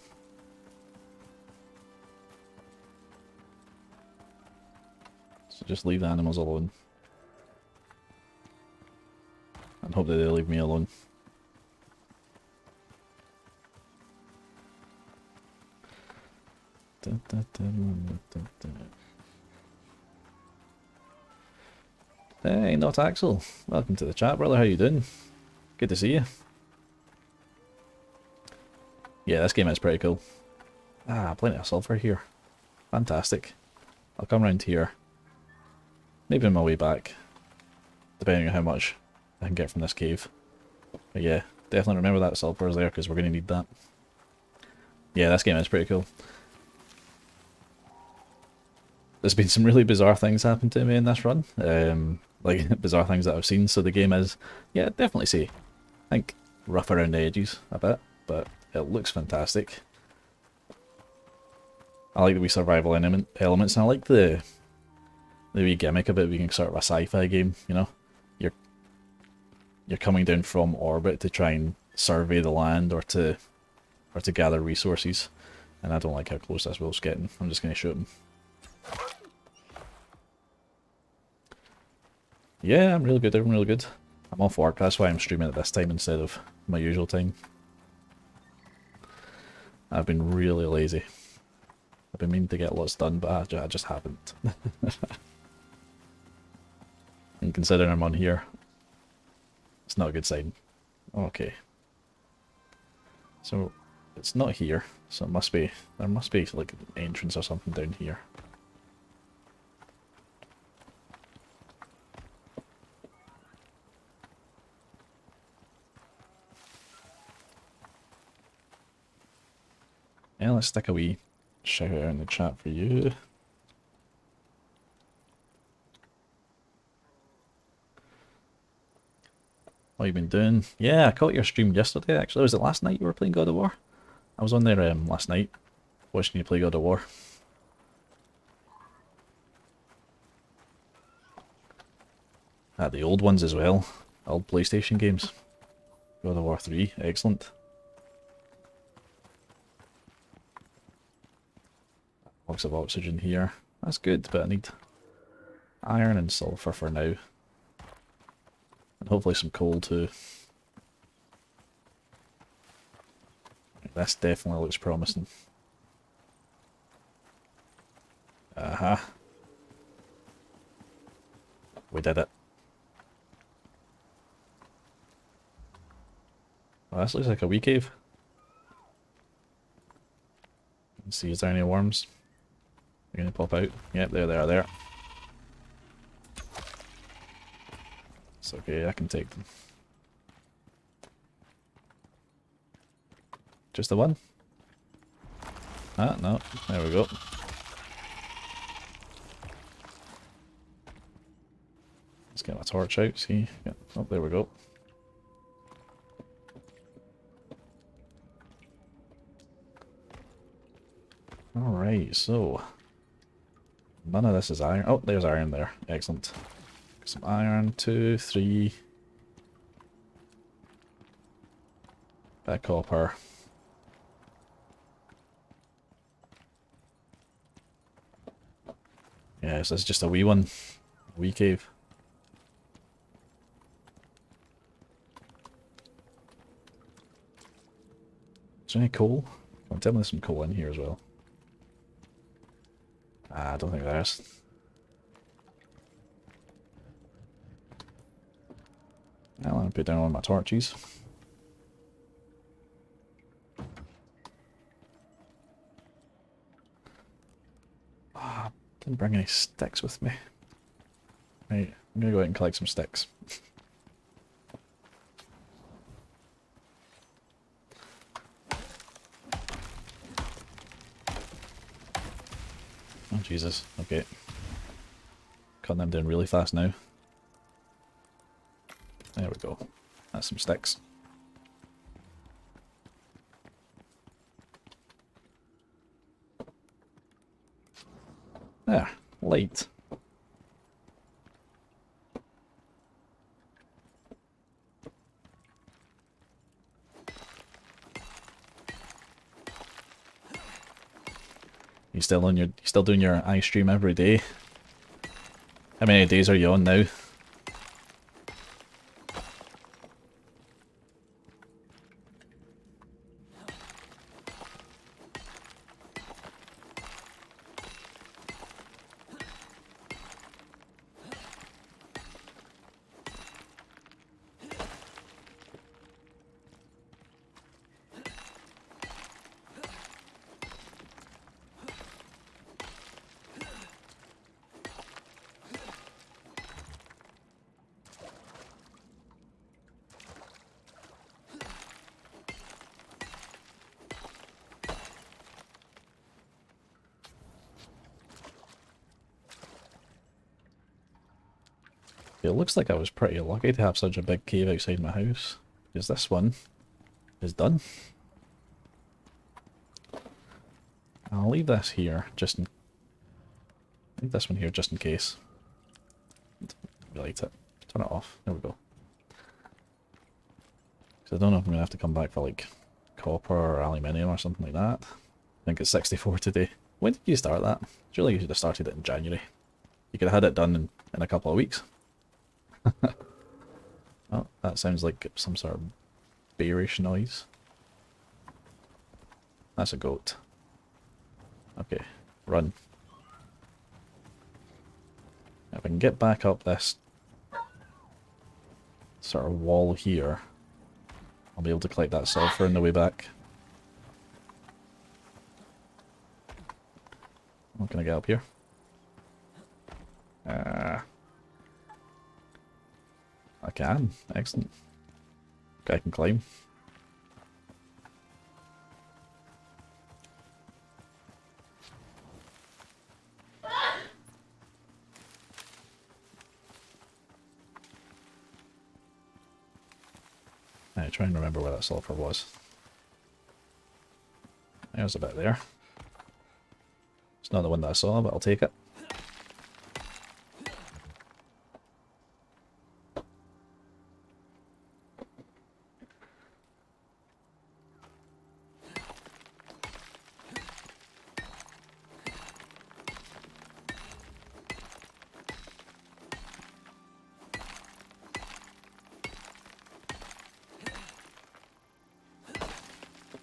So just leave the animals alone. And hope that they leave me alone. Hey, not Axel. Welcome to the chat, brother. How you doing? Good to see you. Yeah, this game is pretty cool. Ah, plenty of sulfur here. Fantastic. I'll come around here. Maybe on my way back. Depending on how much I can get from this cave. But yeah, definitely remember that sulfur is there because we're going to need that. Yeah, this game is pretty cool. There's been some really bizarre things happen to me in this run. Like, bizarre things that I've seen. So the game is, yeah, definitely say, I think, rough around the edges a bit. But it looks fantastic. I like the wee survival elements, and I like the wee gimmick of it being sort of a sci-fi game, you know? You're coming down from orbit to try and survey the land or to gather resources. And I don't like how close this wolf's getting. I'm just going to shoot him. Yeah, I'm really good. I'm really good. I'm off work. That's why I'm streaming at this time instead of my usual time. I've been really lazy. I've been meaning to get lots done, but I just haven't. And considering I'm on here, it's not a good sign. Okay. So, it's not here, so it must be, there must be like an entrance or something down here. Yeah, let's stick a wee shout out in the chat for you. What have you been doing? Yeah, I caught your stream yesterday actually. Was it last night you were playing God of War? I was on there last night watching you play God of War. The old ones as well. Old PlayStation games. God of War 3, excellent. Lots of oxygen here. That's good, but I need iron and sulfur for now. And hopefully some coal too. This definitely looks promising. Aha. We did it. Well, this looks like a wee cave. Let's see, is there any worms? They're gonna pop out. Yep, there they are there. It's okay, I can take them. Just the one? Ah, no. There we go. Let's get my torch out, see? Yeah. Oh, there we go. Alright, so... none of this is iron. Oh, there's iron there. Excellent. Some iron, 2, 3... that copper. Yes, this is just a wee one. A wee cave. Is there any coal? Come on, tell me there's some coal in here as well. I don't think there is. Well, I'm gonna put down all my torches. Ah, didn't bring any sticks with me. Right, I'm gonna go out and collect some sticks. Oh Jesus, okay. Cutting them down really fast now. There we go. That's some sticks. There, light. You still doing your ice stream every day? How many days are you on now? Okay, it looks like I was pretty lucky to have such a big cave outside my house, because this one is done. I'll leave this here just in... leave this one here just in case. Relight it. Turn it off. There we go. Because I don't know if I'm going to have to come back for like copper or aluminium or something like that. I think it's 64 today. When did you start that? Surely you should have started it in January. You could have had it done in a couple of weeks. Oh, that sounds like some sort of bearish noise. That's a goat. Okay, run. If I can get back up this sort of wall here, I'll be able to collect that sulfur on the way back. What can I get up here? I can. Excellent. Okay, I can climb. I try and remember where that sulfur was. There's a bit there. It's not the one that I saw, but I'll take it.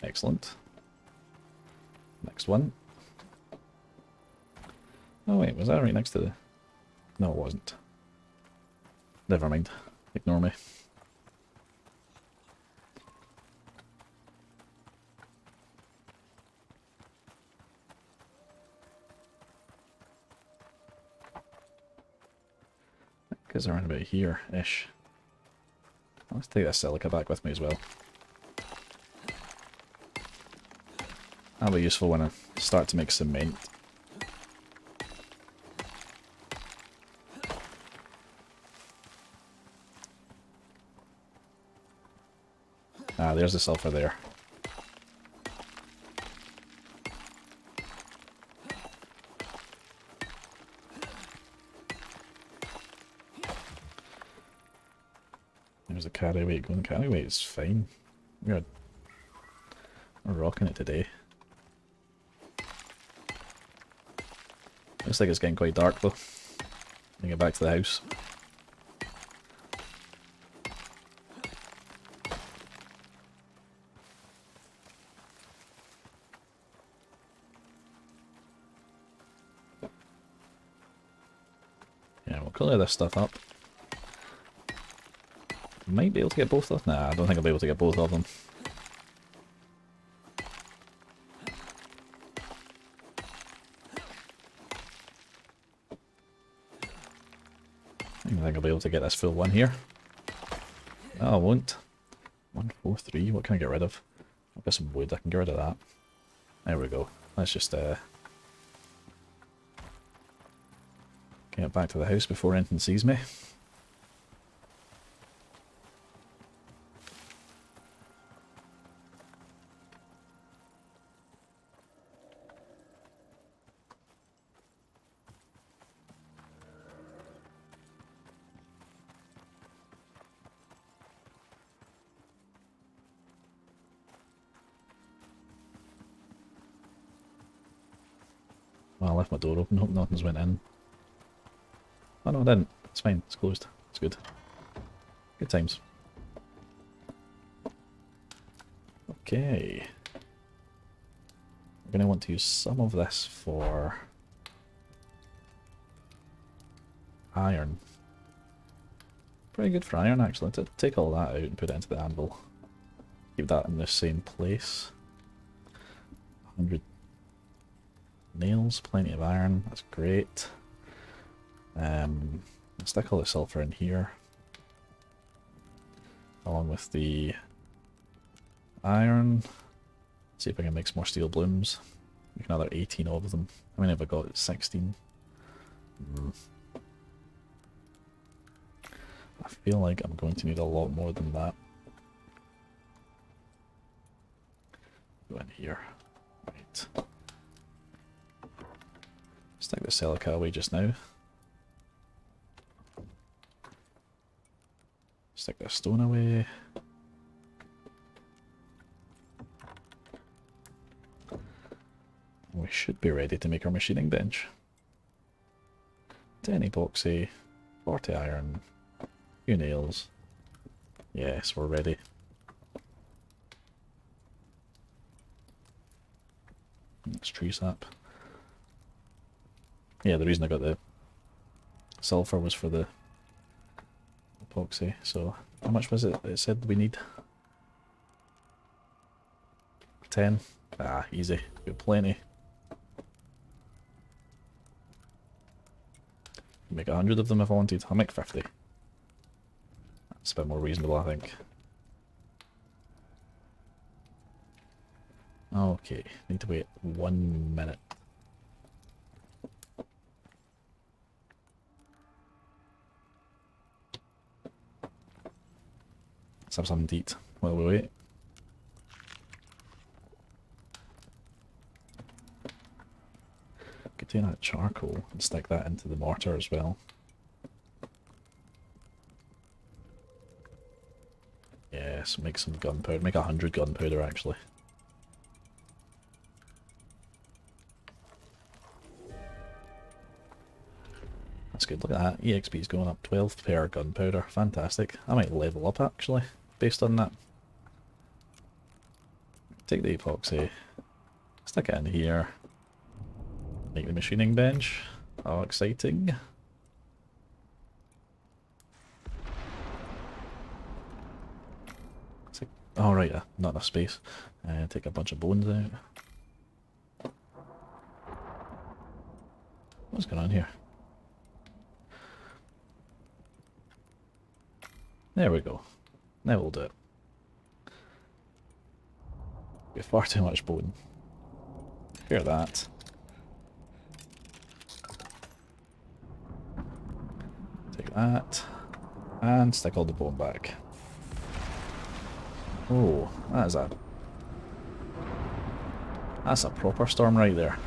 Excellent. Next one. Oh wait, was that right next to the... No, it wasn't. Never mind. Ignore me. Because around about here-ish. Let's take that silica back with me as well. That'll be useful when I start to make cement. Ah, there's the sulfur there. There's a carry weight going. Carry weight is fine. We're rocking it today. Looks like it's getting quite dark though. Bring it back to the house. Yeah, we'll clear this stuff up. Might be able to get both of them. Nah, I don't think I'll be able to get both of them. I think I'll be able to get this full one here. No, I won't. 1, 4, 3. What can I get rid of? I've got some wood. I can get rid of that. There we go. Let's just get back to the house before anything sees me. Well, I left my door open, hope nothing's went in. Oh no, I didn't. It's fine, it's closed. It's good. Good times. Okay. We're going to want to use some of this for iron. Pretty good for iron actually. To take all that out and put it into the anvil. Keep that in the same place. 100 nails, plenty of iron, that's great. Stick all the sulfur in here. Along with the iron. See if I can make some more steel blooms. Make another 18 of them. How many have I got? 16. I feel like I'm going to need a lot more than that. Go in here. Right. Stick the silica away just now. Stick the stone away. We should be ready to make our machining bench. 10 epoxy, 40 iron, few nails. Yes, we're ready. It's tree sap. Yeah, the reason I got the sulfur was for the epoxy. So, how much was it? It said we need 10. Ah, easy. Got plenty. Make 100 of them if I wanted. I'll make 50. That's a bit more reasonable, I think. Okay, need to wait 1 minute. Let's have something to eat while we wait. Could take that charcoal and stick that into the mortar as well. Yes, make some gunpowder. Make 100 gunpowder actually. That's good, look at that. EXP is going up 12 per gunpowder. Fantastic. I might level up actually, based on that. Take the epoxy, stick it in here. Make the machining bench. Oh, exciting. Oh right, not enough space. Take a bunch of bones out. What's going on here? There we go. Now we'll do it. Got far too much bone. Hear that. Take that. And stick all the bone back. Oh, that's a proper storm right there.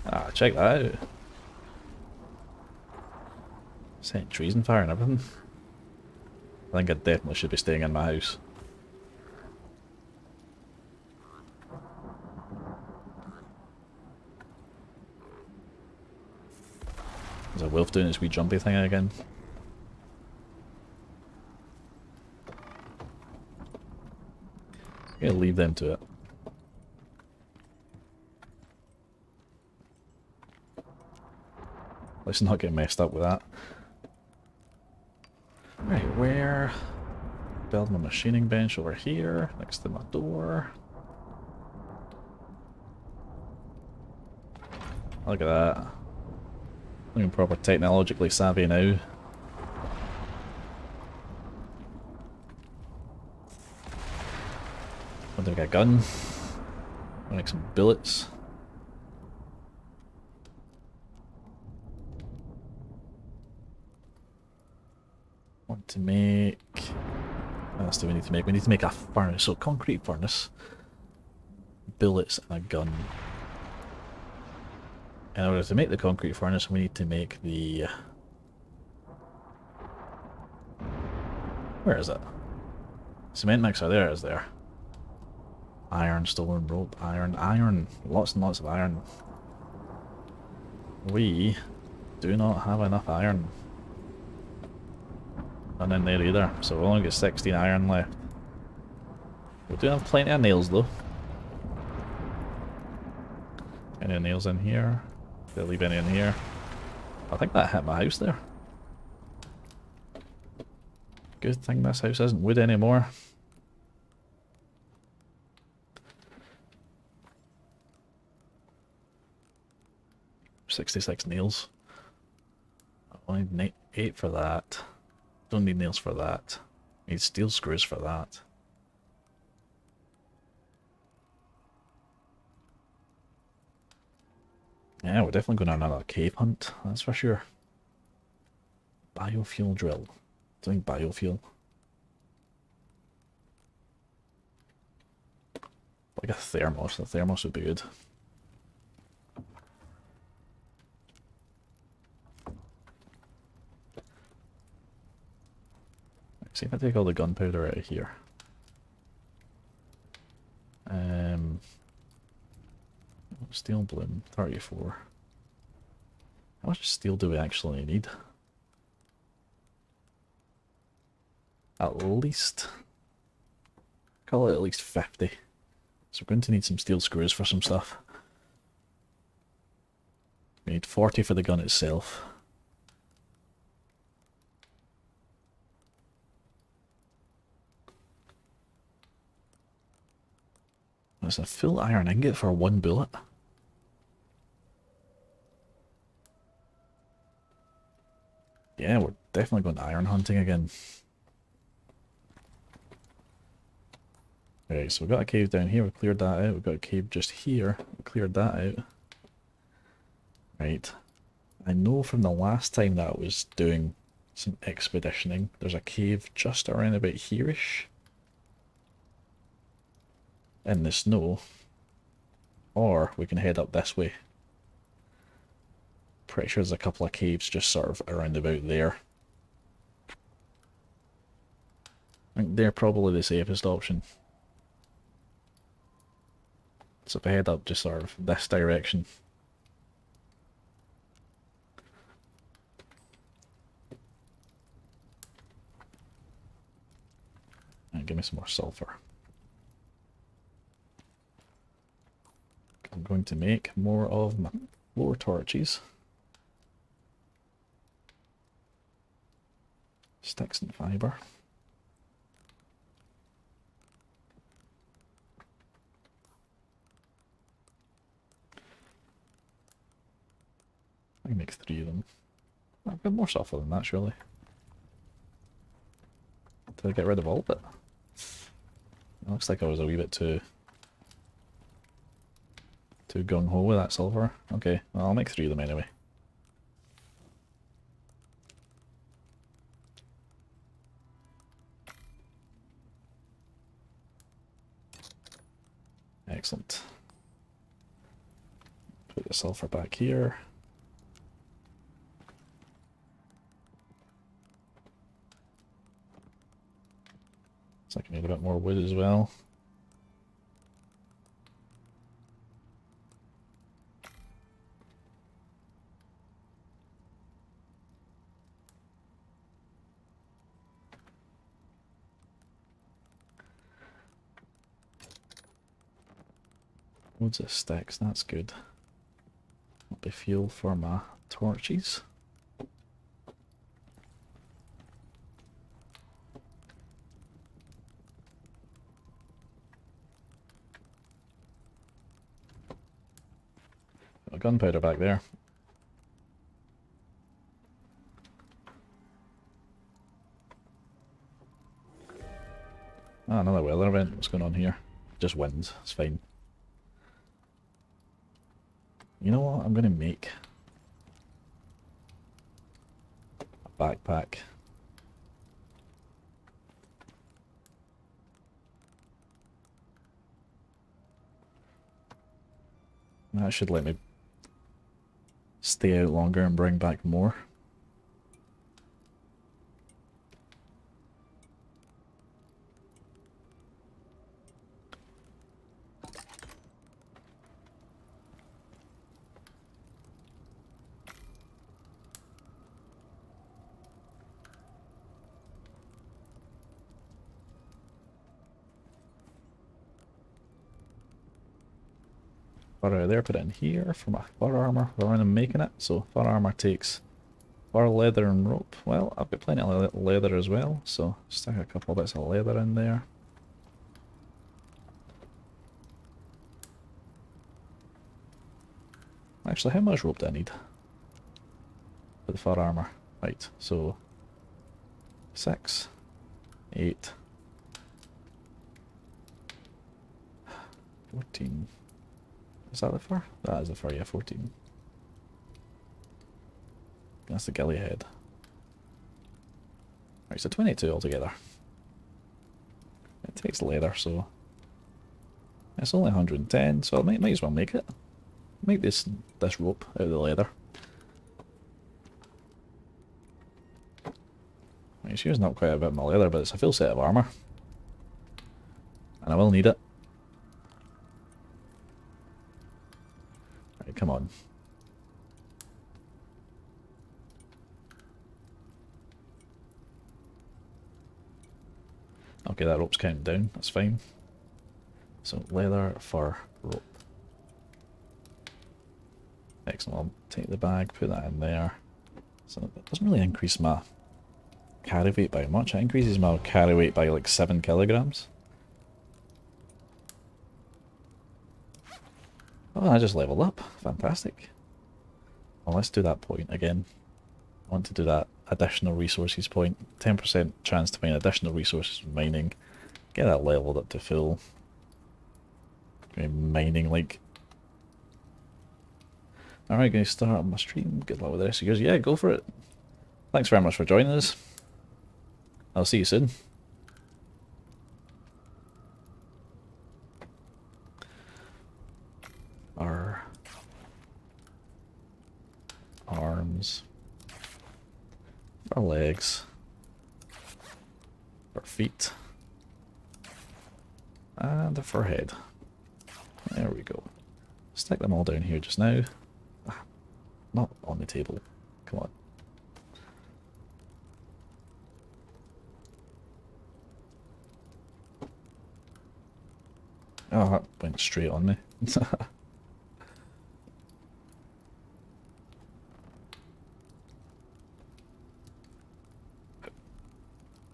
Ah, check that out. Setting trees on fire and everything. I think I definitely should be staying in my house. There's a wolf doing its wee jumpy thing again. I'm gonna leave them to it. Let's not get messed up with that. Right, where? Build my machining bench over here, next to my door. Look at that. Looking proper technologically savvy now. Want to make a gun. Want to make some bullets. Want to make... What else do we need to make? We need to make a furnace. So concrete furnace, bullets and a gun. In order to make the concrete furnace, we need to make the... Where is it? Cement mixer, there it is there. Iron, stone, rope, iron. Lots and lots of iron. We do not have enough iron. None in there either, so we've only got 16 iron left. We do have plenty of nails though. Any nails in here? Did I leave any in here? I think that hit my house there. Good thing this house isn't wood anymore. $66 nails. I only need 8 for that. Don't need nails for that. Need steel screws for that. Yeah, we're definitely going on another cave hunt, that's for sure. Biofuel drill. Doing biofuel. Like a thermos. The thermos would be good. See if I take all the gunpowder out of here. Steel bloom, 34. How much steel do we actually need? At least, call it at least 50. So we're going to need some steel screws for some stuff. We need 40 for the gun itself. That's a full iron ingot for one bullet. Yeah, we're definitely going iron hunting again. Right, so we've got a cave down here, we've cleared that out. We've got a cave just here, we cleared that out. Right. I know from the last time that I was doing some expeditioning, there's a cave just around about here-ish. In the snow. Or we can head up this way. Pretty sure there's a couple of caves just sort of around about there. I think they're probably the safest option. So if I head up just sort of this direction. And give me some more sulfur. I'm going to make more of my floor torches. Sticks and fibre. I can make 3 of them. I've got more sulfur than that, surely. Did I get rid of all of it? It looks like I was a wee bit too gung-ho with that sulfur. Okay, well, I'll make 3 of them anyway. Excellent. Put the sulfur back here. So I can need a bit more wood as well. Loads of sticks, that's good. That'll be fuel for my torches. Got gunpowder back there. Ah, another weather event. What's going on here? Just winds. It's fine. You know what? I'm going to make a backpack. That should let me stay out longer and bring back more. Fur out of there, put it in here for my fur armor while I'm making it. So fur armor takes fur, leather and rope. Well, I've got plenty of leather as well, so stick a couple bits of leather in there. Actually, how much rope do I need for the fur armor? Right, so 6, 8, 14. Is that the fur? That is the fur, yeah, 14. That's the ghillie head. Right, so 22 altogether. It takes leather, so it's only 110, so I might as well make it. Make this rope out of the leather. Right, it's using up quite a bit of my leather, but it's a full set of armour. And I will need it. Right, come on. Okay, that rope's counting down, that's fine. So leather, fur, rope. Excellent, I'll take the bag, put that in there. So it doesn't really increase my carry weight by much, it increases my carry weight by like 7 kilograms. Oh, I just leveled up, fantastic. Well, let's do that point again. I want to do that additional resources point. 10% chance to find additional resources from mining. Get that leveled up to full. Mining like. Alright, going to start on my stream. Good luck with the rest of yours. Yeah, go for it. Thanks very much for joining us. I'll see you soon. Our arms. Our legs. Our feet. And a forehead. There we go. Stick them all down here just now. Ah, not on the table. Come on. Oh, that went straight on me.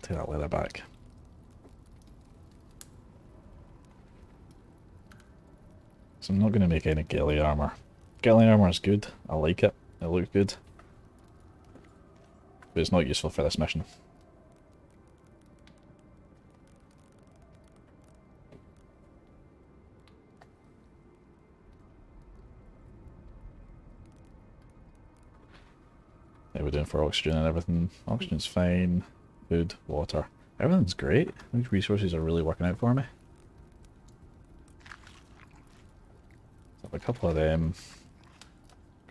Take that leather back. So I'm not going to make any ghillie armour. Ghillie armour is good. I like it. It looks good. But it's not useful for this mission. Yeah, we're doing for oxygen and everything. Oxygen's fine. Food, water. Everything's great. These resources are really working out for me. A couple of them.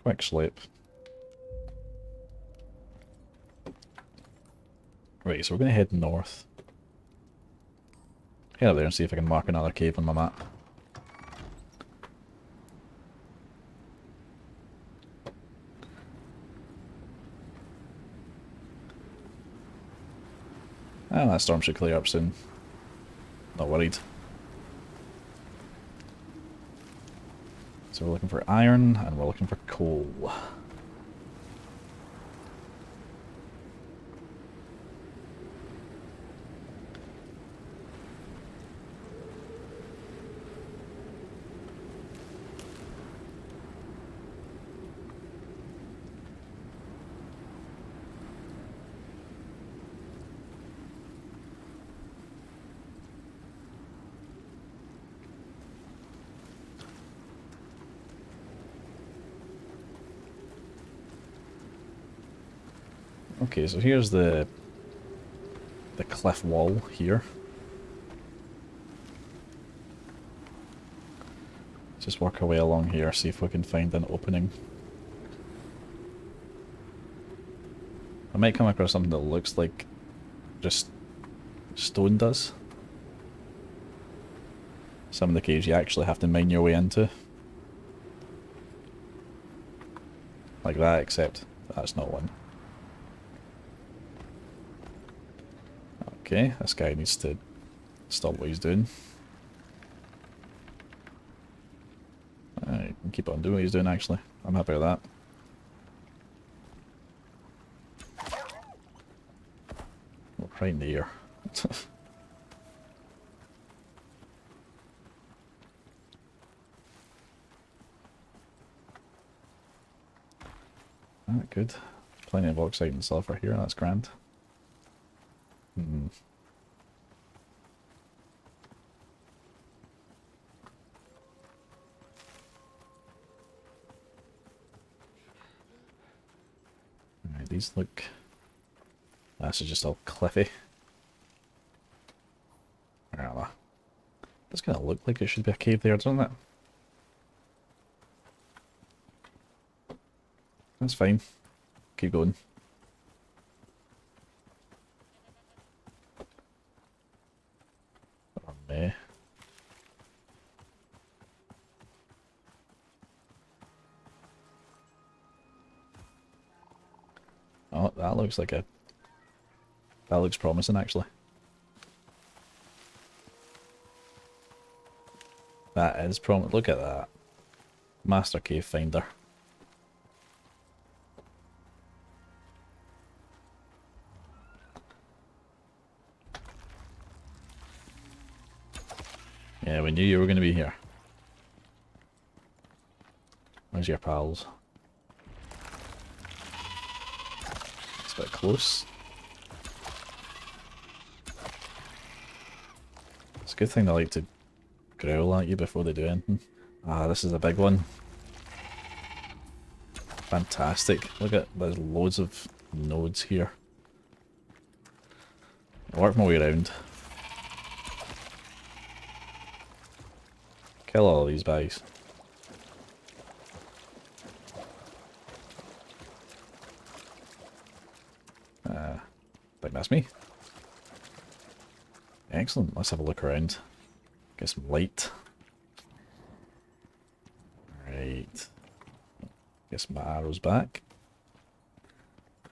Quick sleep. Right, so we're going to head north. Head up there and see if I can mark another cave on my map. Ah, that storm should clear up soon. Not worried. So we're looking for iron, and we're looking for coal. Okay, so here's the cliff wall here. Just work our way along here, see if we can find an opening. I might come across something that looks like just stone does. Some of the caves you actually have to mine your way into. Like that, except that's not one. Okay, this guy needs to stop what he's doing. He can keep on doing what he's doing, actually. I'm happy with that. Oh, right in the ear. Alright, good. Plenty of bauxite and sulfur here, that's grand. Right, these look... This is just all cliffy. Does kind of look like it should be a cave there, doesn't it? That's fine. Keep going. Oh, meh. Oh, that looks like a... That looks promising, actually. That is promising. Look at that. Master Cave Finder. Yeah, we knew you were going to be here. Where's your pals? It's a bit close. It's a good thing they like to growl at you before they do anything. Ah, this is a big one. Fantastic. Look at, there's loads of nodes here. I'll work my way around. Kill all of these guys. I think that's me. Excellent. Let's have a look around. Get some light. Right. Get some arrows back.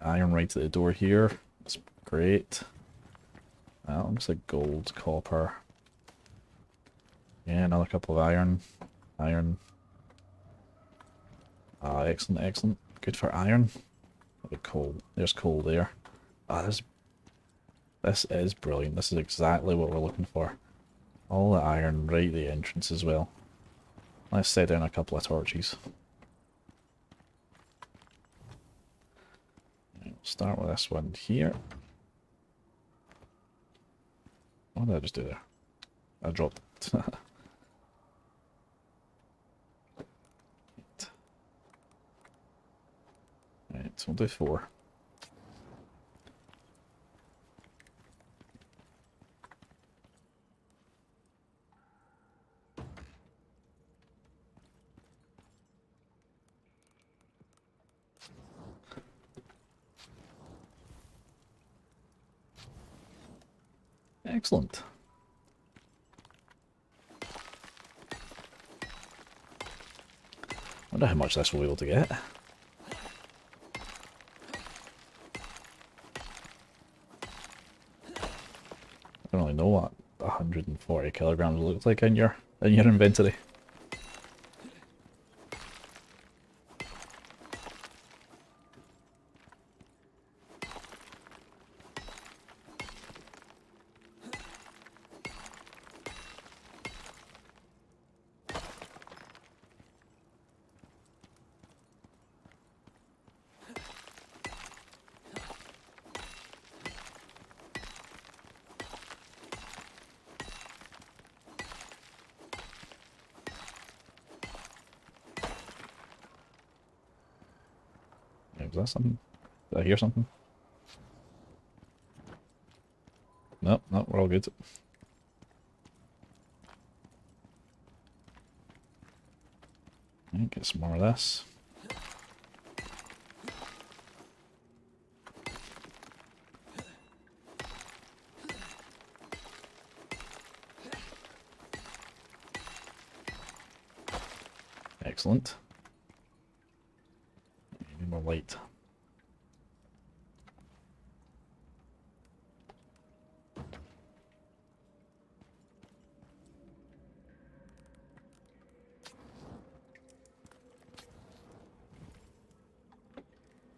Iron right at the door here. That's great. That looks like gold, copper. Yeah, another couple of iron. Iron. Ah, excellent, excellent. Good for iron. Coal. There's coal there. Ah, this is brilliant. This is exactly what we're looking for. All the iron right at the entrance as well. Let's set down a couple of torches. We'll start with this one here. What did I just do there? I dropped it. Right, so we'll do 4. Excellent. Wonder how much this will be able to get. I don't really know what 140 kilograms looks like in your inventory. Was that something? Did I hear something? No, no, we're all good. Right, get some more of this. Excellent. Need more light.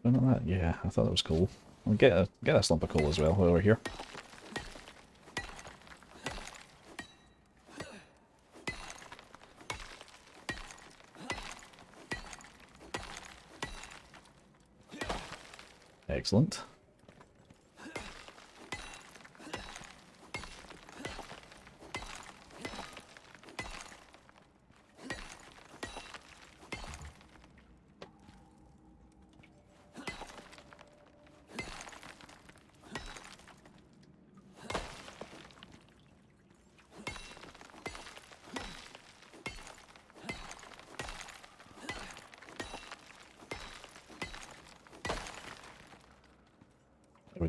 Something like that? Yeah, I thought that was cool. I'll get a slump of coal as well while we're here. Excellent.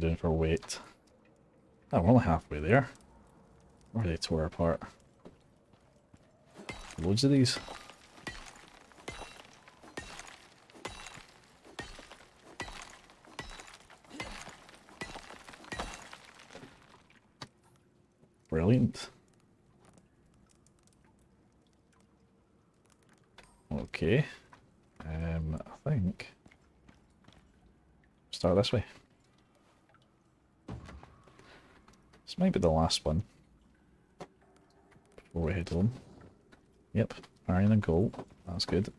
are we doing for weight? Oh, we're only halfway there. Or they tore apart. Loads of these. Brilliant. Okay. I think start this way. This might be the last one before we head home. Yep, iron and coal. That's good.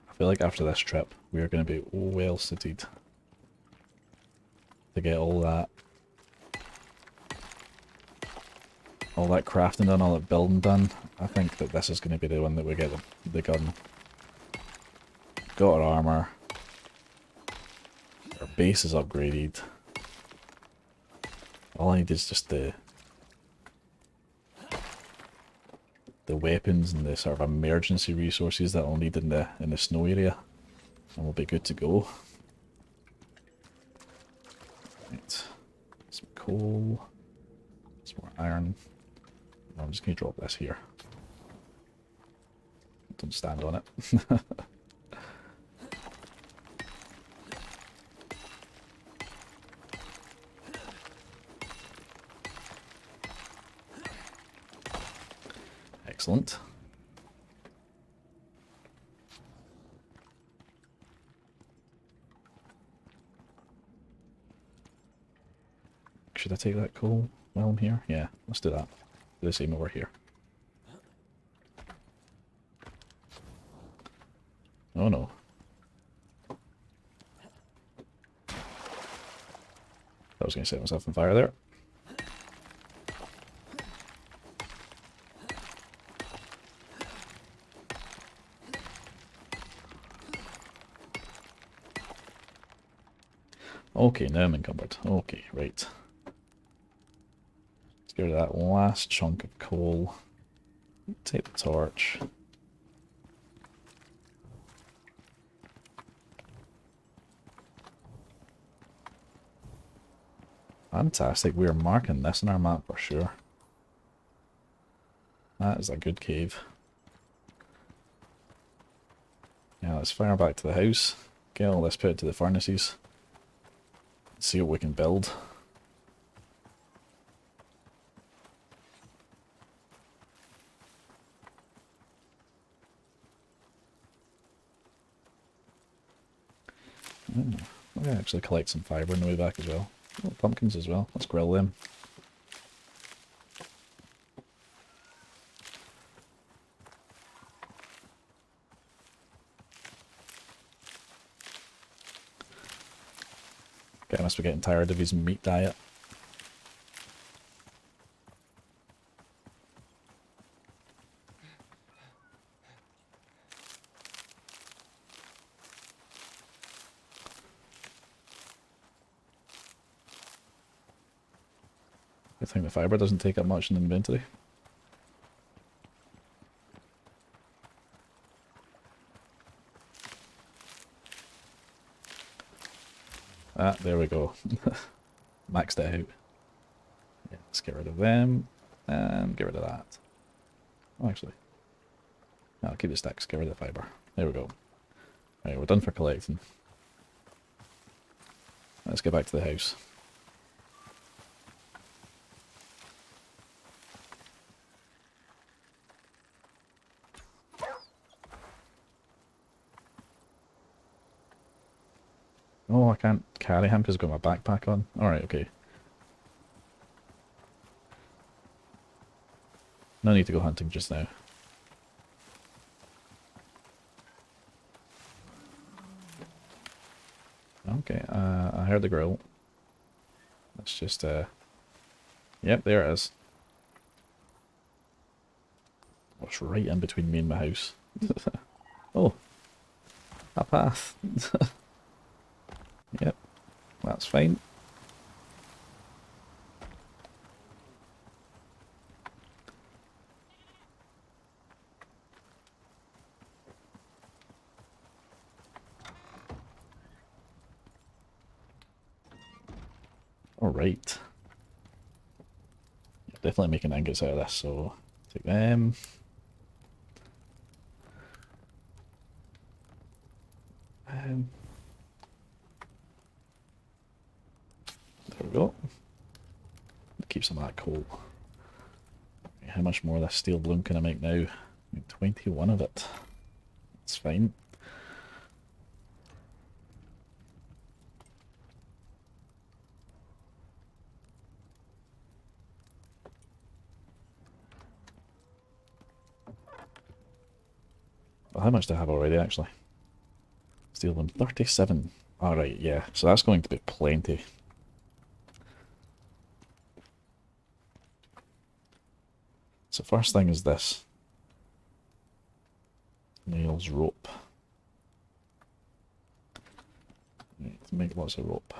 I feel like after this trip, we are going to be well suited to get all that crafting done, all that building done. I think that this is going to be the one that we get the gun. Got our armor. Our base is upgraded. All I need is just the weapons and the sort of emergency resources that I'll need in the snow area, and we'll be good to go. Right, some coal, some more iron. I'm just going to drop this here. Don't stand on it. Excellent. Should I take that coal while I'm here? Yeah, let's do that. Do the same over here. Oh no. I was going to set myself on fire there. Okay, now I'm encumbered. Okay, right. Let's get rid of that last chunk of coal. Take the torch. Fantastic, we are marking this on our map for sure. That is a good cave. Yeah, let's fire back to the house. Get all this put into the furnaces. See what we can build. I'm going to actually collect some fibre on the way back as well. Oh, pumpkins as well. Let's grill them. Okay, I must be getting tired of his meat diet. I think the fibre doesn't take up much in the inventory. Ah, there we go. Maxed it out. Yeah, let's get rid of them, and get rid of that. Oh, actually. No, I'll keep the sticks, get rid of the fibre. There we go. Right, we're done for collecting. Let's get back to the house. Oh, I can't carry him because I've got my backpack on. Alright, okay. No need to go hunting just now. Okay, I heard the grill. Let's just, yep, there it is. Oh, it's right in between me and my house. Oh, a path. Yep, that's fine. Alright. Definitely making ingots out of this, so take them. There we go. Keep some of that coal. How much more of this steel bloom can I make now? 21 of it. That's fine. Well, how much do I have already, actually? Steel bloom 37. Alright, yeah. So that's going to be plenty. So first thing is this. Nails rope. Right, make lots of rope.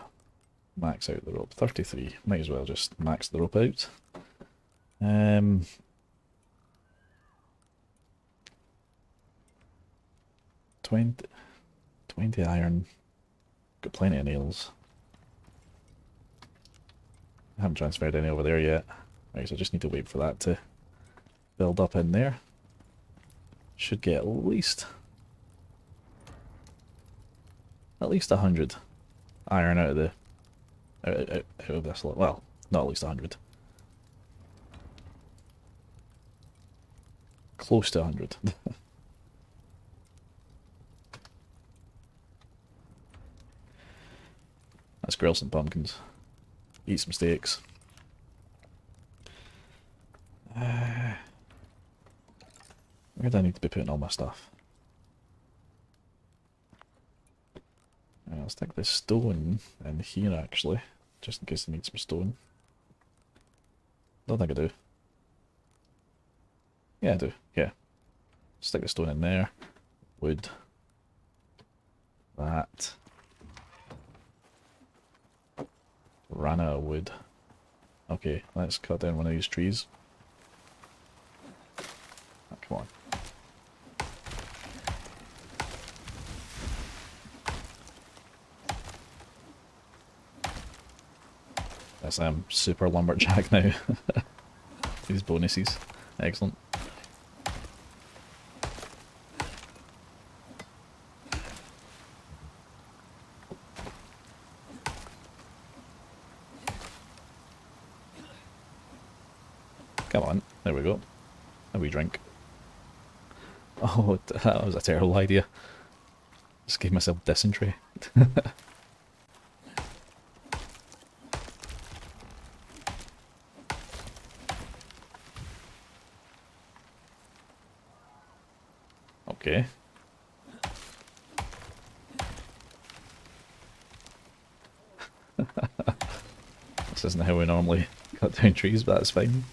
Max out the rope. 33. Might as well just max the rope out. 20 iron. Got plenty of nails. I haven't transferred any over there yet. Right, so I just need to wait for that to build up in there. Should get at least 100 iron out of the out of this lot. Well, not at least 100. Close to 100. Let's grill some pumpkins. Eat some steaks. Where do I need to be putting all my stuff? I'll stick this stone in here actually, just in case I need some stone. Don't think I do. Yeah, I do. Yeah. Stick the stone in there. Wood. That. Ran out of wood. Okay, let's cut down one of these trees. Oh, come on. Yes, I'm super lumberjack now. These bonuses. Excellent. Come on, there we go. A wee drink. Oh, that was a terrible idea. Just gave myself dysentery. Okay. This isn't how we normally cut down trees, but that's fine.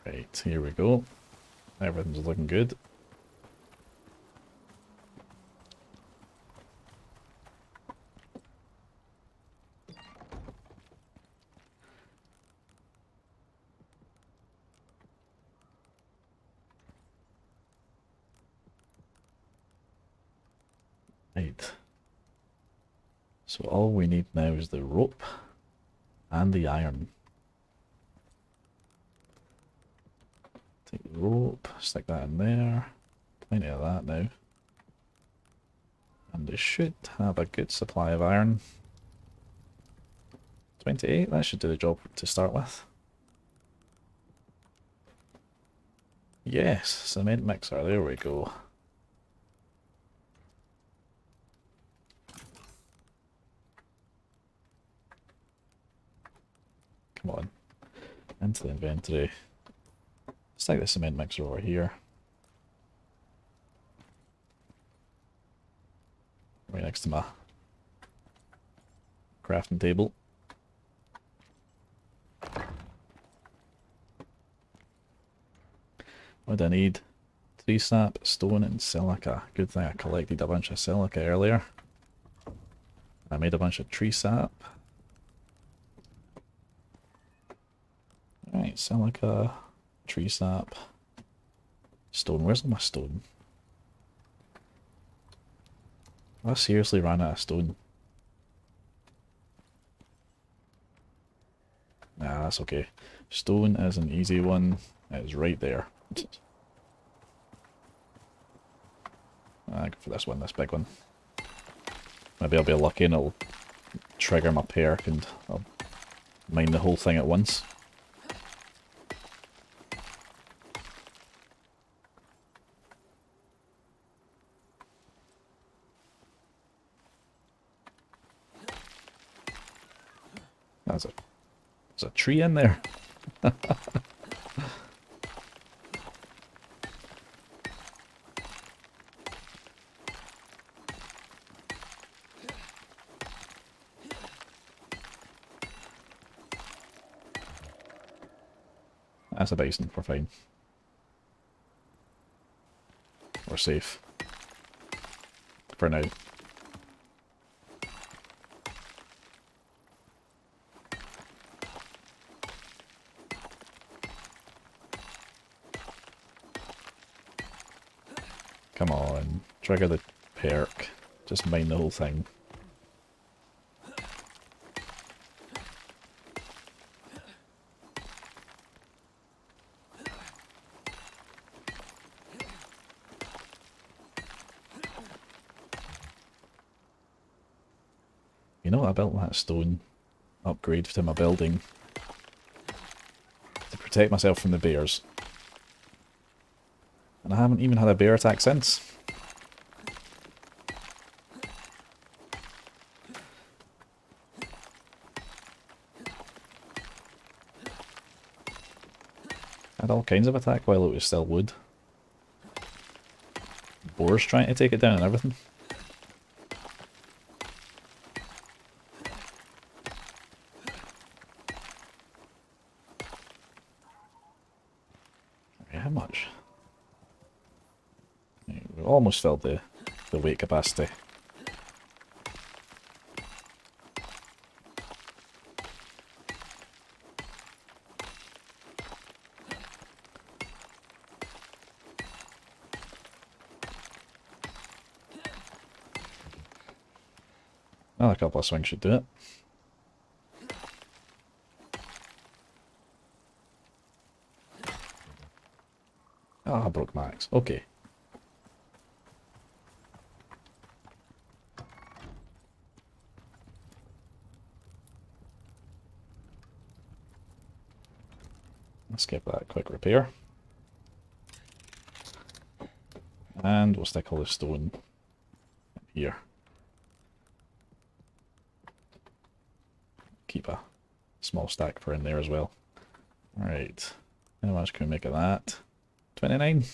Right, here we go. Everything's looking good. Right. So all we need now is the rope and the iron. Take the rope, stick that in there. Plenty of that now. And they should have a good supply of iron. 28, that should do the job to start with. Yes, cement mixer, there we go. Come on, into the inventory. Stick the cement mixer over here. Right next to my crafting table. What do I need? Tree sap, stone, and silica. Good thing I collected a bunch of silica earlier. I made a bunch of tree sap. Right, silica. Tree sap. Stone. Where's all my stone? I seriously ran out of stone. Nah, that's okay. Stone is an easy one. It's right there. I go for this one, this big one. Maybe I'll be lucky and it'll trigger my perk and I'll mine the whole thing at once. There's a tree in there. That's a bison, we're fine. We're safe. For now. Come on, trigger the perk. Just mine the whole thing. You know, I built that stone upgrade to my building to protect myself from the bears. And I haven't even had a bear attack since. I had all kinds of attack while it was still wood. Boars trying to take it down and everything. How much? We almost filled the weight capacity. Another couple of swings should do it. Ah, I broke my axe. Okay. Let's skip that quick repair. And we'll stick all the stone here. Keep a small stack for in there as well. Alright. How much can we make of that? 29?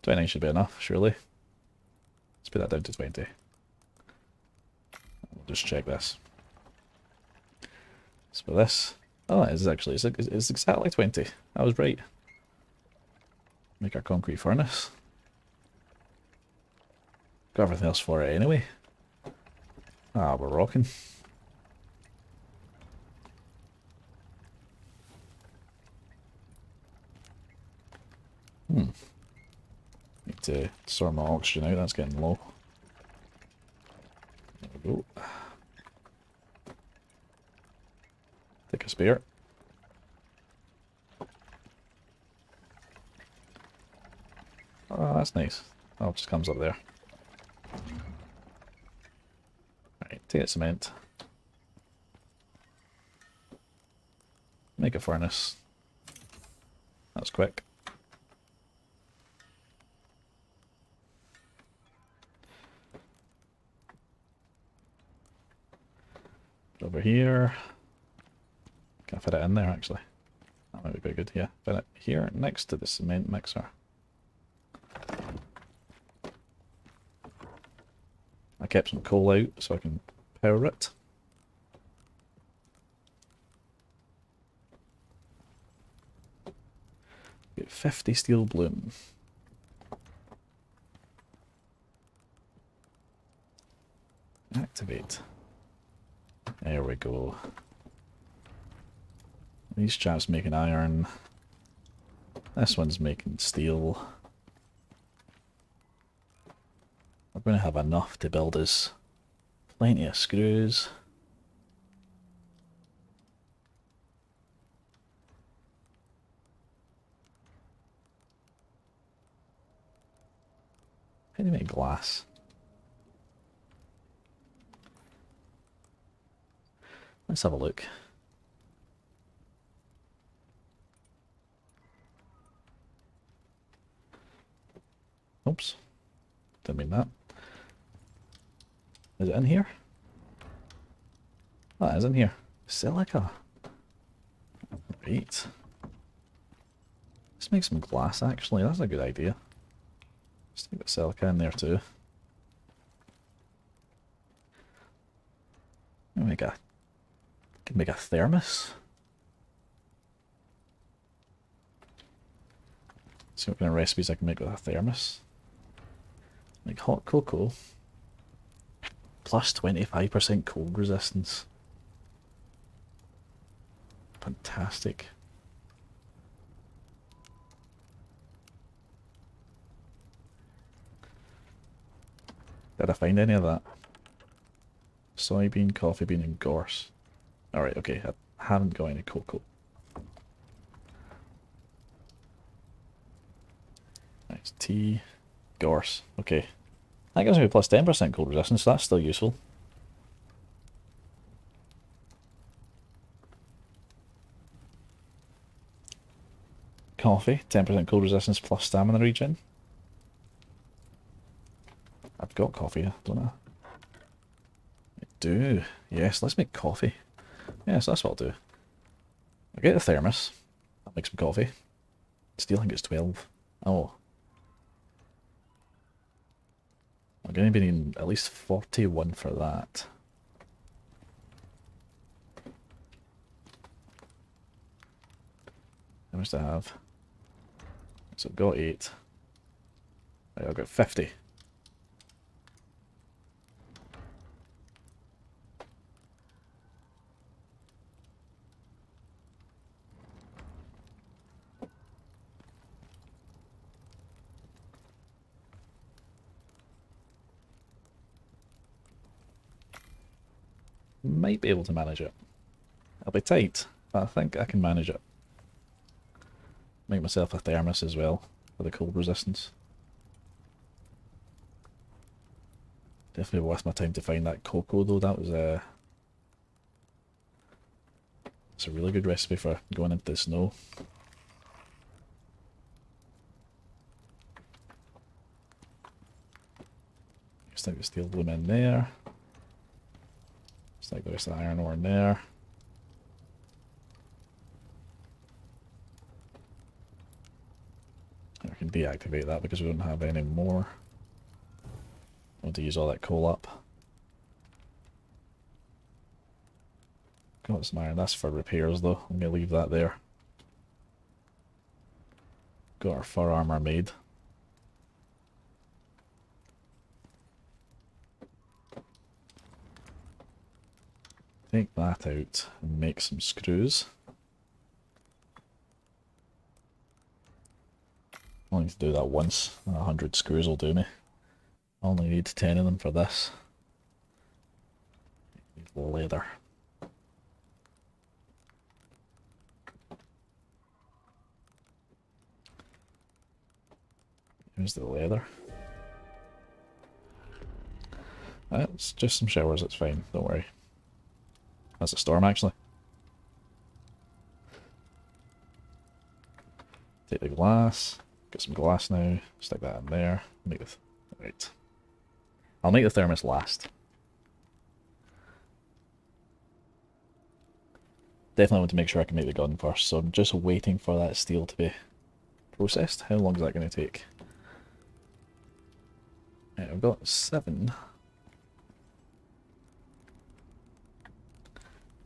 29 should be enough, surely. Let's put that down to 20. We'll just check this. So for this... Oh, it is actually. It's exactly 20. I was right. Make our concrete furnace. Got everything else for it anyway. Ah, we're rocking. Need to sort my oxygen out, that's getting low. There we go. Take a spare. Oh, that's nice. Oh, it just comes up there. Right, take the cement. Make a furnace. That's quick. Over here. Can I fit it in there actually? That might be pretty good, yeah. Fit it here next to the cement mixer. I kept some coal out so I can power it. Get 50 steel bloom. Activate. There we go. These chaps making iron. This one's making steel. We're going to have enough to build us plenty of screws. How do you make glass? Let's have a look. Oops. Didn't mean that. Is it in here? Oh, it is in here. Silica. Right. Let's make some glass actually, that's a good idea. Let's take the silica in there too. Can make a thermos. See what kind of recipes I can make with a thermos. Like hot cocoa. Plus 25% cold resistance. Fantastic. Did I find any of that? Soybean, coffee bean, and gorse. Alright, okay, I haven't got any cocoa. Nice, tea, gorse. Okay. That gives me plus 10% cold resistance, so that's still useful. Coffee, 10% cold resistance plus stamina regen. I've got coffee, don't I? I do. Yes, let's make coffee. Yes, that's what I'll do. I'll get a thermos. I'll make some coffee. Still think it's 12. Oh. I'm going to be needing at least 41 for that. How much do I have? So I've got 8. Right, I've got 50. Might be able to manage it. I'll be tight, but I think I can manage it. Make myself a thermos as well for the cold resistance. Definitely worth my time to find that cocoa though. That was it's a really good recipe for going into the snow. Stick the steel bloom in there. Stick the rest of the iron ore in there. And we can deactivate that because we don't have any more. I want to use all that coal up. Got some iron. That's for repairs though. I'm going to leave that there. Got our fur armor made. Take that out and make some screws. I only need to do that once. 100 screws will do me. I only need 10 of them for this. Leather. Here's the leather. It's just some showers, it's fine, don't worry. That's a storm actually. Take the glass, get some glass now, stick that in there, make the right. I'll make the thermos last. Definitely want to make sure I can make the gun first, so I'm just waiting for that steel to be processed. How long is that going to take? Right, I've got 7.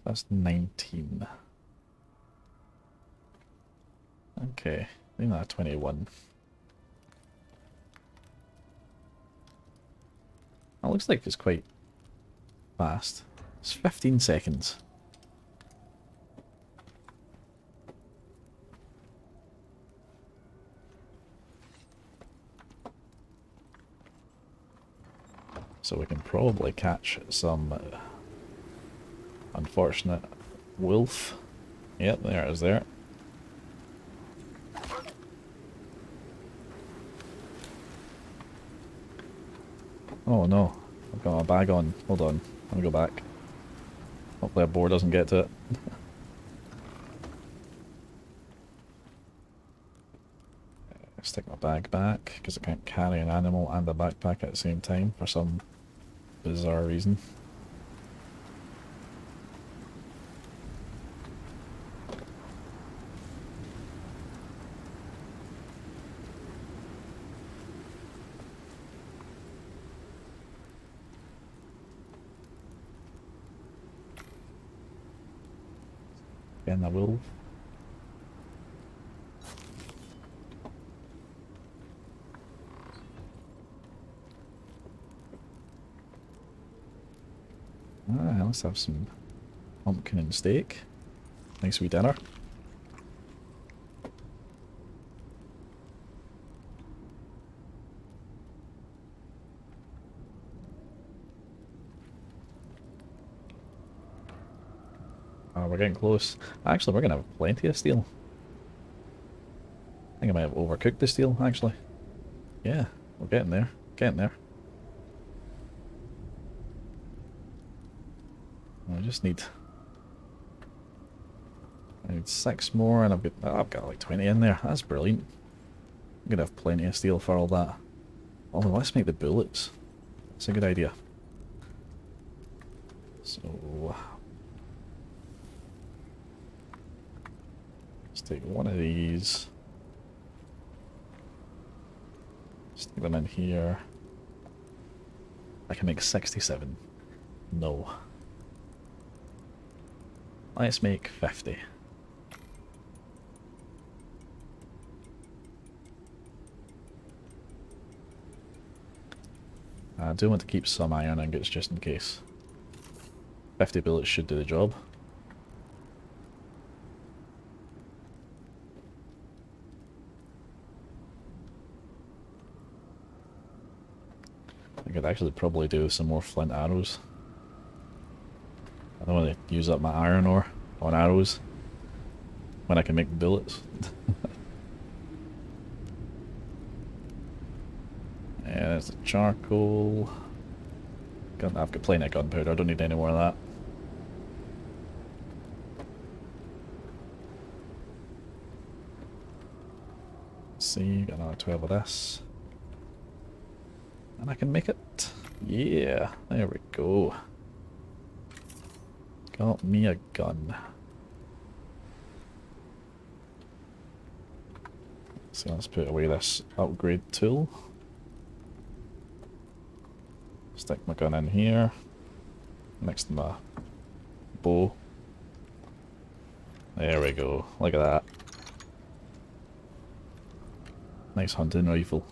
That's 19. Okay, I think that's 21. That looks like it's quite fast. It's 15 seconds. So we can probably catch some unfortunate wolf. Yep, there it is there. Oh no, I've got my bag on. Hold on, let me go back. Hopefully a boar doesn't get to it. Stick my bag back, because I can't carry an animal and a backpack at the same time for some bizarre reason. Again, I will. Ah, let's have some pumpkin and steak. Nice wee dinner. Oh, we're getting close. Actually, we're gonna have plenty of steel. I think I might have overcooked the steel, actually. Yeah, we're getting there. Getting there. I just need... I need 6 more and I've got like 20 in there. That's brilliant. I'm gonna have plenty of steel for all that. Although, let's make the bullets. That's a good idea. So... let's take one of these. Stick them in here. I can make 67. No. Let's make 50. I do want to keep some iron ingots just in case. 50 bullets should do the job. I could actually probably do some more flint arrows. I don't want to use up my iron ore on arrows when I can make bullets. Yeah, there's the charcoal. I've got plenty of gunpowder, I don't need any more of that. Let's see, got another 12 of this. And I can make it. Yeah, there we go. Got me a gun. So let's put away this upgrade tool. Stick my gun in here, next to my bow. There we go, look at that. Nice hunting rifle.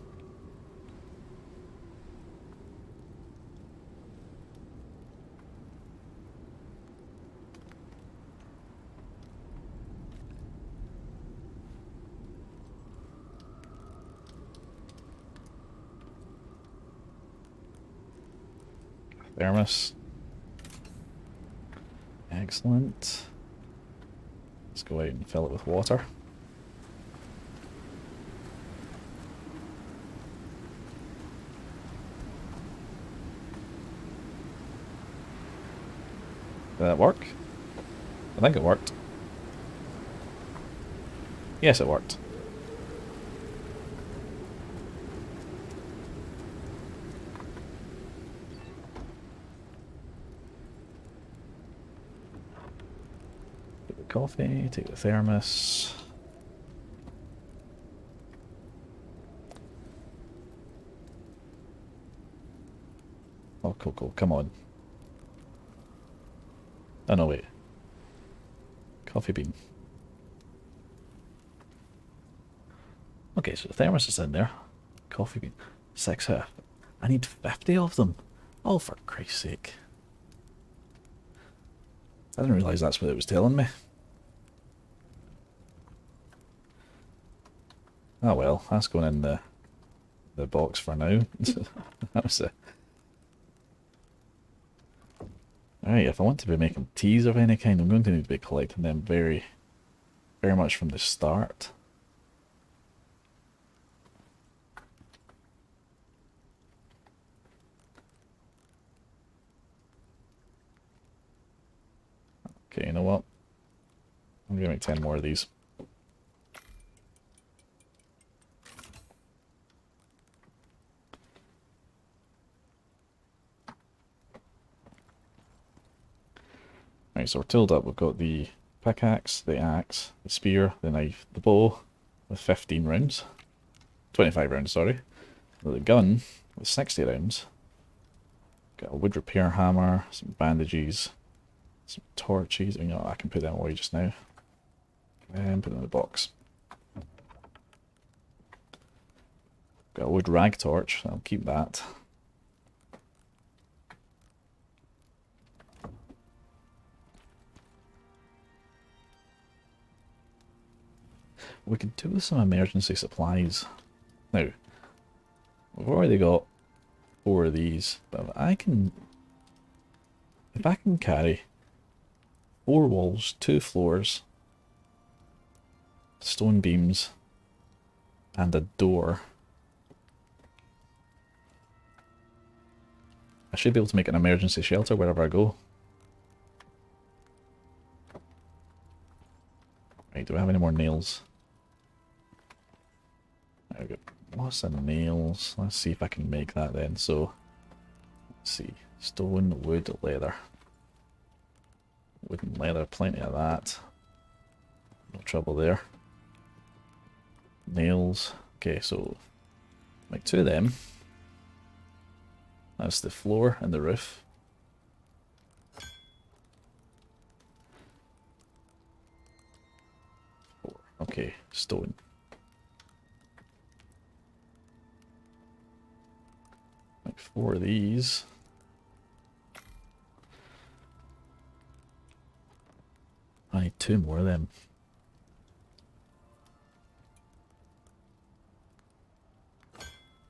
Thermos. Excellent. Let's go out and fill it with water. Did that work? I think it worked. Yes, it worked. Take the coffee, take the thermos. Oh, cool, come on. Oh no, wait. Coffee bean. Okay, so the thermos is in there. Coffee bean. 6 out. I need 50 of them. Oh, for Christ's sake. I didn't realise that's what it was telling me. Oh well, that's going in the box for now. That was Right, if I want to be making teas of any kind, I'm going to need to be collecting them very, very much from the start. Okay, you know what? I'm going to make 10 more of these. Right, so we're tooled up. We've got the pickaxe, the axe, the spear, the knife, the bow with 15 rounds. 25 rounds, sorry. The gun with 60 rounds. Got a wood repair hammer, some bandages, some torches. You know, I can put them away just now. And put them in the box. Got a wood rag torch. I'll keep that. We could do with some emergency supplies. Now, we've already got 4 of these, but if I can carry 4 walls, 2 floors, stone beams, and a door, I should be able to make an emergency shelter wherever I go. Right, do we have any more nails? There we go. Lots of nails. Let's see if I can make that then. So, let's see. Stone, wood, leather. Wood and leather, plenty of that. No trouble there. Nails. Okay, so make 2 of them. That's the floor and the roof. Okay, stone. Like 4 of these. I need 2 more of them.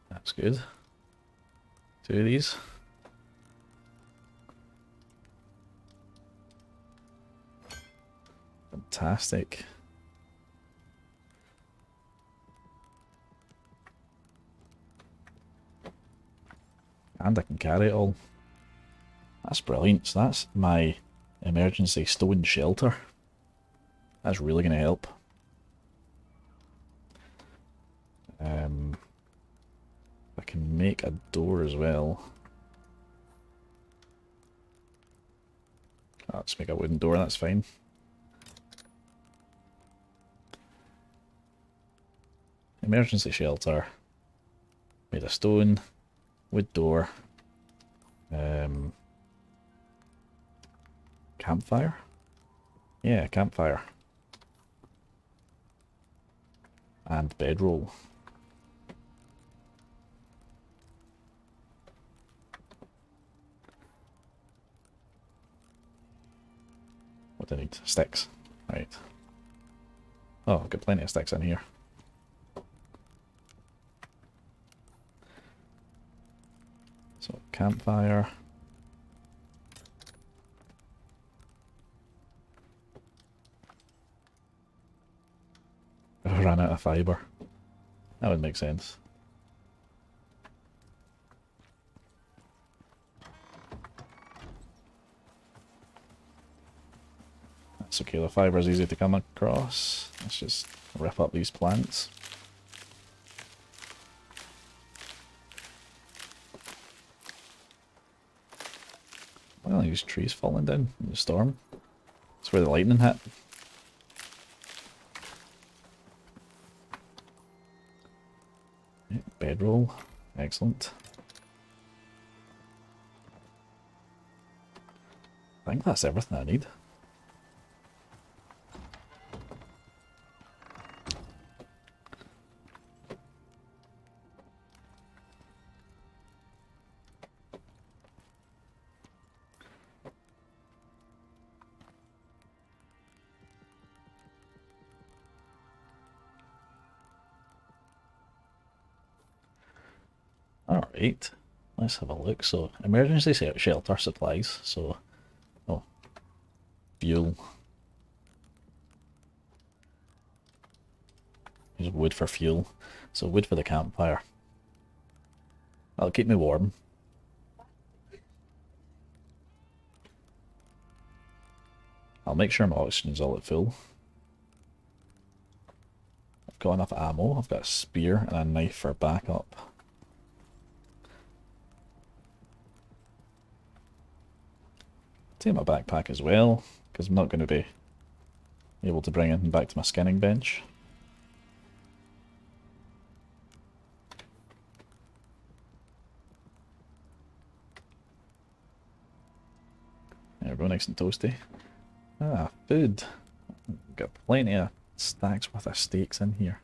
That's good. 2 of these. Fantastic. And I can carry it all. That's brilliant. So that's my emergency stone shelter. That's really going to help. I can make a door as well. Let's make a wooden door, that's fine. Emergency shelter. Made of stone. Wood door. Campfire? Yeah, campfire. And bedroll. What do I need? Sticks. Right. Oh, I've got plenty of sticks in here. So, campfire. I ran out of fibre. That would make sense. That's okay, the fibre is easy to come across. Let's just rip up these plants. Well, these trees falling down in the storm. That's where the lightning hit. Bedroll. Excellent. I think that's everything I need. Alright, let's have a look. So, emergency shelter supplies. So, fuel. Use wood for fuel. So wood for the campfire. That'll keep me warm. I'll make sure my oxygen's all at full. I've got enough ammo. I've got a spear and a knife for backup. Take my backpack as well, because I'm not going to be able to bring anything back to my skinning bench. There we go, nice and toasty. Ah, food. Got plenty of stacks worth of steaks in here.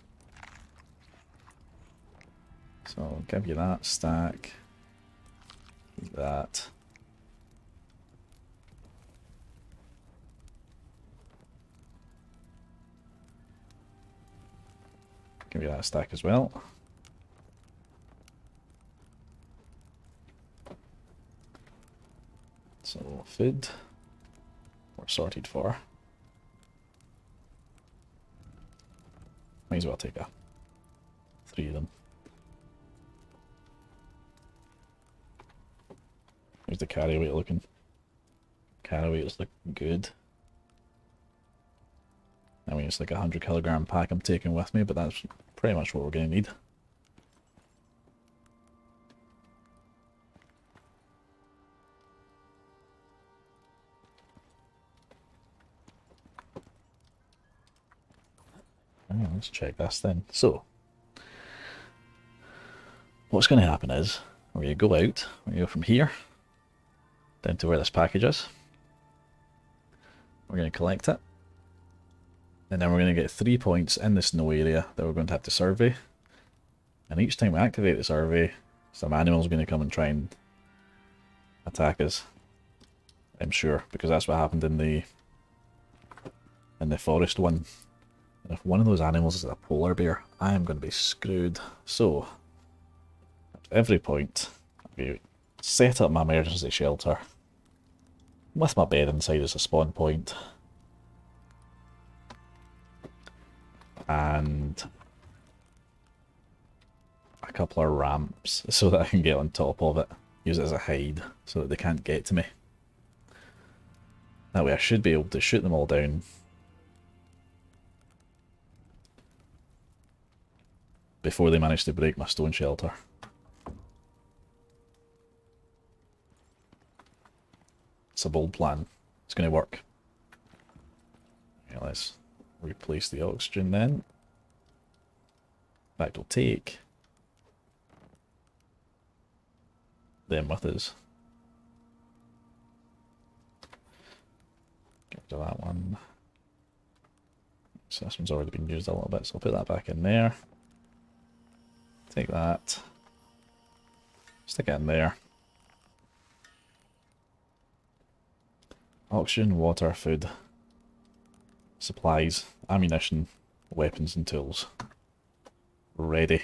So I'll give you that stack. That. Give you that stack as well. So food. We're sorted for. Might as well take 3 of them. Here's the carry weight looking. Carry weight is looking good. I mean, it's like a 100 kg pack I'm taking with me, but that's pretty much what we're going to need. Alright, let's check this then. So, what's going to happen is, we're going to go out, we're going to go from here, down to where this package is. We're going to collect it. And then we're going to get 3 points in the snow area that we're going to have to survey. And each time we activate the survey, some animal's going to come and try and attack us. I'm sure, because that's what happened in the forest one. And if one of those animals is a polar bear, I am going to be screwed. So, at every point, I'm going to set up my emergency shelter with my bed inside as a spawn point. And a couple of ramps so that I can get on top of it. Use it as a hide so that they can't get to me. That way I should be able to shoot them all down before they manage to break my stone shelter. It's a bold plan. It's going to work. Okay, let's replace the oxygen then. In fact, we'll take them with us. Get rid of that one. So this one's already been used a little bit, so I'll put that back in there. Take that. Stick it in there. Oxygen, water, food, supplies, ammunition, weapons and tools. Ready.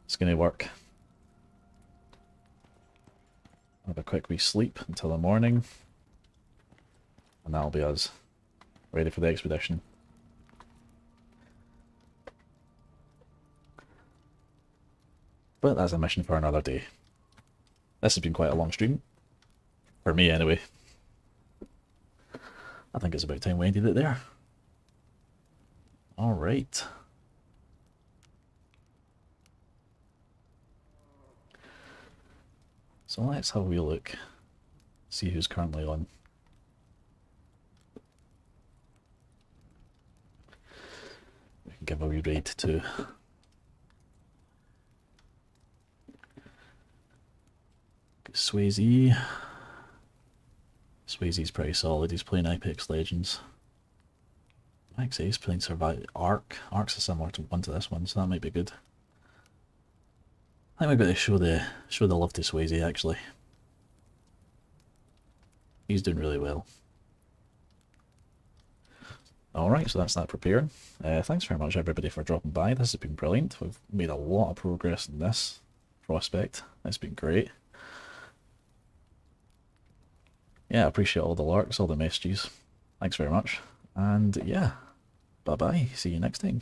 It's going to work. Have a quick wee sleep until the morning. And that'll be us. Ready for the expedition. But that's a mission for another day. This has been quite a long stream. For me, anyway. I think it's about time we ended it there. Alright. So let's have a wee look. See who's currently on. We can give a wee raid to Swayze. Swayze's pretty solid. He's playing Apex Legends. Actually, he's playing Survive Ark. Ark's a similar one to this one, so that might be good. I think we've got to show the love to Swayze actually. He's doing really well. Alright, so that's that preparing. Thanks very much everybody for dropping by. This has been brilliant. We've made a lot of progress in this prospect. It's been great. yeah, I appreciate all the lurks, all the messages. Thanks very much. And yeah, bye bye. See you next time.